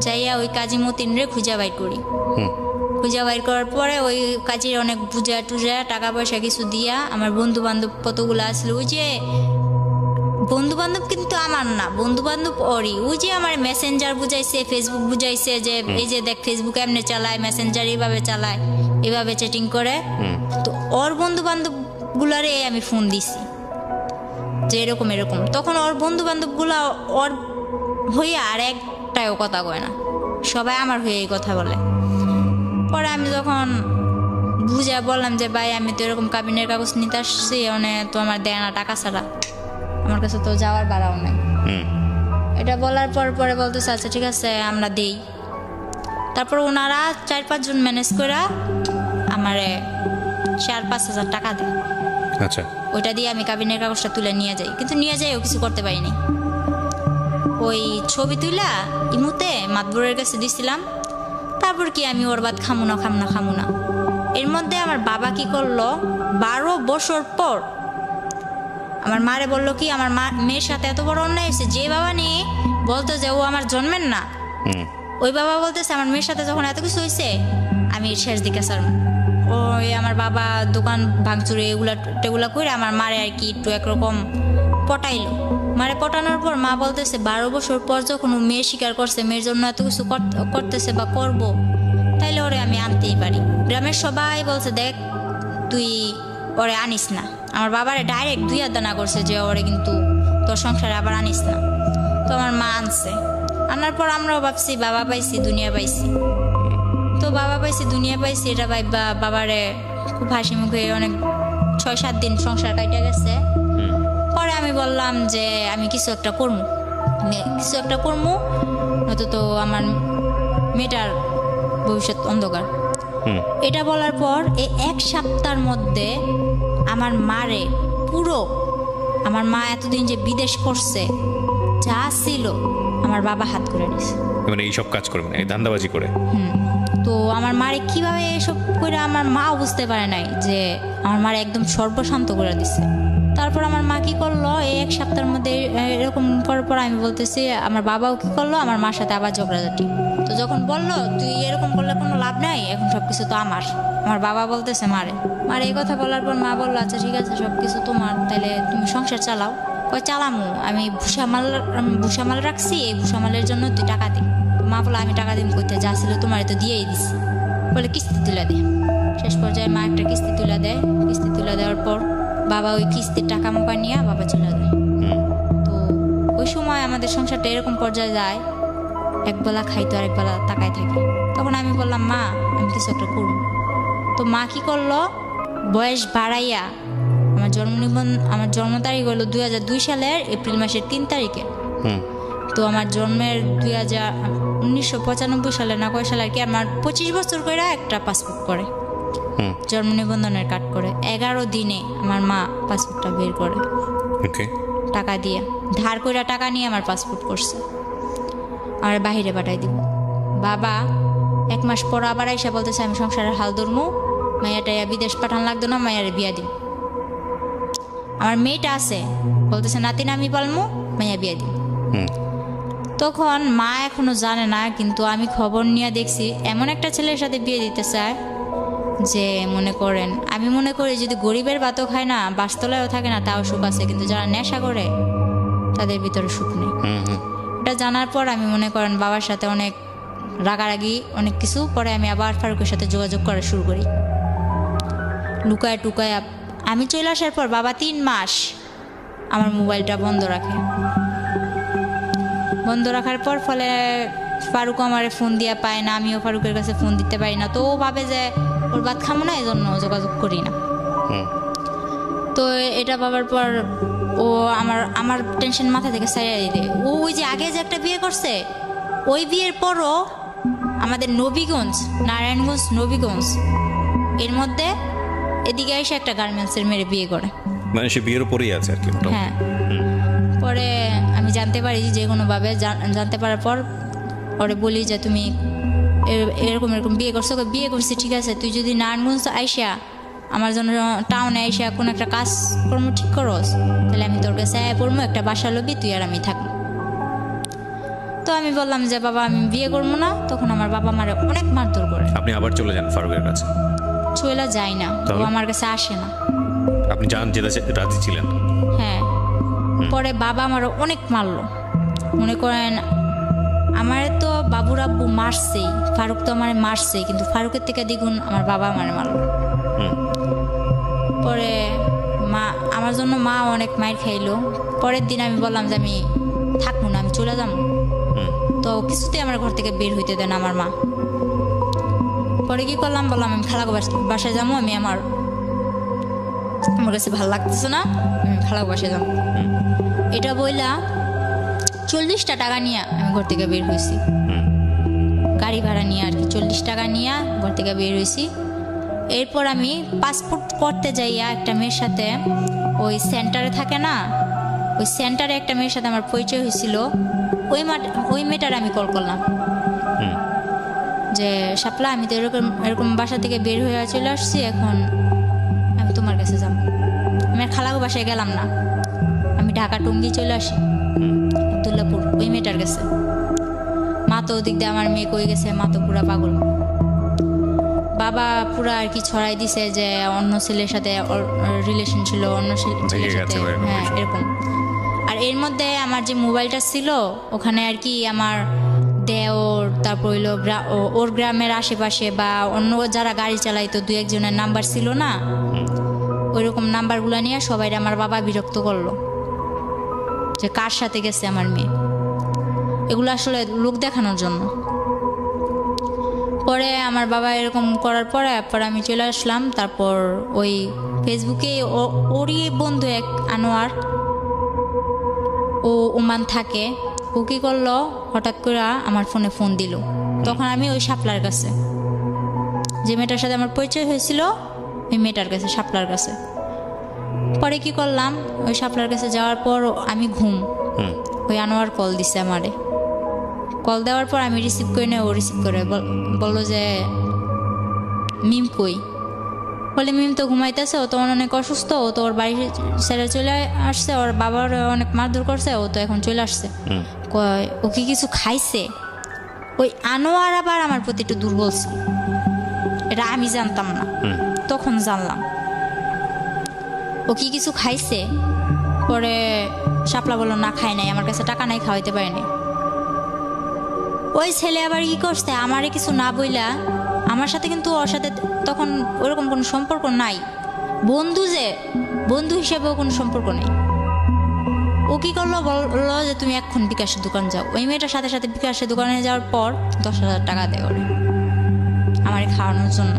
যাইয়া ওই কাজী মতিন রে খুঁজা বাইর করি। খুঁজা বাইর করার পরে ওই কাজের অনেক বুঝা টুজা টাকা পয়সা কিছু দিয়া আমার বন্ধু বান্ধব কতগুলো আসলো, ওই যে বন্ধু বান্ধব কিন্তু আমার না, বন্ধু বান্ধব ওরই, ওই যে আমার মেসেঞ্জার বুঝাইছে, ফেসবুক বুঝাইছে যে এই যে দেখ ফেসবুক এমনি চালায়, মেসেঞ্জার এইভাবে চালায়, এইভাবে চ্যাটিং করে। তো ওর বন্ধু বান্ধব গুলারে আমি ফোন দিছি যে এরকম এরকম। তখন ওর বন্ধু বান্ধব গুলা ওর হয়ে আর একটাও কথা কয় না, সবাই আমার হয়ে এই কথা বলে। পরে আমি যখন বুঝে বললাম যে ভাই আমি তো এরকম কাবিনের কাগজ নিতে আসছি, মানে তো আমার দেয় না টাকা ছাড়া, আমার কাছে তো যাওয়ার ভাড়াও নাই। এটা বলার পরে বলতেছে আচ্ছা ঠিক আছে আমরা দেই। তারপর ওনারা 4-5 জন ম্যানেজ করে আমারে 4-5 হাজার টাকা দেয়। আচ্ছা, ওইটা দিয়ে আমি কাবিনের কাগজটা তুলে নিয়ে যাই, কিন্তু নিয়ে যাইও কিছু করতে পারিনি। ওই ছবি তুইলা ইমুতে মাতবরের কাছে দিছিলাম। তারপর কি আমি ওর বাদ খামু না। এর মধ্যে আমার বাবা কি করলো, 12 বছর পর আমার মারে বললো কি আমার মেয়ের সাথে এত বড় অন্যায় হয়েছে, যে বাবা নিয়ে বলতো যে ও আমার জন্মের না, ওই বাবা বলতেছে আমার মেয়ের সাথে যখন এত কিছু হয়েছে আমি শেষ দিকে স্যার। ওই আমার বাবা দোকান ভাঙচুরে এগুলা করে আমার মারে আর কি একটু একরকম পটাইলো। মারে পটানোর পর মা বলতেছে 12 বছর পর যখন ও মেয়ে স্বীকার করছে, মেয়ের জন্য এত কিছু করতেছে বা করবো, তাইলে ওরে আমি আনতেই পারি। গ্রামের সবাই বলছে দেখ তুই ওরে আনিস না। আমার বাবারে ডাইরেক্ট 2 হাত দানা করছে যে ওরে কিন্তু তোর সংসারে আবার আনিস না। তো আমার মা আনছে, আনার পর আমরাও ভাবছি বাবা পাইছি দুনিয়া পাইছি। তো বাবা পাইছি দুনিয়া পাইছি এটা ভাইবা বাবারে খুব হাসি মুখে অনেক 6-7 দিন সংসার কাটিয়ে গেছে। পরে আমি বললাম যে আমি কিছু একটা করবো, নয়তো তো আমার মেয়েটার ভবিষ্যৎ অন্ধকার। এটা বলার পর এই 1 সপ্তাহের মধ্যে আমার মারে পুরো, আমার মা এতদিন যে বিদেশ করছে যা ছিল আমার বাবা হাত করে নিছে, মানে এইসব কাজ করবেন এই ধান্দাবাজি করে। তো আমার মারে কিভাবে এসব করে আমার মাও বুঝতে পারে নাই যে আমার মারে একদম সর্বশান্ত করে দিছে। তারপর আমার মা কি করলো, এই 1 সপ্তাহের মধ্যে এরকম করার পর আমি বলতেছি, আমার বাবাও কি করলো আমার মার সাথে আবার ঝগড়াঝাটি। তো যখন বললো তুই এরকম করলে কোনো লাভ নাই, এখন সবকিছু তো আমার বাবা বলতেছে মারে এই কথা বলার পর মা বললো আচ্ছা ঠিক আছে সবকিছু তোমার, তাহলে তুমি সংসার চালাও। কই চালামু, আমি ভুষামাল রাখছি, এই ভুষামালের জন্য তুই টাকা দে। মা বললো আমি টাকা দিন করতে যা ছিল তোমার তো দিয়েই দিছি, বলে কিস্তি তুলে দে। শেষ পর্যায়ে মা একটা কিস্তি তুলে দেয়। কিস্তি তুলে দেওয়ার পর বাবা ওই কিস্তির টাকা মোকা নিয়ে বাবা চলে যায়। তো ওই সময় আমাদের সংসারটা এরকম পর্যায়ে যায়, একবেলা খাইতো আর একবেলা তাকায় থাকে। তখন আমি বললাম মা আমি কিছু একটা করব। তো মা কি করলো, বয়স বাড়াইয়া আমার জন্ম তারিখ হলো 2002 সালের এপ্রিল মাসের 3 তারিখে। তো আমার জন্মের 1995 সালে না কয় সালে আর কি, আমার 25 বছর করে একটা পাসপোর্ট করে, জন্ম নিবন্ধনের কার্ড করে। 11 দিনে আমার মা পাসপোর্টটা বের করে টাকা দিয়ে, ধার করে টাকা নিয়ে আমার পাসপোর্ট করছে, আমার বাহিরে পাঠাই দিব। বাবা 1 মাস পর আবার আইসা বলতেছে আমি সংসারের হাল ধরমু, মাইয়াটা বিদেশ পাঠান লাগতো না, মাইয়ারে বিয়া দিন। আমার মেয়েটা আছে বলতেছে নাতিন আমি পালমু, মাইয়া বিয়া দিন। তখন মা এখনো জানে না, কিন্তু আমি খবর নিয়ে দেখছি এমন একটা ছেলের সাথে বিয়ে দিতে চায় যে আমি মনে করি যদি গরিবের ভাতও খায় না, বাসতলায়ও থাকে না, তাও সুখ আছে, কিন্তু যারা নেশা করে তাদের ভিতরে সুখ নেই। এটা জানার পর আমি বাবার সাথে অনেক রাগারাগি অনেক কিছু। পরে আমি আবার ফারুকের সাথে যোগাযোগ করা শুরু করি, লুকায় টুকায়। আমি চলে আসার পর বাবা 3 মাস আমার মোবাইলটা বন্ধ রাখে। বন্ধ রাখার পর ফলে ফারুক আমার ফোন দিয়া পায় না, আমিও ফারুকের কাছে ফোন দিতে পারি না। তো ও ভাবে যে ওর ভাত খামো না, এই জন্য যোগাযোগ করি না। তো এটা ভাবার পর ও আমার টেনশন মাথা থেকে সাইড়া দিতে, ওই যে আগে যে একটা বিয়ে করছে, ওই বিয়ের পরও আমাদের নারায়ণগঞ্জ এর মধ্যে এদিকে এসে একটা গার্মেন্টসের মেরে বিয়ে করে, মানে সে বিয়ের উপরেই আছে আর কি। হ্যাঁ। পরে আমি জানতে পারি যে কোনোভাবে, জানতে পারার পর ওরে বলি যে তুমি এরকম বিয়ে করছো। বিয়ে করছি ঠিক আছে, তুই যদি নারায়ণগঞ্জ আইসা আমার জন্য টাউনে আইসা কোনো একটা কাজকর্ম ঠিক করস, তাহলে আমি তোর কাছে পড়বো, একটা বাসা লবি, তুই আর আমি থাকবো। তো আমি বললাম যে বাবা আমি বিয়ে করবো না। তখন আমার বাবা আমার অনেক মারধর করে। আপনি আবার চলে যান ফারুকের কাছে? চলে যাই না, ও আমার কাছে আসে না। আপনি জান যেটা রাজি ছিলেন? হ্যাঁ। পরে বাবা আমার অনেক মারলো, মনে করেন আমার তো বাবুর আব্বু মারছেই, ফারুক তো আমার মারছেই, কিন্তু ফারুকের থেকে দ্বিগুণ আমার বাবা আমার মারলো। পরে আমার জন্য মা অনেক মাইর খাইলো। পরের দিন আমি বললাম যে আমি থাকবো না, আমি চলে যাবো। তো কিছুতেই আমার ঘর থেকে বের হইতে দেন আমার মা। পরে কি করলাম, বললাম আমি খালাগো বাসায় যাবো, আমি আমার কাছে ভালো লাগতেছে না, আমি খালাগো বাসায় যাবো। এটা বইলা 40টা টাকা নিয়ে আমি ঘর থেকে বের হয়েছি, গাড়ি ভাড়া নিয়ে আর কি। 40 টাকা নিয়ে ঘর থেকে বের হয়েছি। এরপর আমি পাসপোর্ট করতে যাইয়া একটা মেয়ের সাথে, ওই সেন্টারে থাকে না, ওই সেন্টারে একটা মেয়ের সাথে আমার পরিচয় হয়েছিল। ওই মেয়েটার আমি কল করলাম যে শাপলা, আমি তো এরকম বাসা থেকে বের হয়ে চলে আসছি, এখন আমি তোমার কাছে যাব। আমি আর খালাগো বাসায় গেলাম না, আমি ঢাকা টঙ্গী চলে আসি, আবদুল্লাপুর, ওই মেয়েটার কাছে। মা তো ওদিক দিয়ে আমার মেয়ে কই গেছে, মা তো পুরা পাগল। বাবা পুরা আর কি ছড়াই দিছে যে অন্য ছেলের সাথে রিলেশন ছিল, অন্য ছেলের সাথে, হ্যাঁ এরকম। আর এর মধ্যে আমার যে মোবাইলটা ছিল ওখানে আর কি আমার দেওর, তারপর হইলো ওর গ্রামের আশেপাশে বা অন্য যারা গাড়ি চালাইতো 2-1 জনের নাম্বার ছিল না, ওইরকম নাম্বারগুলো নিয়ে সবাই আমার বাবা বিরক্ত করলো যে কার সাথে গেছে আমার মেয়ে। এগুলো আসলে লোক দেখানোর জন্য। পরে আমার বাবা এরকম করার পরে আমি চলে আসলাম। তারপর ওই ফেসবুকে ওরই বন্ধু এক আনোয়ার, ও ওমান থাকে, ও কী করলো, হঠাৎ করে আমার ফোনে ফোন দিল। তখন আমি ওই শাপলার কাছে, যে মেয়েটার সাথে আমার পরিচয় হয়েছিল, ওই মেয়েটার কাছে, শাপলার কাছে। পরে কি করলাম, ওই শাপলার কাছে যাওয়ার পর আমি ওই আনোয়ার কল দিছে আমারে। কল দেওয়ার পর আমি রিসিভ করি না, ও রিসিভ করে বললো যে মিম কই। বলে মিম তো ঘুমাইতেছে, ও তো অনেক অসুস্থ, ও তো ওর বাড়ি ছেড়ে চলে আসছে, ওর বাবার অনেক মারধর করছে, ও তো এখন চলে আসছে। কয় ও কি কিছু খাইছে? ওই আনোয়ার আবার আমার প্রতি একটু দুর্বল ছিল, এটা আমি জানতাম না, তখন জানলাম ও কি কিছু খাইছে। পরে শাপলা বললো না খাই নাই, আমার কাছে টাকা নাই, খাওয়াইতে পারিনি। ওই ছেলে আবার কি করছে, আমারে কিছু না বইলা, আমার সাথে কিন্তু ওর সাথে তখন ওরকম কোনো সম্পর্ক নাই, বন্ধু হিসেবেও কোনো সম্পর্ক নেই। ও কি করলো, বললো যে তুমি এখন বিকাশের দোকান যাও। ওই মেয়েটার সাথে সাথে বিকাশের দোকানে যাওয়ার পর 10,000 টাকা দেয় ওরে আমার খাওয়ানোর জন্য,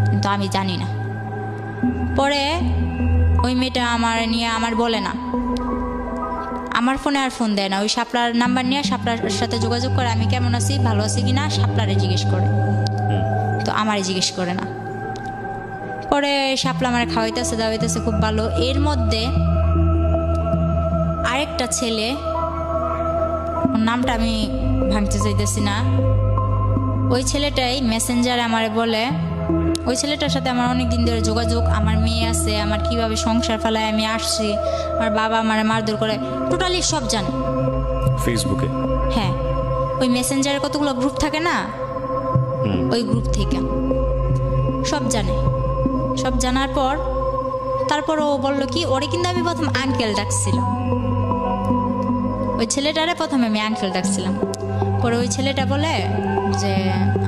কিন্তু আমি জানি না। পরে ওই মেয়েটা আমার নিয়ে আমার বলে না, আমার ফোনে আর ফোন দেয় না, ওই শাপলার নাম্বার নিয়ে শাপলার সাথে যোগাযোগ করে আমি কেমন আছি, ভালো আছি কিনা শাপলারে জিজ্ঞেস করে, তো আমারে জিজ্ঞেস করে না। পরে শাপলা আমার খাওয়াইতেছে দাওয়াইতেছে খুব ভালো। এর মধ্যে আরেকটা ছেলে, ওর নামটা আমি ভাঙতে চাইতেছি না, ওই ছেলেটাই মেসেঞ্জারে আমারে বলে, ওই ছেলেটার সাথে আমার অনেক দিন ধরে যোগাযোগ, আমার মেয়ে আছে, আমার কিভাবে সংসার ফেলায় আমি আসছি, আমার বাবা আমার মারধর করে, টোটালি সব জানে ফেসবুকে। হ্যাঁ, ওই মেসেঞ্জারে কতগুলো গ্রুপ থাকে না, ওই গ্রুপ থেকে সব জানে। সব জানার পর তারপর ও বললো কি, ওরে কিন্তু আমি প্রথম আঙ্কেল ডাকছিলাম, ওই ছেলেটারে প্রথমে আমি আঙ্কেল ডাকছিলাম। পরে ওই ছেলেটা বলে যে,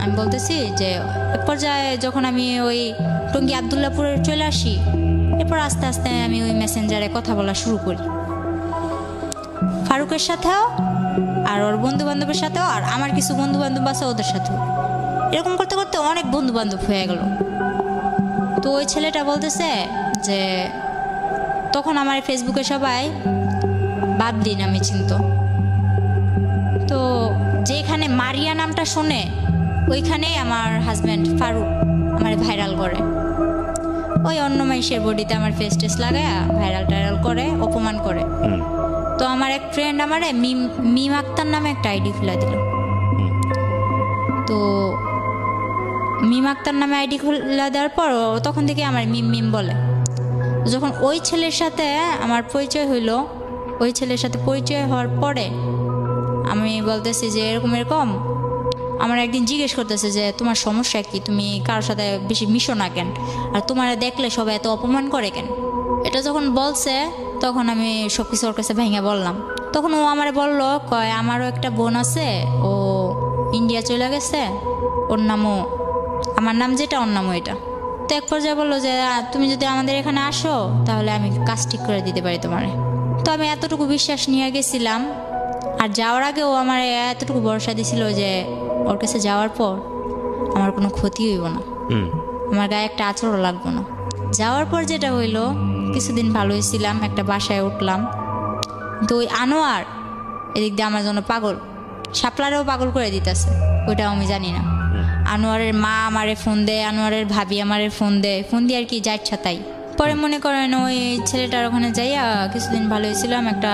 আমি বলতেছি যে এক পর্যায়ে যখন আমি ওই টঙ্গী আবদুল্লাপুরে চলে আসি, এরপর আস্তে আস্তে আমি ওই মেসেঞ্জারে কথা বলা শুরু করি, ফারুকের সাথেও আর ওর বন্ধু বান্ধবের সাথেও, আর আমার কিছু বন্ধু বান্ধব আছে ওদের সাথেও। এরকম করতে করতে অনেক বন্ধু বান্ধব হয়ে গেল। তো ওই ছেলেটা বলতেছে যে তখন আমার ফেসবুকে সবাই বাবলি নামে চিনত, তো যেখানে মারিয়া নামটা শোনে ওইখানেই আমার হাজব্যান্ড ফারুক আমার ভাইরাল করে, ওই অন্য মানুষের বডিতে আমার ফেস টেস লাগায় ভাইরাল টাইরাল করে, অপমান করে। তো আমার এক ফ্রেন্ড আমারে মিম আক্তার নামে একটা আইডি খুলে দিল। তো মিম আক্তার নামে আইডি খুলে দেওয়ার পর তখন থেকে আমার মিম বলে। যখন ওই ছেলের সাথে আমার পরিচয় হইল, ওই ছেলের সাথে পরিচয় হওয়ার পরে আমি বলতেছি যে এরকম এরকম, আমার একদিন জিজ্ঞেস করতেছে যে তোমার সমস্যা কি, তুমি কারোর সাথে বেশি মিশো না কেন, আর তোমার দেখলে সবাই এত অপমান করে কেন। এটা যখন বলছে তখন আমি সব কিছু ওর কাছে ভেঙে বললাম। তখন ও আমার বললো, কয় আমারও একটা বোন আছে, ও ইন্ডিয়া চলে গেছে, ওর নামও আমার নাম যেটা, ওর নামও এটা। তো এক পর্যায়ে বললো যে তুমি যদি আমাদের এখানে আসো তাহলে আমি কাজ ঠিক করে দিতে পারি তোমারে। তো আমি এতটুকু বিশ্বাস নিয়ে গেছিলাম, আর যাওয়ার আগে ও আমার এতটুকু ভরসা দিছিল যে ওর কাছে যাওয়ার পর আমার কোনো ক্ষতি হইব না, আমার গায়ে একটা আঁচড়ও লাগবো না। যাওয়ার পর যেটা হইলো, কিছুদিন ভালো হয়েছিলাম, একটা বাসায় উঠলাম, তো ওই আনোয়ার এদিক দিয়ে আমার জন্য পাগল, শাপলারেও পাগল করে দিতেছে, ওইটাও আমি জানি না। আনোয়ারের মা আমারে ফোন দেয়, আনোয়ারের ভাবি আমারে ফোন দেয়, ফোন দিয়ে আর কি যা ইচ্ছা তাই। পরে মনে করেন ওই ছেলেটার ওখানে যাইয়া কিছুদিন ভালো হয়েছিলাম, একটা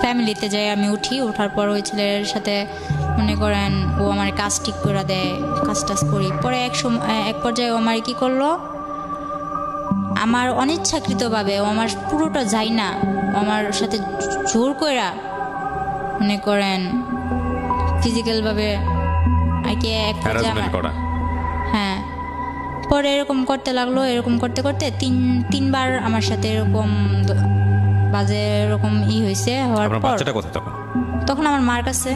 ফ্যামিলিতে যাই আমি উঠি, ওঠার পর ওই ছেলের সাথে মনে করেন ও আমার কাজ ঠিক করে দেয়, কাজ টাজ করি। পরে এক পর্যায়ে ও আমার কি করলো, আমার অনিচ্ছাকৃতভাবে ও আমার পুরোটা যায় না, ও আমার সাথে জোর কইরা মনে করেন ফিজিক্যালভাবে আর কি এক পর্যায়ে, হ্যাঁ। পরে এরকম করতে লাগলো, এরকম করতে করতে তিনবার আমার সাথে এরকম বাজে এরকম হয়েছে। হওয়ার পর তখন আমার মার কাছে।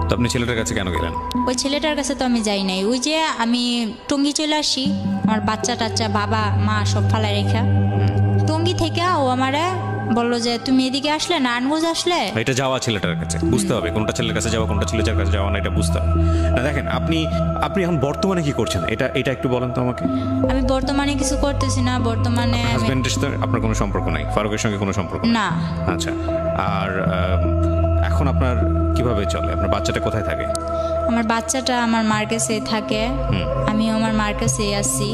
তো আপনি ছেলেটার কাছে কেন গেলেন? ওই ছেলেটার কাছে তো আমি যাই নাই, ওই যে আমি টঙ্গী চলে আসি, আমার বাচ্চা টাচ্চা বাবা মা সব ফালাই রেখা, টঙ্গী থেকে ও আমারে বললো যে তুমি এদিকে আসলে নারায়ণগঞ্জ আসলে। এটা যাওয়া ছেলেটার কাছে, বুঝতে হবে কোনটা ছেলের কাছে যাওয়া কোনটা ছেলেটার কাছে যাওয়া না, এটা বুঝতে হবে না। দেখেন আপনি এখন বর্তমানে কি করছেন, এটা একটু বলেন তো আমাকে। আমি বর্তমানে কিছু করতেছি না, বর্তমানে হাজবেন্ডের সাথে আপনার কোনো সম্পর্ক নাই, ফারুকের সঙ্গে কোনো সম্পর্ক না। আচ্ছা, আর এখন আপনার কিভাবে চলে? আপনার বাচ্চাটা কোথায় থাকে? আমার বাচ্চাটা আমার মার কাছেই থাকে, আমিও আমার মার কাছেই আছি।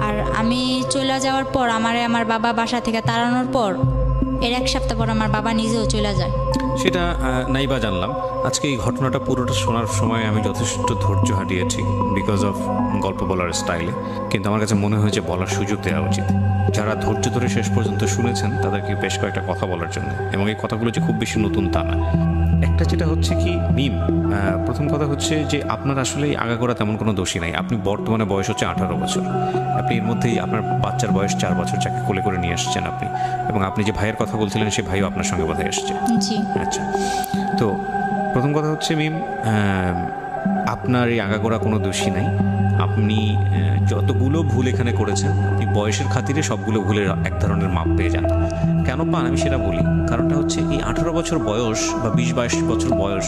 আর আমি চলে যাওয়ার পর আমার বাবা বাসা থেকে তাড়ানোর পর এর এক সপ্তাহ পর আমার বাবা নিজেও চলে যায়। সেটা নাইবা জানলাম। আজকে এই ঘটনাটা পুরোটা শোনার সময় আমি যথেষ্ট ধৈর্য হারিয়েছি বিকজ অফ গল্প বলার স্টাইলে, কিন্তু আমার কাছে মনে হয়েছে বলার সুযোগ দেওয়া উচিত। যারা ধৈর্য ধরে শেষ পর্যন্ত শুনেছেন তাদেরকে বেশ কয়েকটা কথা বলার জন্য, এবং এই কথাগুলো যে খুব বেশি নতুন তা না। একটা যেটা হচ্ছে কি মিম, প্রথম কথা হচ্ছে যে আপনার আসলে আগাগোড়া তেমন কোনো দোষী নাই। আপনি বর্তমানে বয়স হচ্ছে 18 বছর, আপনি এর মধ্যেই আপনার বাচ্চার বয়স 4 বছর, যাকে কোলে করে নিয়ে আসছেন আপনি, এবং আপনি যে ভাইয়ের কথা বলছিলেন সে ভাইও আপনার সঙ্গে বোধহয় এসছে। আচ্ছা, তো প্রথম কথা হচ্ছে মিম, আপনার এই আগাগোড়া কোনো দোষী নাই। আপনি যতগুলো ভুল এখানে করেছেন, আপনি বয়সের খাতিরে সবগুলো ভুলের এক ধরনের মাপ পেয়ে যান। কেন পান আমি সেটা বলি। কারণটা হচ্ছে এই 18 বছর বয়স বা 20-22 বছর বয়স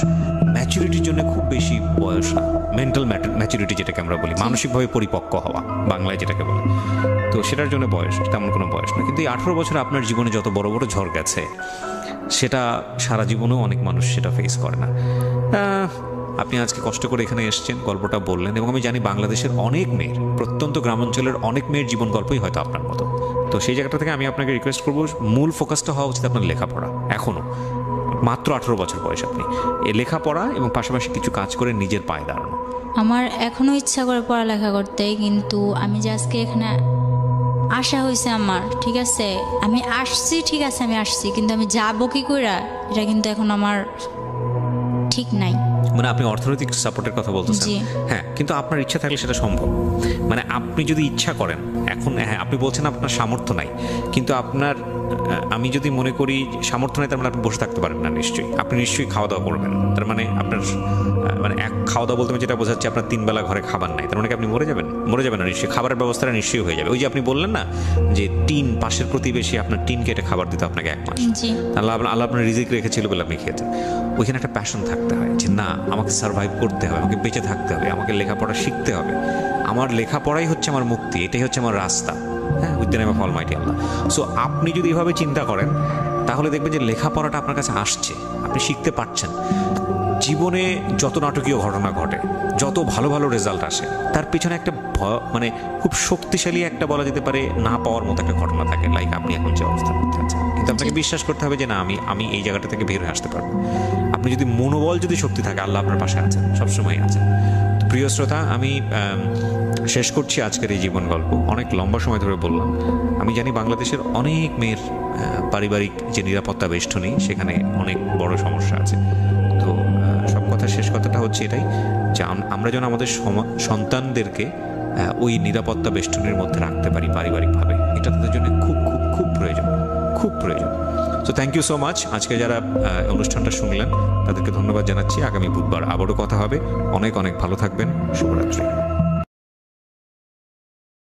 ম্যাচুরিটির জন্য খুব বেশি বয়স না। মেন্টাল ম্যাচুরিটি যেটাকে আমরা বলি, মানসিকভাবে পরিপক্ক হওয়া বাংলায় যেটাকে বলি, তো সেটার জন্য বয়স তেমন কোনো বয়স না। কিন্তু এই 18 বছরে আপনার জীবনে যত বড় বড় ঝড় গেছে, সেটা সারা জীবনেও অনেক মানুষ সেটা ফেস করে না। আপনি আজকে কষ্ট করে এখানে এসেছেন, গল্পটা বললেন, এবং আমি জানি বাংলাদেশের অনেক মেয়ের, প্রত্যন্ত গ্রামাঞ্চলের অনেক মেয়ের জীবন গল্পই হয়তো আপনার মতো। তো সেই জায়গাটা থেকে আমি আপনাকে রিকোয়েস্ট করবো, মূল ফোকাসটা হওয়া উচিত আপনার লেখাপড়া। এখনও মাত্র 18 বছর বয়স, আপনি এই লেখাপড়া এবং পাশাপাশি কিছু কাজ করে নিজের পায়ে দাঁড়ানো। আমার এখনও ইচ্ছা করে পড়ালেখা করতে, কিন্তু আমি যে আজকে এখানে আসা হয়েছে আমার, ঠিক আছে আমি আসছি, ঠিক আছে আমি আসছি, কিন্তু আমি যাবো কি করে এটা কিন্তু এখন আমার ঠিক নাই। মানে আপনি অর্থনৈতিক সাপোর্টের কথা বলতেছেন, হ্যাঁ, কিন্তু আপনার ইচ্ছা থাকলে সেটা সম্ভব। মানে আপনি যদি ইচ্ছা করেন, এখন হ্যাঁ আপনি বলছেন আপনার সামর্থ্য নাই, কিন্তু আপনার, আমি যদি মনে করি সামর্থ্য নাই, তার মানে আপনি বসে থাকতে পারেন না নিশ্চয়ই। আপনি নিশ্চয়ই খাওয়া দাওয়া করবেন, তার মানে আপনার মানে খাওয়া দাওয়া বলতে যেটা বোঝাচ্ছে আপনার 3 বেলা ঘরে খাবার নাই, তার মানে আপনি মরে যাবেন না নিশ্চয়ই। খাবারের ব্যবস্থাটা নিশ্চয়ই হয়ে যাবে। ওই যে আপনি বললেন না যে টিন, পাশের প্রতিবেশী আপনার টিন কেটে খাবার দিতে আপনাকে 1 মাস, আল্লাহ আপনার রিজিক রেখেছিল বলে আপনি খেয়েছেন। ওইখানে একটা প্যাশন থাকতে হয় যে না, আমাকে সার্ভাইভ করতে হবে, আমাকে বেঁচে থাকতে হবে, আমাকে লেখাপড়া শিখতে হবে, আমার লেখাপড়াই হচ্ছে আমার মুক্তি, এটাই হচ্ছে আমার রাস্তা, হ্যাঁ, with the name of Almighty Allah. So আপনি যদি এভাবে চিন্তা করেন, তাহলে দেখবেন যে লেখাপড়াটা আপনার কাছে আসছে, আপনি শিখতে পারছেন। জীবনে যত নাটকীয় ঘটনা ঘটে, যত ভালো ভালো রেজাল্ট আসে, তার পিছনে একটা মানে খুব শক্তিশালী একটা বলা যেতে পারে না পাওয়ার মতো একটা ঘটনা থাকে, লাইক আপনি এখন যে অবস্থার মধ্যে আছেন। কিন্তু আপনাকে বিশ্বাস করতে হবে যে না, আমি এই জায়গাটা থেকে বের হয়ে আসতে পারবো। আপনি যদি মনোবল, যদি শক্তি থাকে, আল্লাহ আপনার পাশে আছেন, সবসময় আছেন। তো প্রিয় শ্রোতা, আমি শেষ করছি আজকের এই জীবন গল্প। অনেক লম্বা সময় ধরে বললাম। আমি জানি বাংলাদেশের অনেক মেয়ের পারিবারিক যে নিরাপত্তা বেষ্টনী, সেখানে অনেক বড় সমস্যা আছে। তো সব কথা, শেষ কথাটা হচ্ছে এটাই যে আমরা যেন আমাদের সন্তানদেরকে ওই নিরাপত্তা বেষ্টনীর মধ্যে রাখতে পারি পারিবারিকভাবে, এটা তাদের জন্য খুব খুব খুব প্রয়োজন, খুব প্রয়োজন। So thank you so much. আজকে যারা অনুষ্ঠানটা শুনলেন তাদেরকে ধন্যবাদ জানাচ্ছি। আগামী বুধবার আবারও কথা হবে। অনেক অনেক ভালো থাকবেন। শুভরাত্রি।